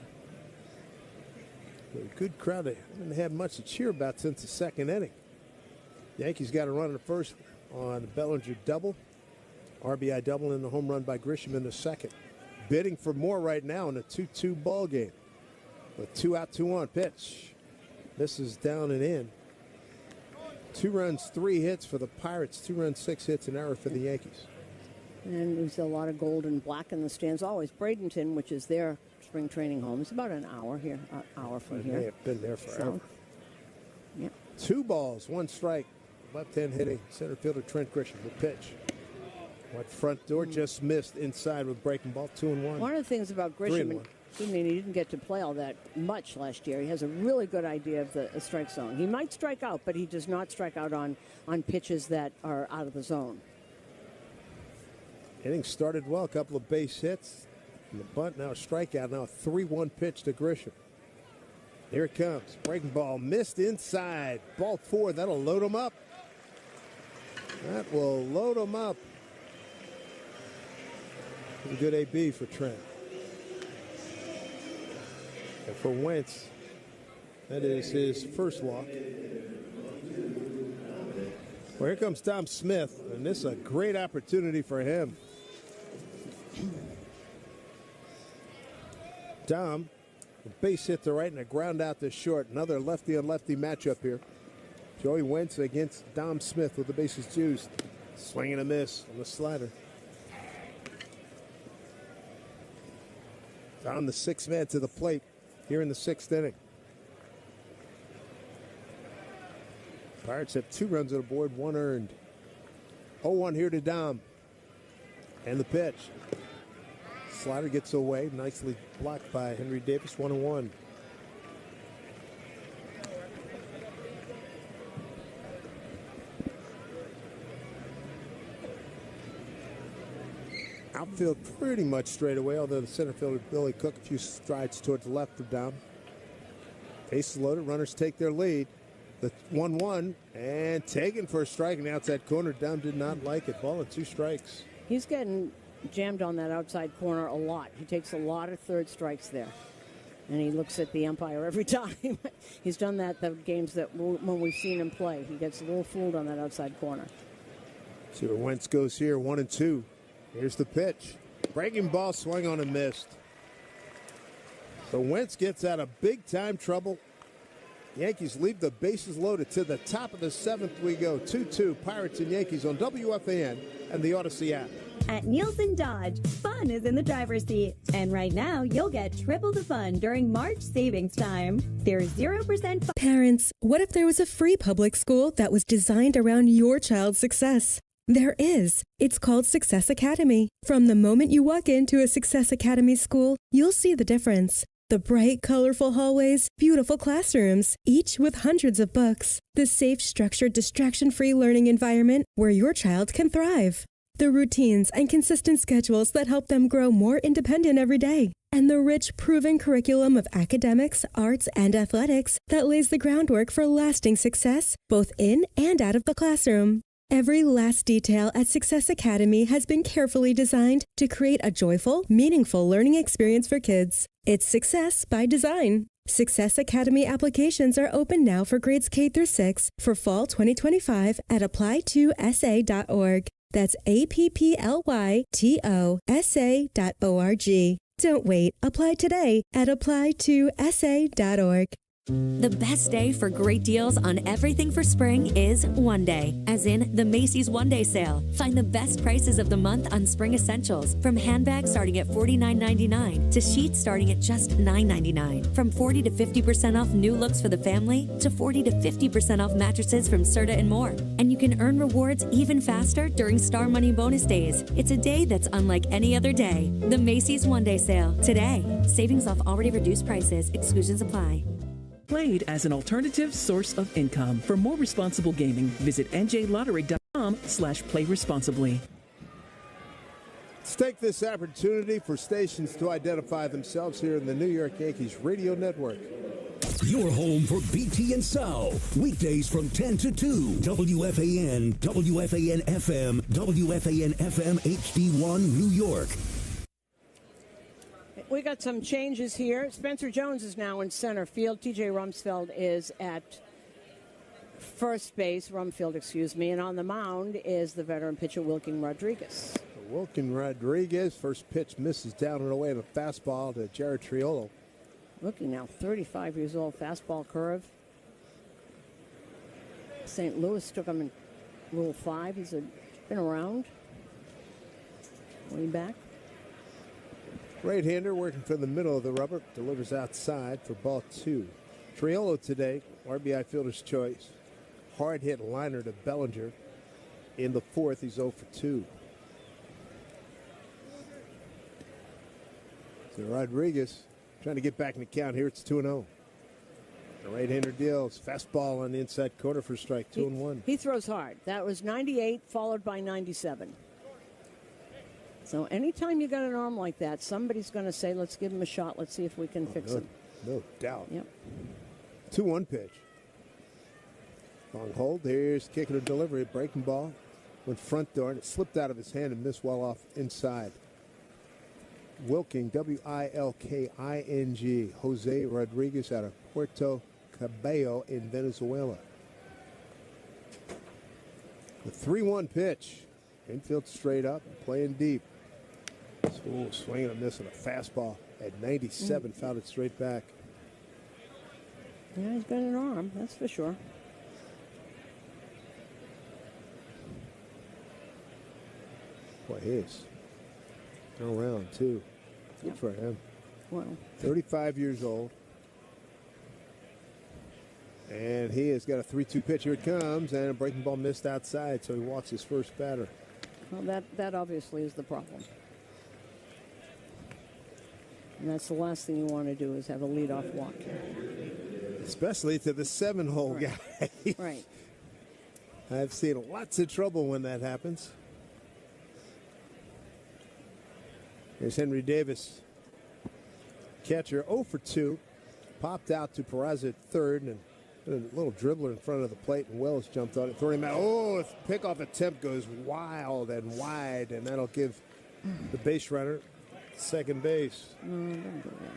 A good crowd. They haven't had much to cheer about since the second inning. Yankees got a run in the first on Bellinger double. RBI double and the home run by Grisham in the second. Bidding for more right now in a 2-2 ball game. With 2 out, 2 on. Pitch. This is down and in. 2 runs, 3 hits for the Pirates. 2 runs, 6 hits, an error for the Yankees. And there's a lot of gold and black in the stands. Always Bradenton, which is their spring training home. It's about an hour here, hour from here. They have been there forever. So, yeah. 2 balls, 1 strike. Left-hand hitting center fielder Trent Grisham. The pitch. What front door just missed inside with breaking ball. 2-1. One of the things about Grisham, he didn't get to play all that much last year. He has a really good idea of the strike zone. He might strike out, but he does not strike out on pitches that are out of the zone. Inning started well, a couple of base hits. And the bunt, now a strikeout, now a 3-1 pitch to Grisham. Here it comes. Breaking ball missed inside. Ball 4, that'll load him up. That will load him up. A good AB for Trent. And for Wentz, that is his first walk. Well, here comes Dom Smith, and this is a great opportunity for him. Dom, a base hit to right and a ground out to short. Another lefty-on-lefty matchup here. Joey Wentz against Dom Smith with the bases juiced. Swing and a miss on the slider. Dom, the sixth man to the plate here in the sixth inning. Pirates have 2 runs on the board, 1 earned. 0-1 here to Dom. And the pitch. Slider gets away, nicely blocked by Henry Davis, 1-1. Outfield pretty much straight away, although the center fielder Billy Cook a few strides towards the left of Dom. Bases loaded, runners take their lead. The 1-1 and taken for a strike in the outside corner. Dom did not like it. Ball and 2 strikes. He's getting jammed on that outside corner a lot. He takes a lot of third strikes there. And he looks at the umpire every time. He's done that the games that when we've seen him play. He gets a little fooled on that outside corner. See where Wentz goes here, 1-2. Here's the pitch. Breaking ball, swung on and missed. So Wentz gets out of big-time trouble. Yankees leave the bases loaded. To the top of the 7th we go. 2-2, Pirates and Yankees on WFAN and the Odyssey app. At Nielsen Dodge, fun is in the driver's seat. And right now, you'll get triple the fun during March savings time. There's 0% fun. Parents, what if there was a free public school that was designed around your child's success? There is. It's called Success Academy. From the moment you walk into a Success Academy school, you'll see the difference. The bright, colorful hallways, beautiful classrooms, each with hundreds of books. The safe, structured, distraction-free learning environment where your child can thrive. The routines and consistent schedules that help them grow more independent every day. And the rich, proven curriculum of academics, arts, and athletics that lays the groundwork for lasting success, both in and out of the classroom. Every last detail at Success Academy has been carefully designed to create a joyful, meaningful learning experience for kids. It's success by design. Success Academy applications are open now for grades K through 6 for fall 2025 at apply2sa.org. That's applytosa.org. Don't wait. Apply today at apply2sa.org. The best day for great deals on everything for spring is one day, as in the Macy's One Day Sale. Find the best prices of the month on spring essentials, from handbags starting at $49.99 to sheets starting at just $9.99. From 40 to 50% off new looks for the family to 40 to 50% off mattresses from Serta and more. And you can earn rewards even faster during Star Money bonus days. It's a day that's unlike any other day. The Macy's One Day Sale today. Savings off already reduced prices. Exclusions apply. Played as an alternative source of income. For more responsible gaming, visit njlottery.com/playresponsibly. Let's take this opportunity for stations to identify themselves here in the New York Yankees radio network. Your home for BT and South. Weekdays from 10 to 2. WFAN, WFAN FM, WFAN FM HD1 New York. We got some changes here. Spencer Jones is now in center field. TJ Rumsfeld is at first base. Rumfield, excuse me. And on the mound is the veteran pitcher Wilkin Rodriguez. Wilkin Rodriguez, first pitch misses down and away on a fastball to Jared Triolo. Wilkin now 35 years old. Fastball curve. St. Louis took him in Rule 5. He's been around. Way back. Right-hander working from the middle of the rubber, delivers outside for ball 2. Triolo today, RBI fielder's choice. Hard hit liner to Bellinger. In the 4th, he's 0 for 2. So Rodriguez trying to get back in the count here. It's 2-0. The right-hander deals. Fastball on the inside corner for strike, 2-1. He throws hard. That was 98 followed by 97. So anytime you got an arm like that, somebody's going to say, let's give him a shot. Let's see if we can fix him. No doubt. Yep. 2-1 pitch. Long hold. Here's kicking a delivery. Breaking ball. went front door, and it slipped out of his hand and missed well off inside. Wilking, W-I-L-K-I-N-G, Jose Rodriguez out of Puerto Cabello in Venezuela. The 3-1 pitch. Infield straight up, playing deep. Swinging and missing a fastball at 97, fouled it straight back. Yeah, he's got an arm, that's for sure. Boy, he is around, too. Good for him. Wow. 35 years old. And he has got a 3-2 pitch. Here it comes, and a breaking ball missed outside, so he walks his first batter. Well, that obviously is the problem. And that's the last thing you want to do is have a leadoff walk. Especially to the 7-hole guy. Right. I've seen lots of trouble when that happens. Here's Henry Davis. Catcher 0 for 2. Popped out to Peraza at third, and a little dribbler in front of the plate, and Wells jumped on it, throwing him out. Oh, his pickoff attempt goes wild and wide, and that'll give the base runner second base. Don't do that.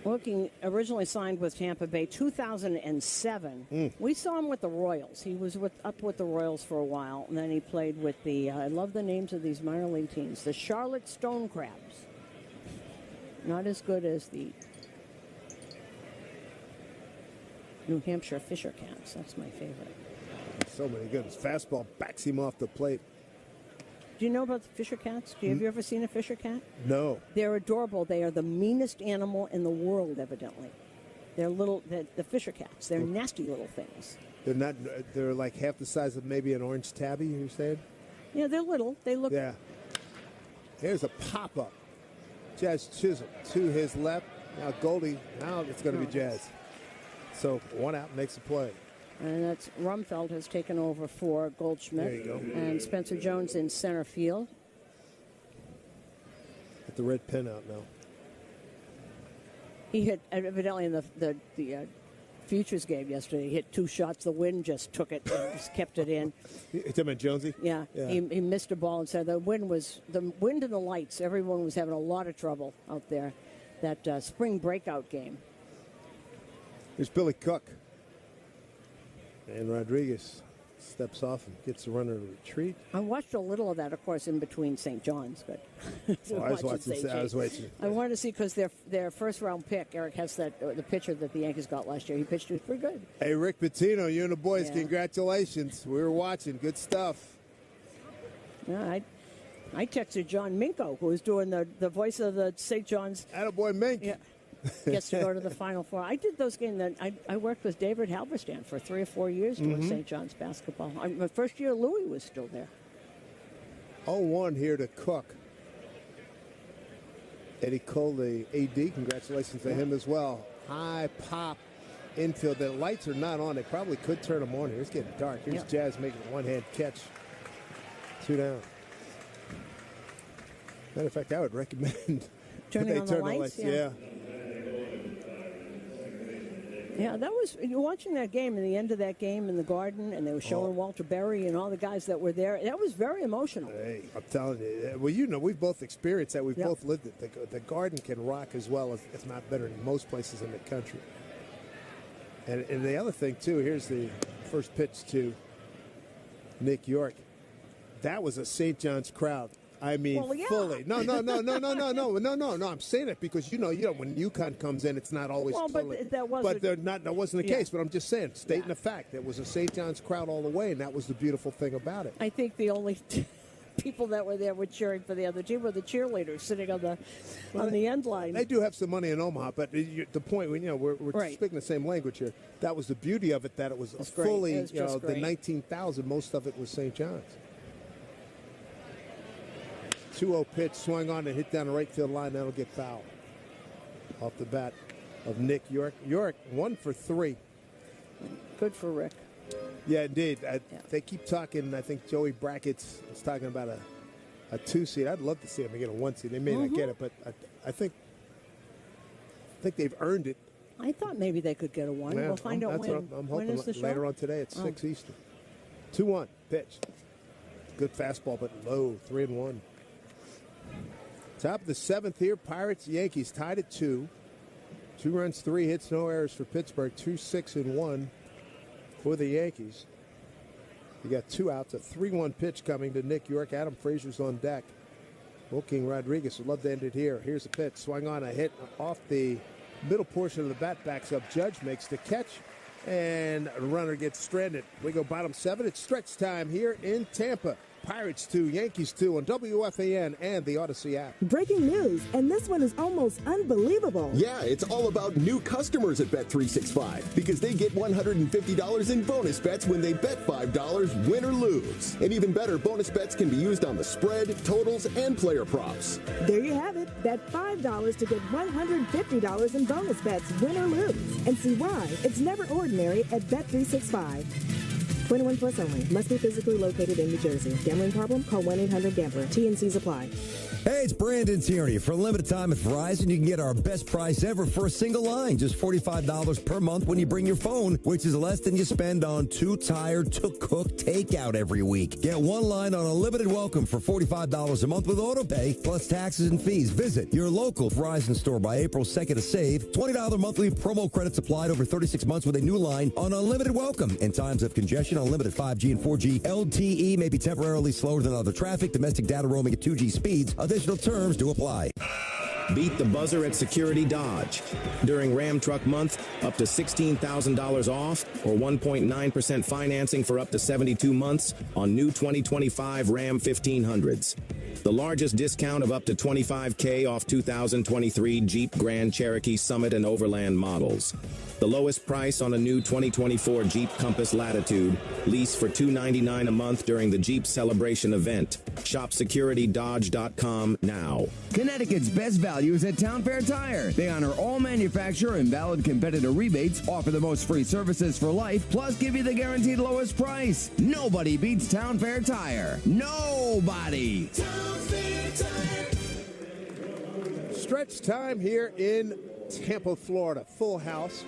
Wilking originally signed with Tampa Bay 2007. We saw him with the Royals. He was up with the Royals for a while, and then he played with the, I love the names of these minor league teams, the Charlotte Stone Crabs. Not as good as the New Hampshire Fisher Cats. That's my favorite. So many good. His fastball backs him off the plate. Do you know about the Fisher Cats? Have you ever seen a Fisher Cat? No. They're adorable. They are the meanest animal in the world, evidently. They're little, the Fisher Cats. They're nasty little things. They're not, they're like half the size of maybe an orange tabby, you said? Yeah, they're little. They look. Yeah. Here's a pop-up. Jazz Chisholm to his left. Now Goldie. Now it's going to be Jazz. So one out makes a play. And that's Rumfeld has taken over for Goldschmidt. There you go. And Spencer Jones in center field. Get the red pin out now. He hit, evidently in the Futures game yesterday, he hit 2 shots. The wind just took it and just kept it in. You talking about Jonesy? Yeah. He missed a ball and said the wind and the lights, everyone was having a lot of trouble out there. That spring breakout game. Here's Billy Cook. And Rodriguez steps off and gets the runner to retreat. I watched a little of that, of course, in between St. John's, but I was watching. I wanted to see because their first-round pick, Eric Hess, the pitcher that the Yankees got last year, he pitched it pretty good. Hey, Rick Pitino, you and the boys, congratulations. We were watching. Good stuff. Yeah, I texted John Minko, who was doing the voice of the St. John's. Attaboy Mink. Yeah. Gets to go to the Final Four. I did those games. I worked with David Halberstam for 3 or 4 years doing St. John's basketball. My first year, Louis was still there. 0-1 here to Cook. Eddie Cole, the AD, congratulations to him as well. High pop infield. The lights are not on. They probably could turn them on here. It's getting dark. Here's Jazz making a one-hand catch. 2 down. Matter of fact, I would recommend turning on the lights. Yeah. Yeah, that was, you're watching that game, and the end of that game in the Garden, and they were showing Walter Berry and all the guys that were there. That was very emotional. Hey, I'm telling you. Well, you know, we've both experienced that. We've both lived it. The Garden can rock as well as, if not better, than most places in the country. And the other thing, too, here's the first pitch to Nick York. That was a St. John's crowd. I mean, fully. No. I'm saying it because you know when UConn comes in, it's not always fully. But that wasn't. That wasn't the case. But I'm just saying, stating the fact, it was a St. John's crowd all the way, and that was the beautiful thing about it. I think the only people that were there were cheering for the other team were the cheerleaders sitting on the end line. They do have some money in Omaha, but the point, we're speaking the same language here. That was the beauty of it, that it was fully, the 19,000. Most of it was St. John's. 2-0 pitch, swung on and hit down the right field line. That'll get foul. Off the bat of Nick York. York, 1 for 3. Good for Rick. Yeah, indeed. They keep talking. I think Joey Brackett's is talking about a 2 seed. I'd love to see them get a 1 seed. They may not get it, but I think they've earned it I thought maybe they could get a 1. Yeah, We'll find out when. I'm When hoping is the show? later on today at 6 Eastern. 2-1 pitch. Good fastball, but low. 3-1. Top of the 7th here. Pirates, Yankees tied at 2. 2 runs, 3 hits, no errors for Pittsburgh. 2-6-1 for the Yankees. You got 2 outs. A 3-1 pitch coming to Nick York. Adam Frazier's on deck. Will King Rodriguez would love to end it here. Here's a pitch. Swung on, a hit off the middle portion of the bat. Backs up. Judge makes the catch. And a runner gets stranded. We go bottom 7. It's stretch time here in Tampa. Pirates 2, Yankees 2 on WFAN and the Odyssey app. Breaking news, and this one is almost unbelievable. Yeah, it's all about new customers at Bet365 because they get $150 in bonus bets when they bet $5, win or lose. And even better, bonus bets can be used on the spread, totals, and player props. There you have it. Bet $5 to get $150 in bonus bets, win or lose. And see why it's never ordinary at Bet365. 21 plus only. Must be physically located in New Jersey. Gambling problem? Call 1-800-GAMBLER. T&Cs apply. Hey, it's Brandon Tierney. For a limited time at Verizon, you can get our best price ever for a single line. Just $45 per month when you bring your phone, which is less than you spend on 2 tired to cook takeout every week. Get 1 line on unlimited welcome for $45 a month with autopay, plus taxes and fees. Visit your local Verizon store by April 2nd to save. $20 monthly promo credits applied over 36 months with a new line on unlimited welcome. In times of congestion, unlimited 5G and 4G LTE may be temporarily slower than other traffic. Domestic data roaming at 2G speeds. Additional terms do apply. Beat the buzzer at Security Dodge. During Ram Truck Month, up to $16,000 off or 1.9% financing for up to 72 months on new 2025 Ram 1500s. The largest discount of up to $25,000 off 2023 Jeep Grand Cherokee Summit and Overland models. The lowest price on a new 2024 Jeep Compass Latitude. Lease for $299 a month during the Jeep Celebration event. Shop securitydodge.com now. Connecticut's best value is at Town Fair Tire. They honor all manufacturer and valid competitor rebates, offer the most free services for life, plus give you the guaranteed lowest price. Nobody beats Town Fair Tire. Nobody. Town Fair Tire. Stretch time here in Tampa, Florida. Full house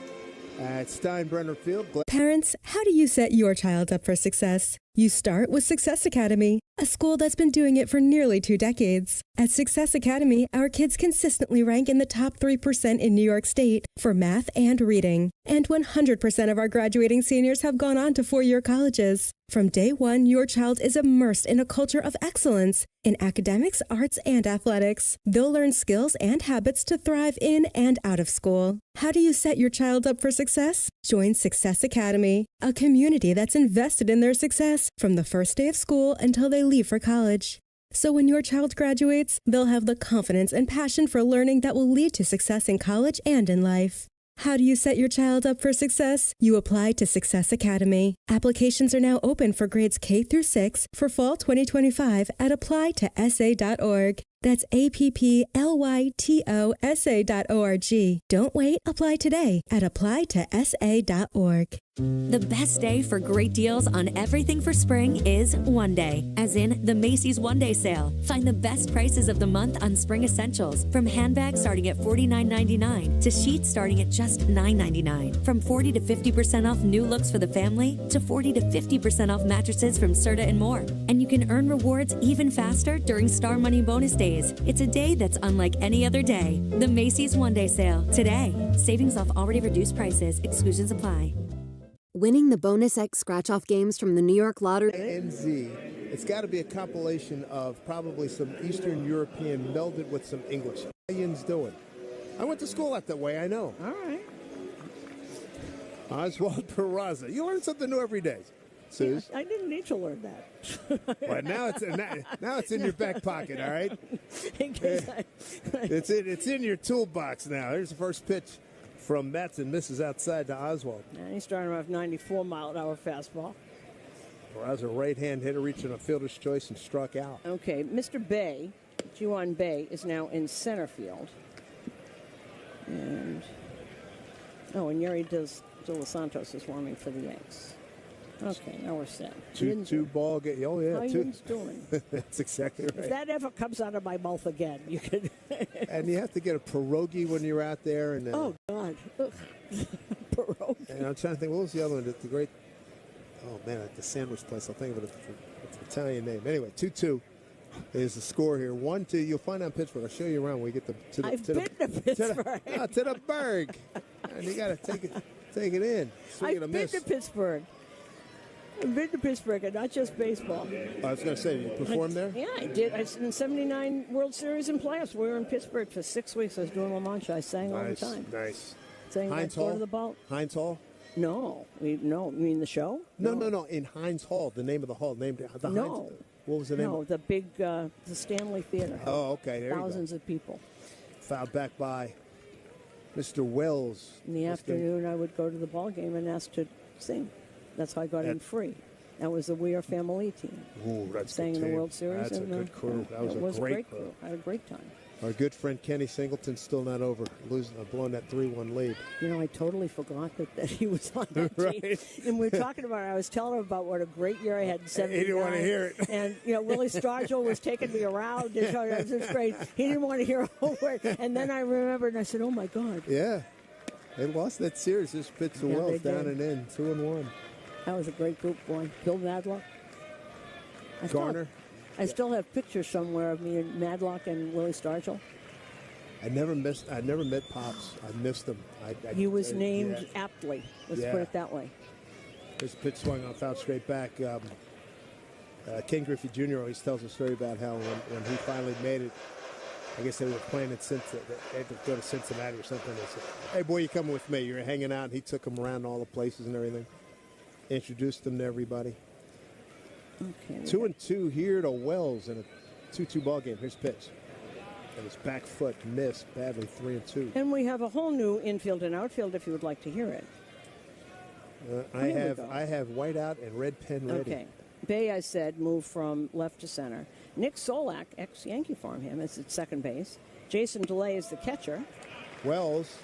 at Steinbrenner Field. Parents, how do you set your child up for success? You start with Success Academy, a school that's been doing it for nearly 2 decades. At Success Academy, our kids consistently rank in the top 3% in New York State for math and reading. And 100% of our graduating seniors have gone on to 4-year colleges. From day one, your child is immersed in a culture of excellence in academics, arts, and athletics. They'll learn skills and habits to thrive in and out of school. How do you set your child up for success? Join Success Academy, a community that's invested in their success from the first day of school until they leave for college. So when your child graduates, they'll have the confidence and passion for learning that will lead to success in college and in life. How do you set your child up for success? You apply to Success Academy. Applications are now open for grades K through 6 for fall 2025 at applytosa.org. That's APPLYTOSA.org. Don't wait. Apply today at applytosa.org. The best day for great deals on everything for spring is one day, as in the Macy's One Day Sale. Find the best prices of the month on spring essentials, from handbags starting at $49.99 to sheets starting at just $9.99. From 40 to 50% off new looks for the family to 40 to 50% off mattresses from Serta and more. And you can earn rewards even faster during Star Money Bonus Days. It's a day that's unlike any other day. The Macy's One Day Sale today. Savings off already reduced prices. Exclusions apply. Winning the Bonus X scratch-off games from the New York Lottery. NZ. It's got to be a compilation of probably some Eastern European melded with some English. Italians doing. I went to school out that way, I know. All right. Oswald Peraza. You learn something new every day, Suze. I didn't need to learn that. Well, now it's in your back pocket, all right? It's in your toolbox now. Here's the first pitch from Metz, and misses outside to Oswald. And he's starting off 94-mile-an-hour fastball. Peraza, right-hand hitter, reaching a fielder's choice and struck out. Okay, Mr. Bay, Juwan Bay, is now in center field. And Yuri De Los Santos is warming for the Yanks. Okay, now we're set. 2-2 ball game. Oh, yeah. How Yin's doing? That's exactly right. If that ever comes out of my mouth again, you could. And you have to get a pierogi when you're out there. And oh, God. Pierogi. And I'm trying to think, what was the other one? The great, oh, man, at the sandwich place. I'll think of it. It's an Italian name. Anyway, 2-2 is the score here. 1-2. You'll find out in Pittsburgh. I'll show you around when we get to Pittsburgh. To the Berg. And you got to take it in. I've been to Pittsburgh. I've been to Pittsburgh, and not just baseball. I was going to say, you performed there? Yeah, I did. In 79 World Series and playoffs. We were in Pittsburgh for 6 weeks. I was doing La Mancha. I sang all the time. Nice. Sang Heinz Go Hall? to the Ball. Heinz Hall? No. You mean the show? No. In Heinz Hall, the name of the hall. Named the No. Heinz, what was the name? No, the big, the Stanley Theater. Oh, okay. There Thousands of people. Fouled back by Mr. Wells. In the afternoon, I would go to the ball game and ask to sing. That's how I got in free. That was the We Are Family team. Ooh, that's sang in the World Series. That's a good crew. That was a great crew. I had a great time. Our good friend Kenny Singleton's still not over, blowing that 3-1 lead. You know, I totally forgot that he was on that team. And we were talking about it. I was telling him about what a great year I had in 79. He didn't want to hear it. And, Willie Stargell was taking me around. It was just great. He didn't want to hear a whole word. And then I remembered, and I said, oh, my God. Yeah. They lost that series. Just Pitts and Wells down and in, 2-1. That was a great group, boy. Bill Madlock. Garner. I still have pictures somewhere of me and Madlock and Willie Stargell. I never met Pops. I missed him. He was named aptly. Let's put it that way. His pitch swung on foul straight back. Ken Griffey Jr. always tells a story about how when he finally made it, I guess they were playing in Cincinnati. They had to go to Cincinnati or something. They said, hey, boy, you coming with me? You're hanging out. And he took them around all the places and everything. Introduced them to everybody. Okay. 2-2 here to Wells in a 2-2 ball game. Here's pitch. And his back foot missed badly, 3-2. And we have a whole new infield and outfield if you would like to hear it. I have white out and red pen ready. Okay. Bay, I said, moved from left to center. Nick Solak, ex-Yankee farmhand, is at second base. Jason DeLay is the catcher. Wells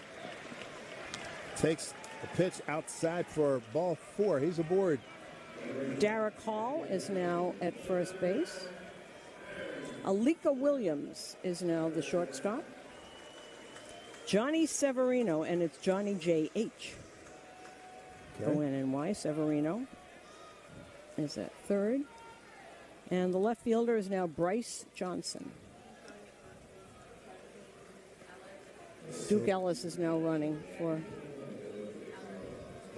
takes the pitch outside for ball 4. He's aboard. Derek Hall is now at first base. Alika Williams is now the shortstop. Johnny Severino, and it's Johnny J.H. O-N-N-Y, Severino is at third. And the left fielder is now Bryce Johnson. Duke Ellis is now running for...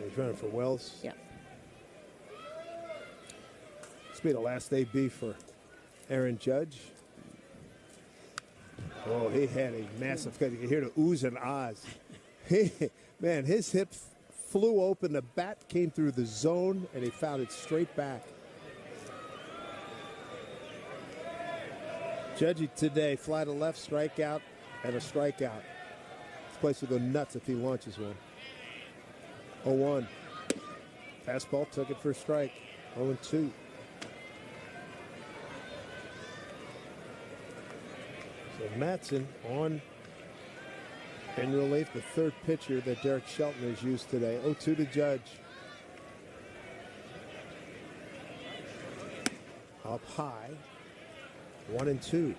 He's running for Wells? Yeah. This will be the last AB for Aaron Judge. Oh, he had a massive cut. You can hear the oohs and ahs. Man, his hip flew open. The bat came through the zone, and he fouled it straight back. Judgy today, fly to left, strikeout, and a strikeout. This place will go nuts if he launches one. 0-1. Fastball, took it for a strike. 0-2. So Mattson on in relief, the third pitcher that Derek Shelton has used today. 0-2 to Judge. Up high. 1-2.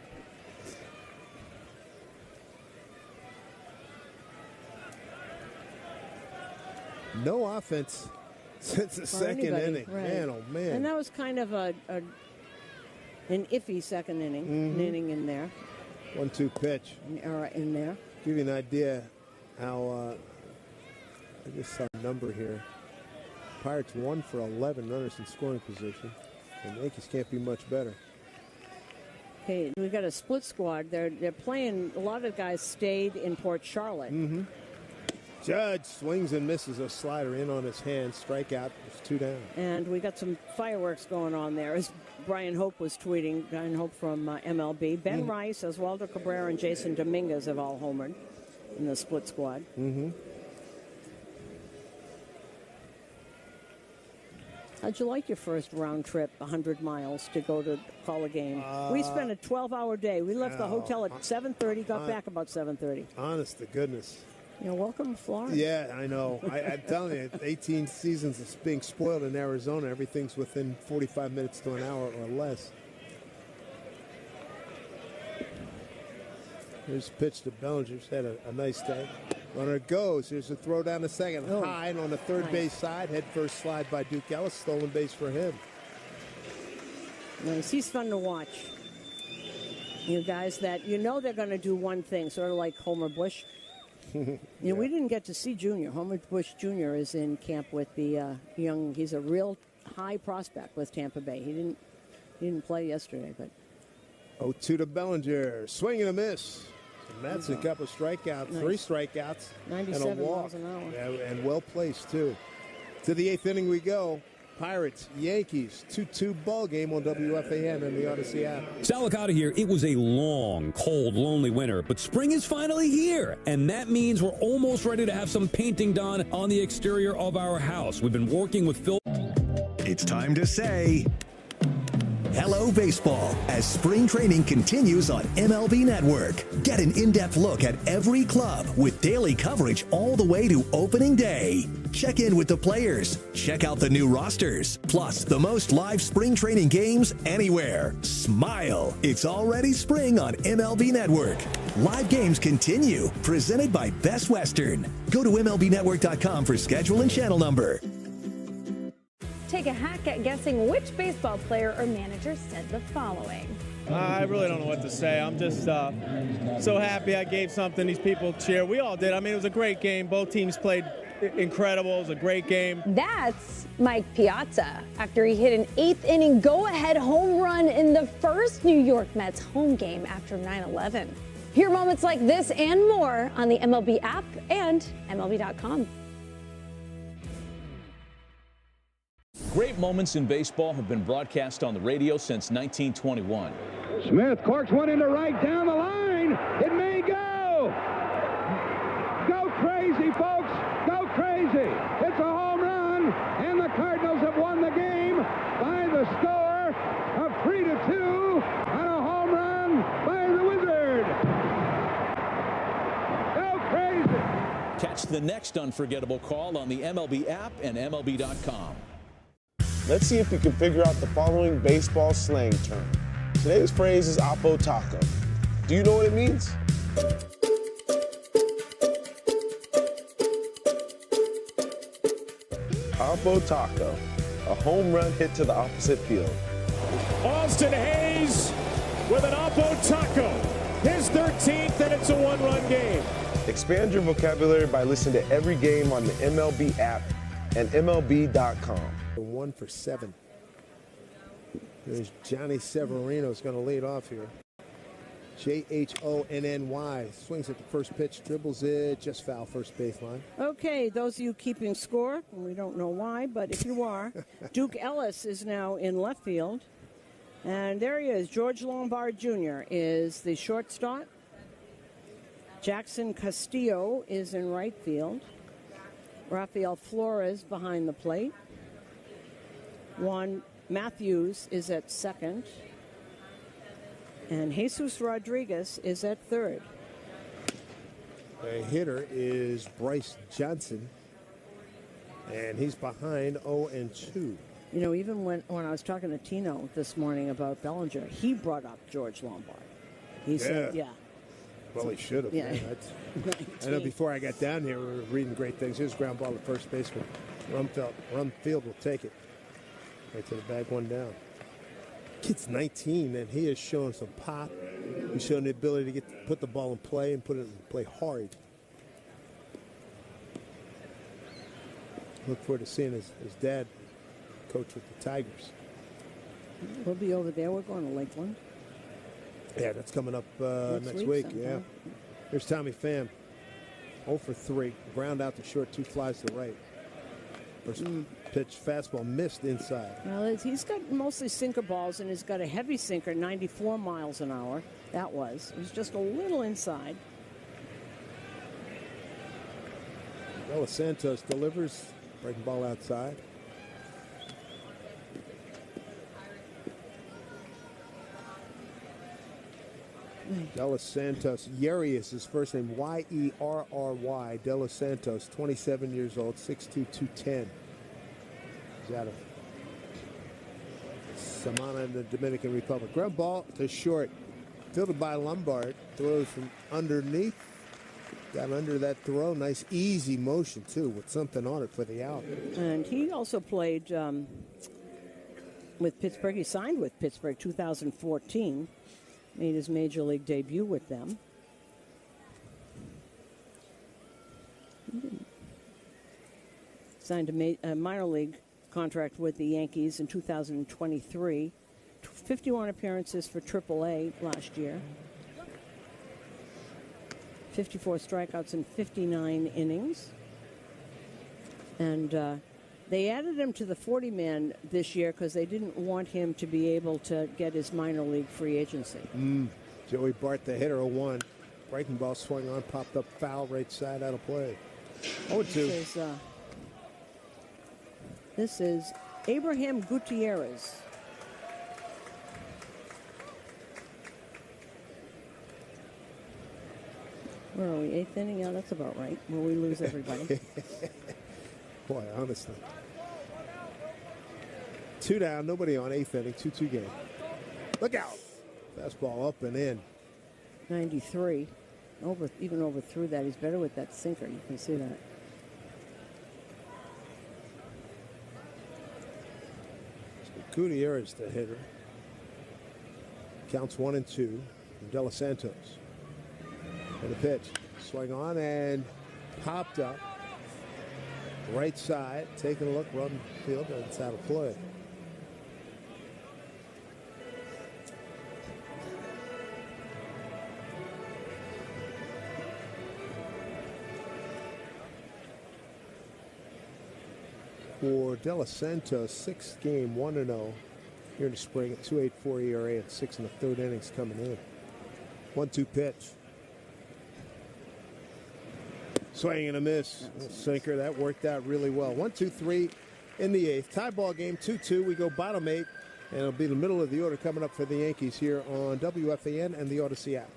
No offense since the second inning. Right. Man, oh man. And that was kind of an iffy second inning. An inning in there. 1-2 pitch. An error in there. Give you an idea how I just saw a number here. Pirates 1 for 11 runners in scoring position. And the Yankees can't be much better. Okay, we've got a split squad. They're playing. A lot of guys stayed in Port Charlotte. Judge swings and misses a slider in on his hand. Strikeout. It's 2 down. And we got some fireworks going on there. As Brian Hope was tweeting, Brian Hope from MLB. Ben Rice, Oswaldo Cabrera, and Jason Dominguez have all homered in the split squad. How'd you like your first round trip, 100 miles, to go to call a game? We spent a 12-hour day. We left the hotel at 7:30, got back about 7:30. Honest to goodness. Yeah, welcome to Florida. Yeah, I know. I'm telling you, 18 seasons of being spoiled in Arizona. Everything's within 45 minutes to an hour or less. Here's a pitch to Bellinger. He's had a nice day. Runner goes. Here's a throw down the second. High and on the third base side. Head first slide by Duke Ellis. Stolen base for him. Nice. He's fun to watch. You guys that you know they're going to do one thing, sort of like Homer Bush. You know, we didn't get to see Junior. Homer Bush Jr. is in camp with the young. He's a real high prospect with Tampa Bay. He didn't play yesterday, but 0-2 to Bellinger. Swing and a miss. That's a couple of strikeouts, Nice. 3 strikeouts, 97 and a walk. miles an hour. Yeah, and well placed too. To the 8th inning we go. Pirates, Yankees, 2-2 ball game on WFAN and the Odyssey app. Salicata here. It was a long, cold, lonely winter, but spring is finally here, and that means we're almost ready to have some painting done on the exterior of our house. We've been working with Phil. It's time to say hello, baseball, as spring training continues on MLB Network. Get an in-depth look at every club with daily coverage all the way to opening day. Check in with the players, check out the new rosters, plus the most live spring training games anywhere. Smile, it's already spring on MLB Network. Live games continue, presented by Best Western. Go to MLBNetwork.com for schedule and channel number. Take a hack at guessing which baseball player or manager said the following. I really don't know what to say. I'm just so happy I gave something these people cheer. We all did. I mean, it was a great game. Both teams played incredible. It was a great game. That's Mike Piazza after he hit an 8th inning go-ahead home run in the first New York Mets home game after 9/11. Hear moments like this and more on the MLB app and MLB.com. Great moments in baseball have been broadcast on the radio since 1921. Smith corks one into right down the line. It may go. Go crazy, folks. Go crazy. It's a home run, and the Cardinals have won the game by the score of 3-2 on a home run by the Wizard. Go crazy. Catch the next unforgettable call on the MLB app and MLB.com. Let's see if we can figure out the following baseball slang term. Today's phrase is Oppo Taco. Do you know what it means? Oppo Taco, a home run hit to the opposite field. Austin Hayes with an Oppo Taco, his 13th, and it's a one-run game. Expand your vocabulary by listening to every game on the MLB app and MLB.com. 1 for 7. There's Johnny Severino's going to lead off here. Johonny swings at the first pitch, dribbles it, just foul first baseline. Okay, those of you keeping score, we don't know why, but if you are, Duke Ellis is now in left field. And there he is. George Lombard Jr. is the shortstop. Jackson Castillo is in right field. Rafael Flores behind the plate. Juan Matthews is at second. And Jesus Rodriguez is at third. The hitter is Bryce Johnson. And he's behind 0-2. You know, even when I was talking to Tino this morning about Bellinger, he brought up George Lombard. He said, yeah. Well, he should have. Yeah. I know before I got down here, we were reading great things. Here's ground ball to first baseman. Rumfield will take it. Right to the bag, one down. Kid's 19, and he has shown some pop. He's shown the ability to put the ball in play and put it in play hard. Look forward to seeing his dad coach with the Tigers. We'll be over there. We're going to Lakeland. Yeah, that's coming up next week. Yeah. Here's Tommy Pham. 0 for 3. Ground out to short, 2 flies to right. First pitch fastball missed inside. Well, he's got mostly sinker balls, and he's got a heavy sinker, 94 miles an hour. It was just a little inside. Noah Santos delivers. Breaking ball outside. De Los Santos. Yerry is his first name. Yerry. De Los Santos, 27 years old, 6'2", 210. He's out of Samana in the Dominican Republic. Ground ball to short. Fielded by Lombard. Throws from underneath. Got under that throw. Nice easy motion, too, with something on it for the out. And he also played with Pittsburgh. He signed with Pittsburgh 2014. Made his major league debut with them. Signed a minor league contract with the Yankees in 2023. 51 appearances for AAA last year. 54 strikeouts in 59 innings. And they added him to the 40-man this year because they didn't want him to be able to get his minor league free agency. Joey Bart, the hitter, 0-1. Breaking ball swung on, popped up foul, right side, out of play. 0-2. This is Abraham Gutierrez. Where are we? 8th inning? Yeah, that's about right. Where we lose everybody. Boy, honestly. 2 down, nobody on 8th inning, 2-2 game. Look out. Fastball up and in. 93. Even overthrew that. He's better with that sinker. You can see that. So Gutierrez, the hitter. Counts 1-2 from De Los Santos. And the pitch. Swing on and popped up. Right side, taking a look, run field, and it's out of play. For De Los Santos, 6th game, 1-0 here in the spring at 2.84 ERA and 6 1/3 innings coming in. 1-2 pitch. Swing and a miss. Sinker. That worked out really well. 1-2-3 in the 8th. Tie ball game, 2-2. We go bottom 8, and it'll be the middle of the order coming up for the Yankees here on WFAN and the Odyssey app.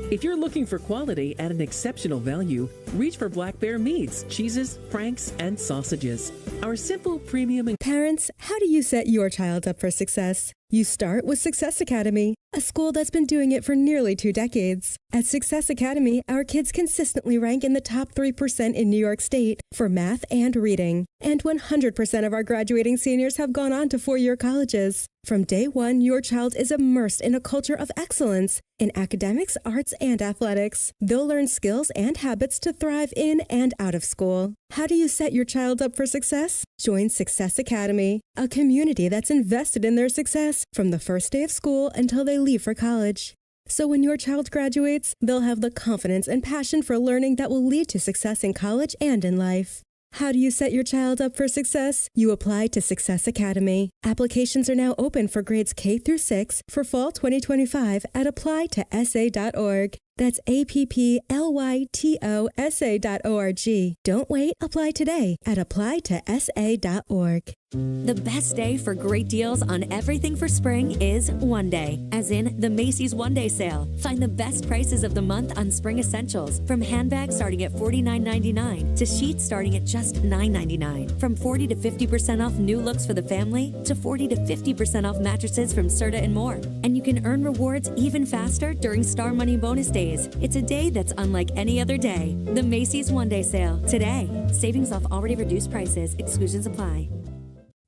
If you're looking for quality at an exceptional value, reach for Black Bear meats, cheeses, franks, and sausages. Our simple, premium... Parents, how do you set your child up for success? You start with Success Academy, a school that's been doing it for nearly 2 decades. At Success Academy, our kids consistently rank in the top 3% in New York State for math and reading. And 100% of our graduating seniors have gone on to 4-year colleges. From day one, your child is immersed in a culture of excellence in academics, arts, and athletics. They'll learn skills and habits to thrive in and out of school. How do you set your child up for success? Join Success Academy, a community that's invested in their success from the first day of school until they leave for college. So when your child graduates, they'll have the confidence and passion for learning that will lead to success in college and in life. How do you set your child up for success? You apply to Success Academy. Applications are now open for grades K through 6 for fall 2025 at applytosa.org. That's APPLYTOSA.org. Don't wait. Apply today at applytosa.org. The best day for great deals on everything for spring is one day, as in the Macy's One Day Sale. Find the best prices of the month on spring essentials, from handbags starting at $49.99 to sheets starting at just $9.99. From 40 to 50% off new looks for the family to 40 to 50% off mattresses from Serta and more. And you can earn rewards even faster during Star Money bonus days. It's a day that's unlike any other day. The Macy's One Day Sale today. Savings off already reduced prices. Exclusions apply.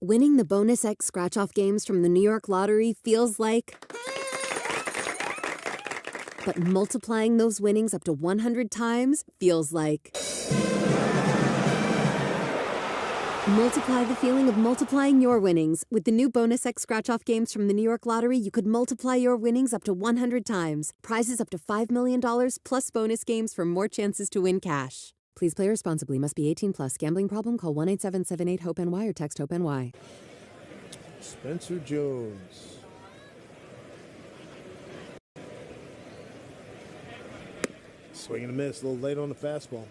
Winning the Bonus X scratch-off games from the New York Lottery feels like... But multiplying those winnings up to 100 times feels like... Multiply the feeling of multiplying your winnings. With the new Bonus X scratch-off games from the New York Lottery, you could multiply your winnings up to 100 times. Prizes up to $5 million, plus bonus games for more chances to win cash. Please play responsibly. Must be 18 plus. Gambling problem? Call 1-877-8-HOPE-NY or text HOPE-NY. Spencer Jones. Swing and a miss. A little late on the fastball.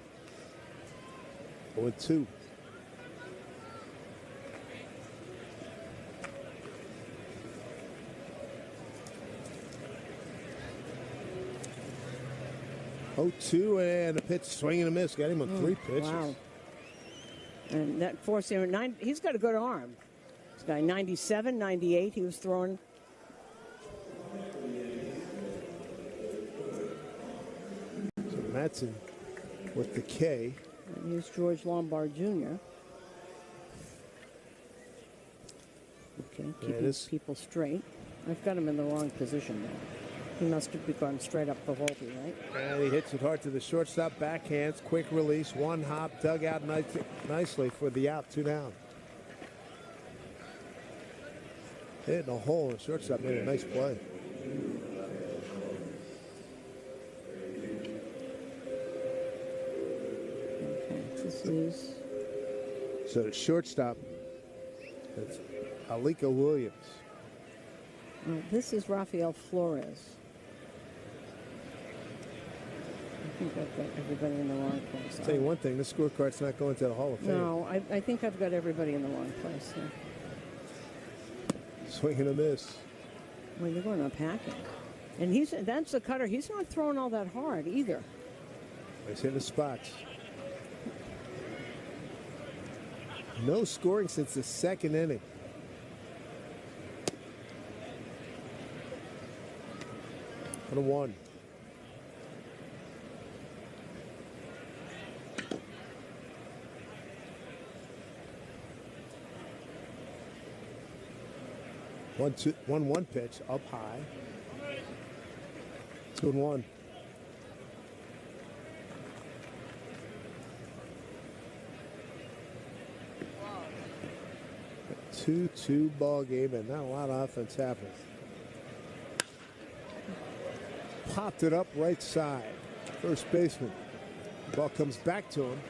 0-2. 0-2 and a pitch, swing and a miss. Got him on 3 pitches. Wow. And that forced him at he's got a good arm. This guy, 97, 98, he was throwing. So Matson with the K. And here's George Lombard Jr. Okay, keeping people straight. I've got him in the wrong position now. He must have gone straight up for Volpe, right? And he hits it hard to the shortstop, backhands, quick release, one hop, dug out nicely for the out, 2 down. Hitting a hole, and the shortstop made a nice play. Okay, this is... So the shortstop, that's Alika Williams. This is Rafael Flores. I think I've got everybody in the wrong place. I'll tell you one thing, this scorecard's not going to the Hall of Fame. No, I think I've got everybody in the wrong place here. Swing and a miss. Well, you're going up hacking. And that's the cutter. He's not throwing all that hard either. He's hitting the spots. No scoring since the 2nd inning. And a 1. One pitch up high. 2-1. A 2-2 ball game, and not a lot of offense happens. Popped it up right side. First baseman. The ball comes back to him.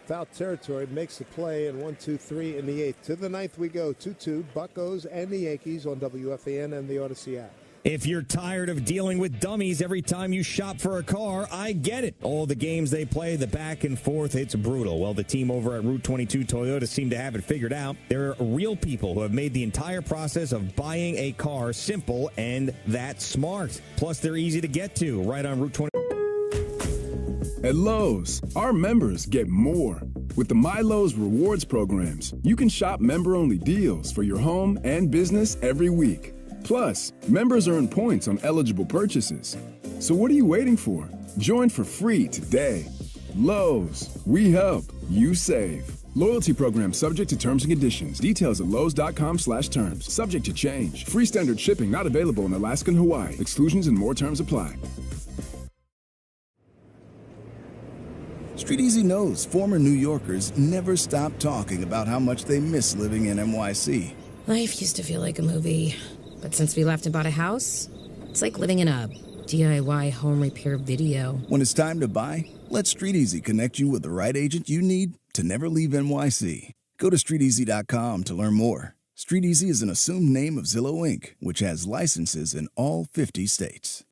Foul territory, makes the play, and 1-2-3 in the 8th. To the 9th we go. 2-2, Buccos and the Yankees on WFAN and the Odyssey app. If you're tired of dealing with dummies every time you shop for a car, I get it. All the games they play, the back and forth, it's brutal. Well, the team over at Route 22 Toyota seem to have it figured out. They're real people who have made the entire process of buying a car simple and that smart. Plus, they're easy to get to right on Route 20. At Lowe's, our members get more. With the My Lowe's Rewards programs, you can shop member-only deals for your home and business every week. Plus, members earn points on eligible purchases. So what are you waiting for? Join for free today. Lowe's, we help, you save. Loyalty program subject to terms and conditions. Details at lowes.com/terms. Subject to change. Free standard shipping not available in Alaska and Hawaii. Exclusions and more terms apply. Street Easy knows former New Yorkers never stop talking about how much they miss living in NYC. Life used to feel like a movie, but since we left and bought a house, it's like living in a DIY home repair video. When it's time to buy, let Street Easy connect you with the right agent you need to never leave NYC. Go to StreetEasy.com to learn more. Street Easy is an assumed name of Zillow Inc., which has licenses in all 50 states.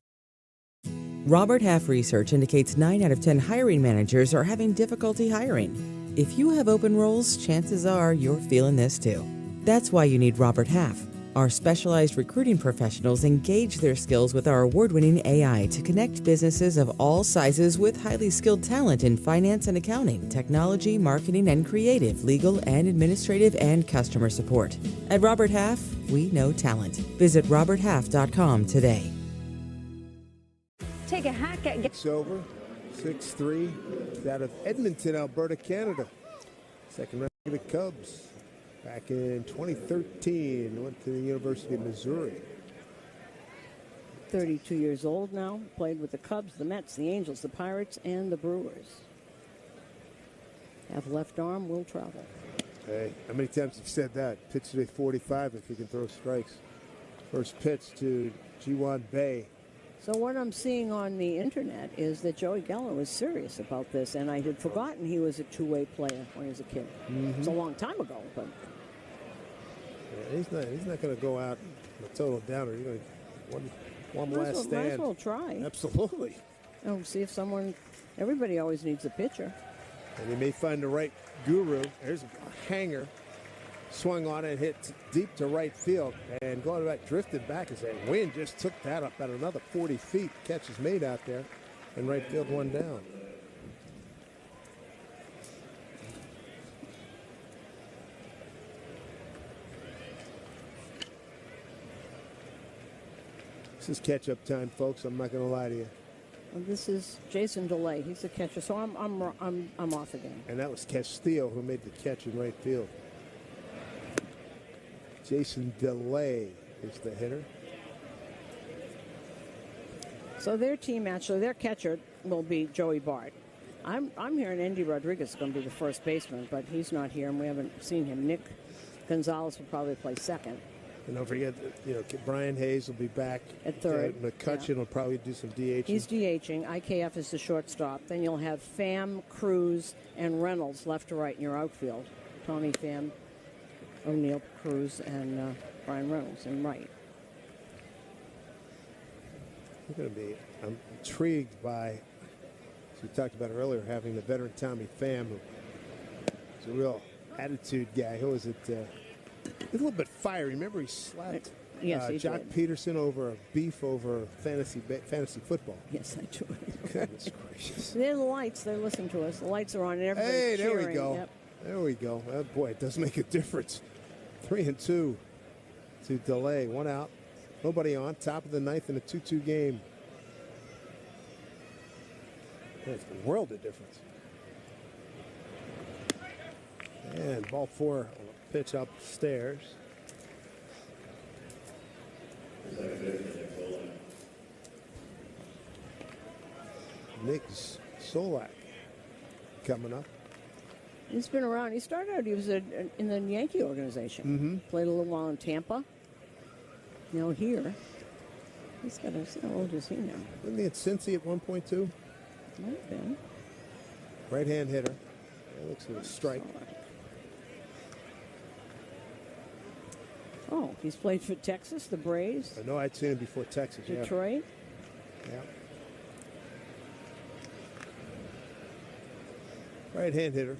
Robert Half research indicates 9 out of 10 hiring managers are having difficulty hiring. If you have open roles, chances are you're feeling this too. That's why you need Robert Half. Our specialized recruiting professionals engage their skills with our award-winning AI to connect businesses of all sizes with highly skilled talent in finance and accounting, technology, marketing and creative, legal and administrative, and customer support. At Robert Half, we know talent. Visit roberthalf.com today. Take a hack at... It's over, 6-3. It's out of Edmonton, Alberta, Canada. Second round of the Cubs. Back in 2013, went to the University of Missouri. 32 years old now, played with the Cubs, the Mets, the Angels, the Pirates, and the Brewers. Have left arm, will travel. Hey, how many times have you said that? Pitch today 45 if he can throw strikes. First pitch to Ji-Hwan Bae. So what I'm seeing on the internet is that Joey Gallo is serious about this, and I had forgotten he was a two-way player when he was a kid. Mm-hmm. It's a long time ago, but yeah, he's not going to go out a total downer. He's going to one last stand. Might as well try. Absolutely. Oh, see if someone. Everybody always needs a pitcher. And he may find the right guru. There's a hanger. Swung on it, hit deep to right field, and going back, drifted back as that wind just took that up at another 40 feet. Catch is made out there. And right field, one down. This is catch-up time, folks. I'm not going to lie to you. Well, this is Jason DeLay. He's the catcher, so I'm off again. And that was Castillo who made the catch in right field. Jason DeLay is the hitter. So their team, actually, their catcher will be Joey Bart. I'm hearing Andy Rodriguez is going to be the first baseman, but he's not here, and we haven't seen him. Nick Gonzalez will probably play second. And don't forget, Brian Hayes will be back at third. McCutcheon will probably do some DHing. He's DHing. IKF is the shortstop. Then you'll have Pham, Cruz, and Reynolds left to right in your outfield. Tony Pham, O'Neill, Cruz, and Brian Reynolds in right. I'm intrigued by, as we talked about earlier, having the veteran Tommy Pham, who's a real attitude guy. Who was it? A little bit fiery. Remember, he slapped Jock Peterson over a beef over fantasy football. Yes, I do. Goodness gracious. They're the lights. They're listening to us. The lights are on, and everybody's cheering. There we go. Yep. There we go. Oh, boy, it does make a difference. 3-2 to DeLay. One out. Nobody on. Top of the ninth in a 2-2 game. That's a world of difference. And ball four on a pitch upstairs. Nick Solak coming up. He's been around. He started out, he was in the Yankee organization. Mm-hmm. Played a little while in Tampa. Now here. He's got how old is he now? Wasn't he at Cincy at 1.2? Might have been. Right-hand hitter. That looks like a strike. Oh, he's played for Texas, the Braves. I know I'd seen him before Texas. Detroit. Yeah. Right-hand hitter.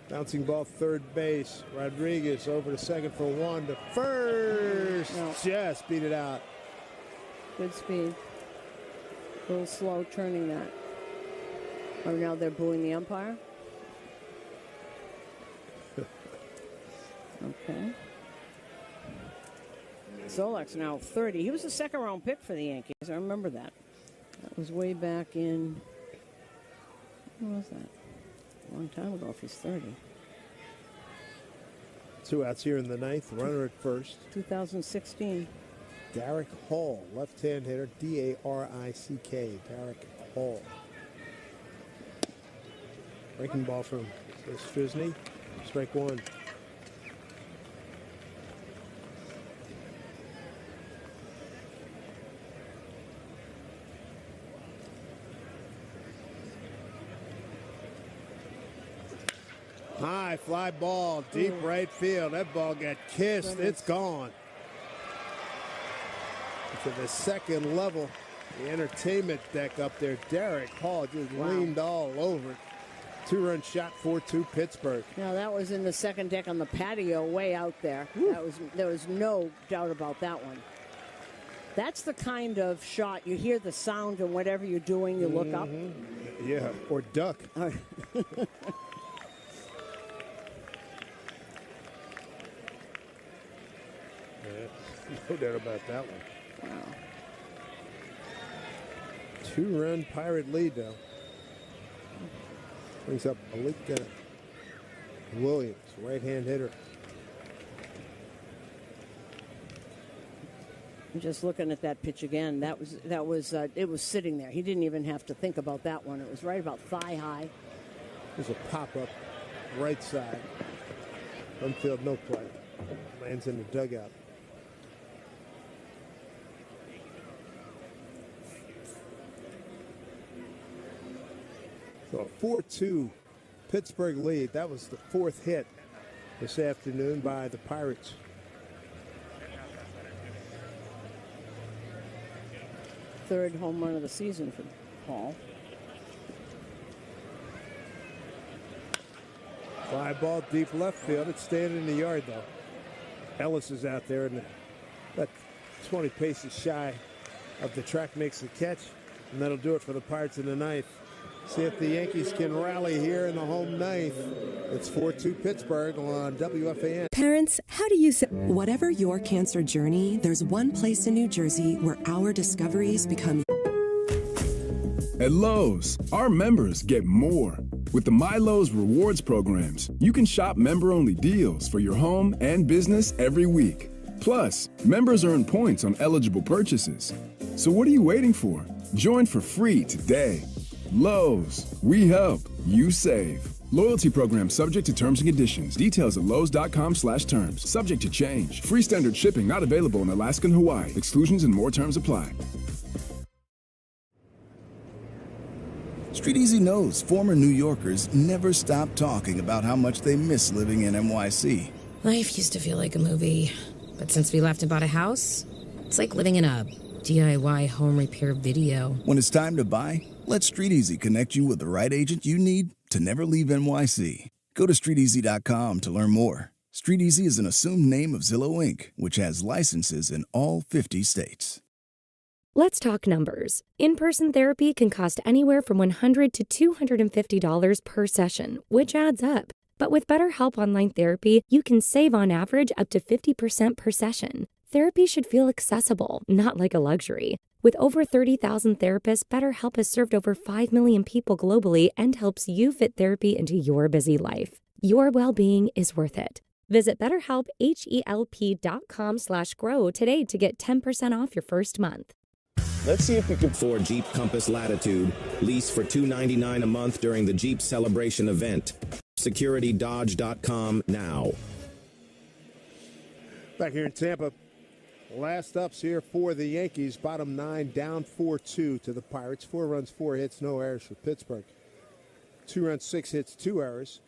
Bouncing ball third base. Rodriguez over to second for one. To first. No. Just beat it out. Good speed. A little slow turning that. Oh, now they're booing the umpire? Okay. Solak's now 30. He was a second-round pick for the Yankees. I remember that. That was way back in... When was that? A long time ago if he's 30. 2 outs here in the ninth. Runner at first. 2016. Derek Hall, left-hand hitter. D-A-R-I-C-K. Derek Hall. Breaking ball from Strisny. Strike one. High fly ball, deep right field. That ball got kissed. It's gone. To the second level, the entertainment deck up there. Derek Hall just leaned all over it. 2-run shot, 4-2 Pittsburgh. Now that was in the second deck on the patio, way out there. There was no doubt about that one. That's the kind of shot you hear the sound, and whatever you're doing, you look up. Yeah, or duck. No doubt about that one. Wow. 2-run Pirate lead, though. Brings up Alika Williams, right-hand hitter. I'm just looking at that pitch again. It was sitting there. He didn't even have to think about that one. It was right about thigh high. There's a pop-up right side. Unfield, no play. Lands in the dugout. So a 4-2 Pittsburgh lead. That was the fourth hit this afternoon by the Pirates. Third home run of the season for Paul. Fly ball deep left field. It's staying in the yard, though. Ellis is out there, and about 20 paces shy of the track, makes the catch. And that'll do it for the Pirates in the ninth. See if the Yankees can rally here in the home ninth. It's 4-2 Pittsburgh on WFAN. Parents, how do you say? Whatever your cancer journey, there's one place in New Jersey where our discoveries become. At Lowe's, our members get more. With the MyLowe's Rewards programs, you can shop member-only deals for your home and business every week. Plus, members earn points on eligible purchases. So what are you waiting for? Join for free today. Lowe's, we help, you save. Loyalty program subject to terms and conditions. Details at lowes.com/terms. Subject to change. Free standard shipping not available in Alaska and Hawaii. Exclusions and more terms apply. Street Easy knows former New Yorkers never stop talking about how much they miss living in NYC. Life used to feel like a movie, but since we left and bought a house, it's like living in a DIY home repair video. When it's time to buy, let Street Easy connect you with the right agent you need to never leave NYC. Go to StreetEasy.com to learn more. Street Easy is an assumed name of Zillow Inc., which has licenses in all 50 states. Let's talk numbers. In-person therapy can cost anywhere from $100 to $250 per session, which adds up. But with BetterHelp Online Therapy, you can save on average up to 50% per session. Therapy should feel accessible, not like a luxury. With over 30,000 therapists, BetterHelp has served over 5 million people globally and helps you fit therapy into your busy life. Your well-being is worth it. Visit BetterHelp.com/grow today to get 10% off your first month. Let's see if we can. Ford Jeep Compass Latitude. Lease for $299 a month during the Jeep Celebration event. SecurityDodge.com now. Back here in Tampa, last ups here for the Yankees. Bottom 9 down 4-2 to the Pirates. 4 runs, 4 hits, no errors for Pittsburgh. 2 runs, 6 hits, 2 errors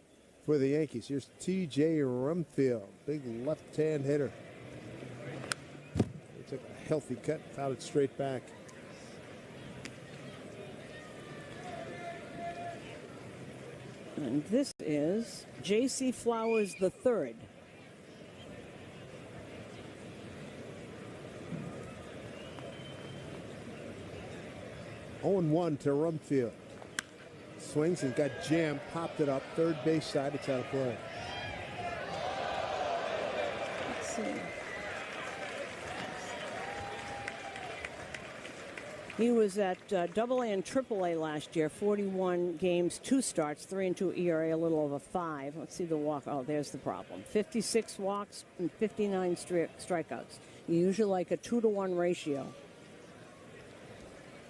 for the Yankees. Here's T.J. Rumfield, big left-hand hitter. He took a healthy cut, fouled it straight back. And this is J.C. Flowers III. (0-1) to Rumfield. Swings and got jammed, popped it up, third base side, it's out of play. Let's see. He was at AA and AAA last year, 41 games, 2 starts, 3-2 ERA, a little over 5. Let's see the walk. Oh, there's the problem. 56 walks and 59 strikeouts. You usually like a 2-to-1 ratio.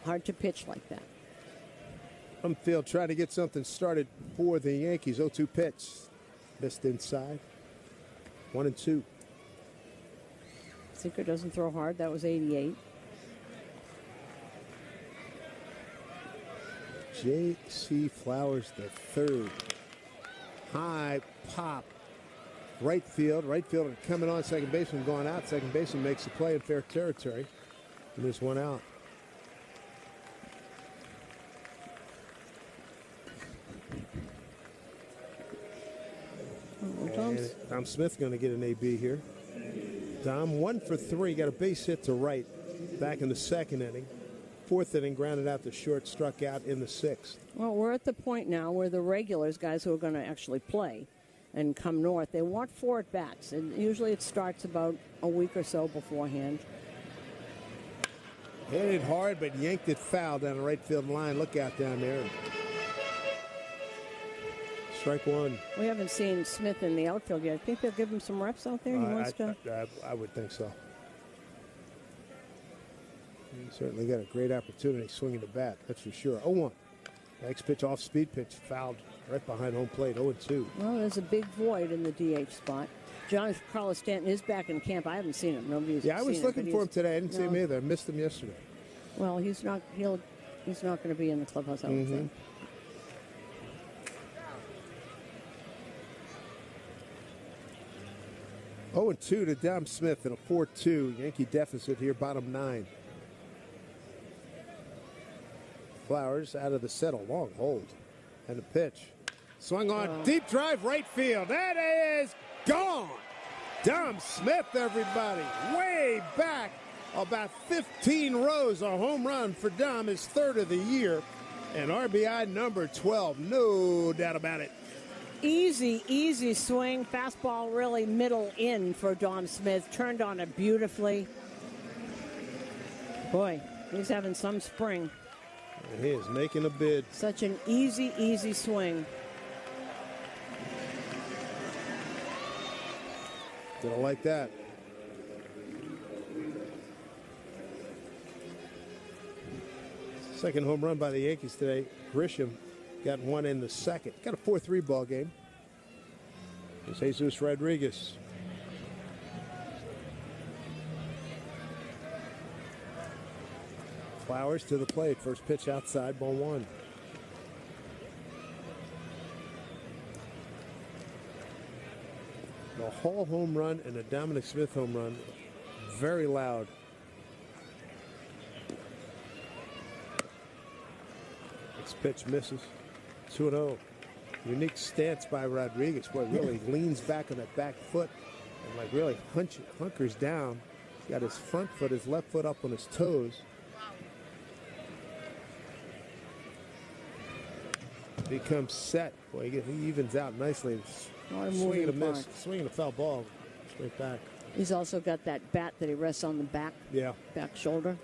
Hard to pitch like that. Rumfield trying to get something started for the Yankees. 0-2 pitch. Missed inside. 1-2. Sinker doesn't throw hard. That was 88. J.C. Flowers III. High pop. Right field. Right fielder coming on. Second baseman going out. Second baseman makes the play in fair territory. And there's one out. Tom Smith going to get an AB here. Tom 1 for 3. Got a base hit to right back in the second inning. Fourth inning, grounded out to short, struck out in the 6th. Well, we're at the point now where the regulars, guys who are going to actually play and come north, they want 4 at-bats. And usually it starts about a week or so beforehand. Hit it hard, but yanked it foul down the right field line. Look out down there. Strike 1. We haven't seen Smith in the outfield yet. I think they'll give him some reps out there. He wants to. I would think so. He certainly got a great opportunity swinging the bat, that's for sure. 0-1. Next pitch off speed pitch, fouled right behind home plate. 0-2. Well, there's a big void in the DH spot. John Carlos Stanton is back in camp. I haven't seen him. Nobody's seen him. Yeah, I was looking for him today. I didn't see him either. I missed him yesterday. Well, he's not going to be in the clubhouse, I would think. 0-2 to Dom Smith in a 4-2 Yankee deficit here, bottom 9. Flowers out of the settle, long hold, and a pitch. Swung on, deep drive, right field. That is gone. Dom Smith, everybody, way back about 15 rows. A home run for Dom, his third of the year. And RBI number 12, no doubt about it. Easy swing. Fastball really middle in for Dom Smith. Turned on it beautifully. Boy, he's having some spring. And he is making a bid. Such an easy swing. Didn't like that. Second home run by the Yankees today. Grisham got one in the second. Got a 4-3 ball game. It's Jesus Rodriguez. Flowers to the plate. First pitch outside, ball one. The Hall home run and a Dominic Smith home run. Very loud. Next pitch misses. 2-0. Unique stance by Rodriguez. Boy, really leans back on that back foot and like really hunkers down. He's got his front foot, his left foot up on his toes. Becomes set. Boy, he evens out nicely. Swinging a miss, swinging a foul ball, straight back. He's also got that bat that he rests on the back. Yeah. Back shoulder.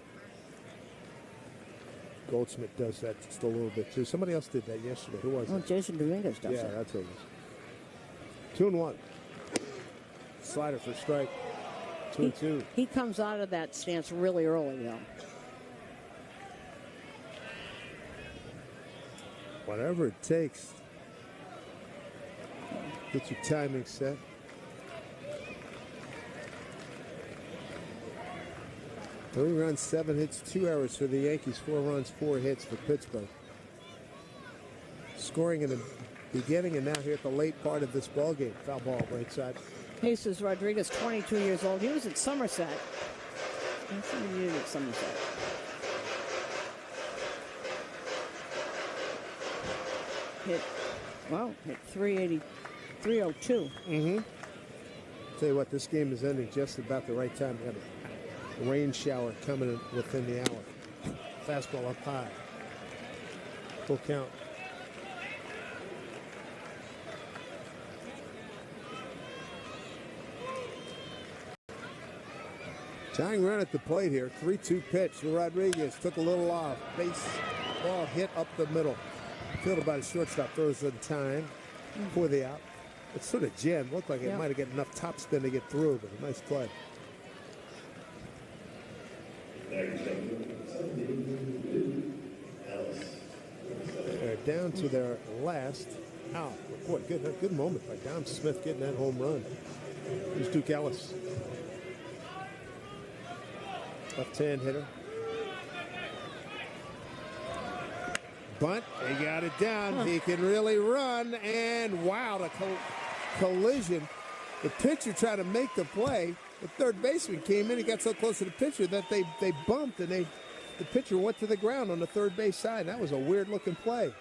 Goldsmith does that just a little bit too. Somebody else did that yesterday. Who was it? Oh, Jason Dominguez does that. that. Yeah, that's what it was. 2-1. Slider for strike. 2-2. He comes out of that stance really early, though. Whatever it takes. Get your timing set. Three runs, 7 hits, 2 errors for the Yankees. 4 runs, 4 hits for Pittsburgh. Scoring in the beginning and now here at the late part of this ball game. Foul ball right side. Jesus Rodriguez, 22 years old. He was at Somerset. That's what he did at Somerset. Hit 380, 302. Mm-hmm. Tell you what, this game is ending just about the right time. We got a rain shower coming in within the hour. Fastball up high. Full count. Tying run at the plate here. 3-2 pitch to Rodriguez. Took a little off. Base ball hit up the middle. Fielded by the shortstop. Throws in time for the out. It's sort of jammed. Looked like it might have got enough top spin to get through, but a nice play. They're down to their last out. Boy, good moment by Dom Smith getting that home run. Here's Duke Ellis. Left-hand hitter. Bunt, he got it down. He can really run, and wow, the collision. The pitcher tried to make the play. The third baseman came in. He got so close to the pitcher that they bumped, and the pitcher went to the ground on the third base side. That was a weird-looking play.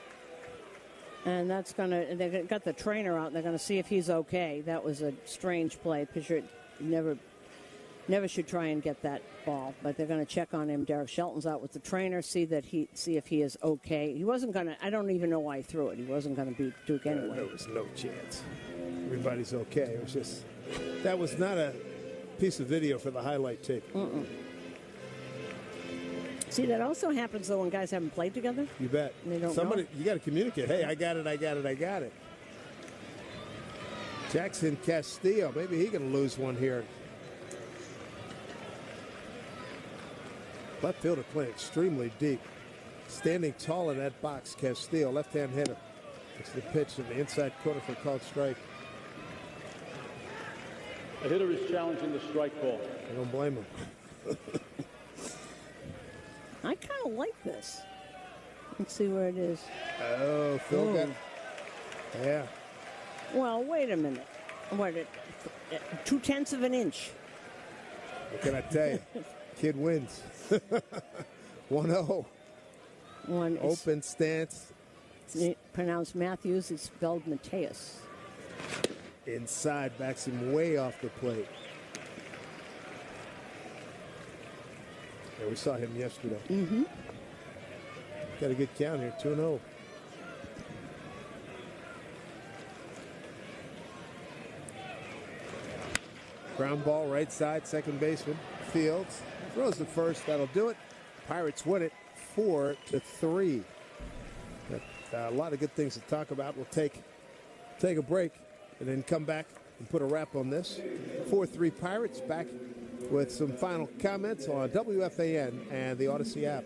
And they got the trainer out, and they're going to see if he's okay. That was a strange play. Pitcher never should try and get that ball, but they're going to check on him. Derek Shelton's out with the trainer, see if he is okay. He wasn't going to. I don't even know why he threw it. He wasn't going to beat Duke anyway. There was no chance. Everybody's okay. It was just that was not a piece of video for the highlight tape. See, that also happens though when guys haven't played together. You bet. And they don't Somebody, know. you got to communicate. Hey, I got it. Jackson Castillo. Maybe he can lose one here. Left fielder playing extremely deep. Standing tall in that box, Castillo, left-hand hitter. It's the pitch in the inside corner for a called strike. The hitter is challenging the strike call. I don't blame him. I kind of like this. Let's see where it is. Oh, Phil got. Yeah. Well, wait a minute. What? 0.2 of an inch. What can I tell you? Kid wins. 1-0. Open stance. It's pronounced Matthews. It's spelled Mateus. Inside, backs him way off the plate. Yeah, we saw him yesterday. Mm-hmm. Got a good count here, 2-0. Ground ball, right side, second baseman, Fields. Throws the first, that'll do it. Pirates win it 4-3. A lot of good things to talk about. We'll take a break and then come back and put a wrap on this. 4-3 Pirates, back with some final comments on WFAN and the Odyssey app.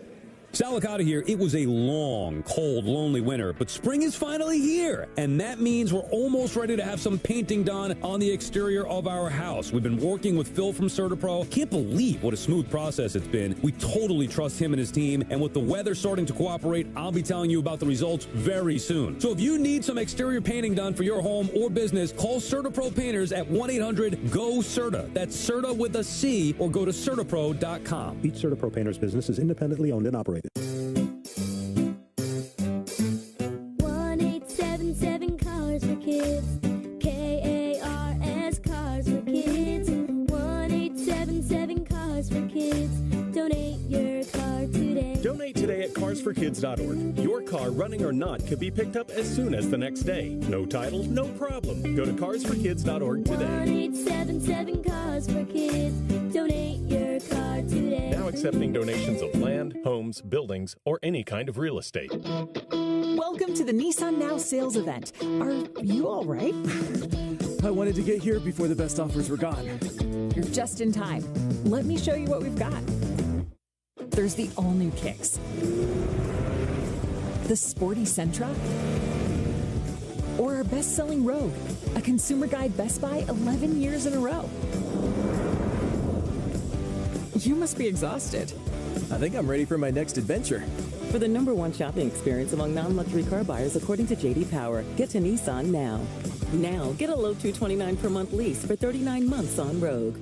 Salicata here. It was a long, cold, lonely winter, but spring is finally here, and that means we're almost ready to have some painting done on the exterior of our house. We've been working with Phil from CertaPro. Can't believe what a smooth process it's been. We totally trust him and his team, and with the weather starting to cooperate, I'll be telling you about the results very soon. So if you need some exterior painting done for your home or business, call CertaPro Painters at 1-800-GO-CERTA. That's CERTA with a C, or go to CertaPro.com. Each CertaPro Painters business is independently owned and operated. 1-877 Cars for Kids. KARS Cars for Kids. 1-877 Cars for Kids. Donate your car today. Donate today at carsforkids.org. Your car, running or not, could be picked up as soon as the next day. No title, no problem. Go to carsforkids.org today. 1-877 Cars for Kids. Donate your car today. Now accepting donations of land, homes, buildings, or any kind of real estate. Welcome to the Nissan Now sales event. Are you all right? I wanted to get here before the best offers were gone. You're just in time. Let me show you what we've got. There's the all-new Kicks. The sporty Sentra. Or our best-selling Rogue, a Consumer Guide Best Buy 11 years in a row. You must be exhausted. I think I'm ready for my next adventure. For the #1 shopping experience among non-luxury car buyers, according to J.D. Power, get to Nissan now. Now, get a low $229 per month lease for 39 months on Rogue.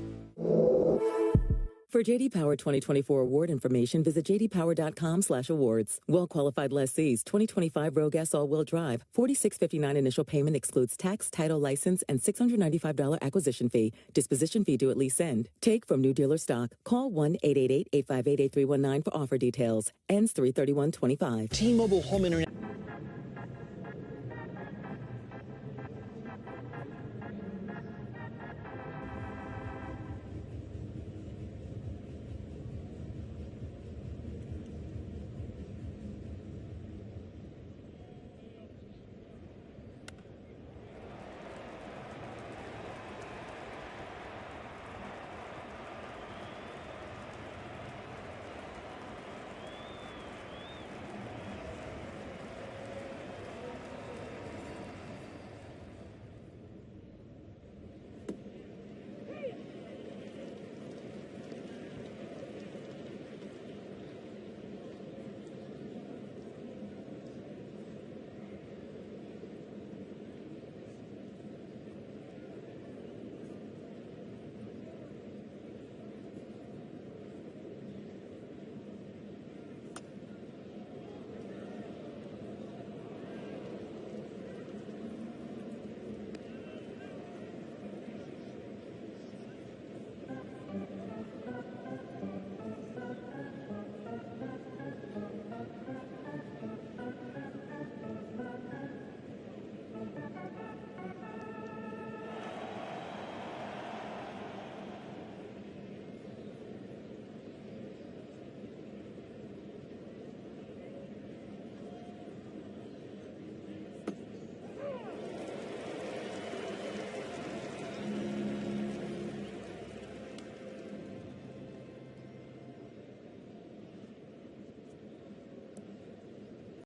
For J.D. Power 2024 award information, visit jdpower.com/awards. Well-qualified lessees, 2025 Rogue S all-wheel drive, $46.59 initial payment excludes tax, title, license, and $695 acquisition fee. Disposition fee due at lease end. Take from new dealer stock. Call 1-888-858-8319 for offer details. Ends 3/31/25. T-Mobile Home Internet.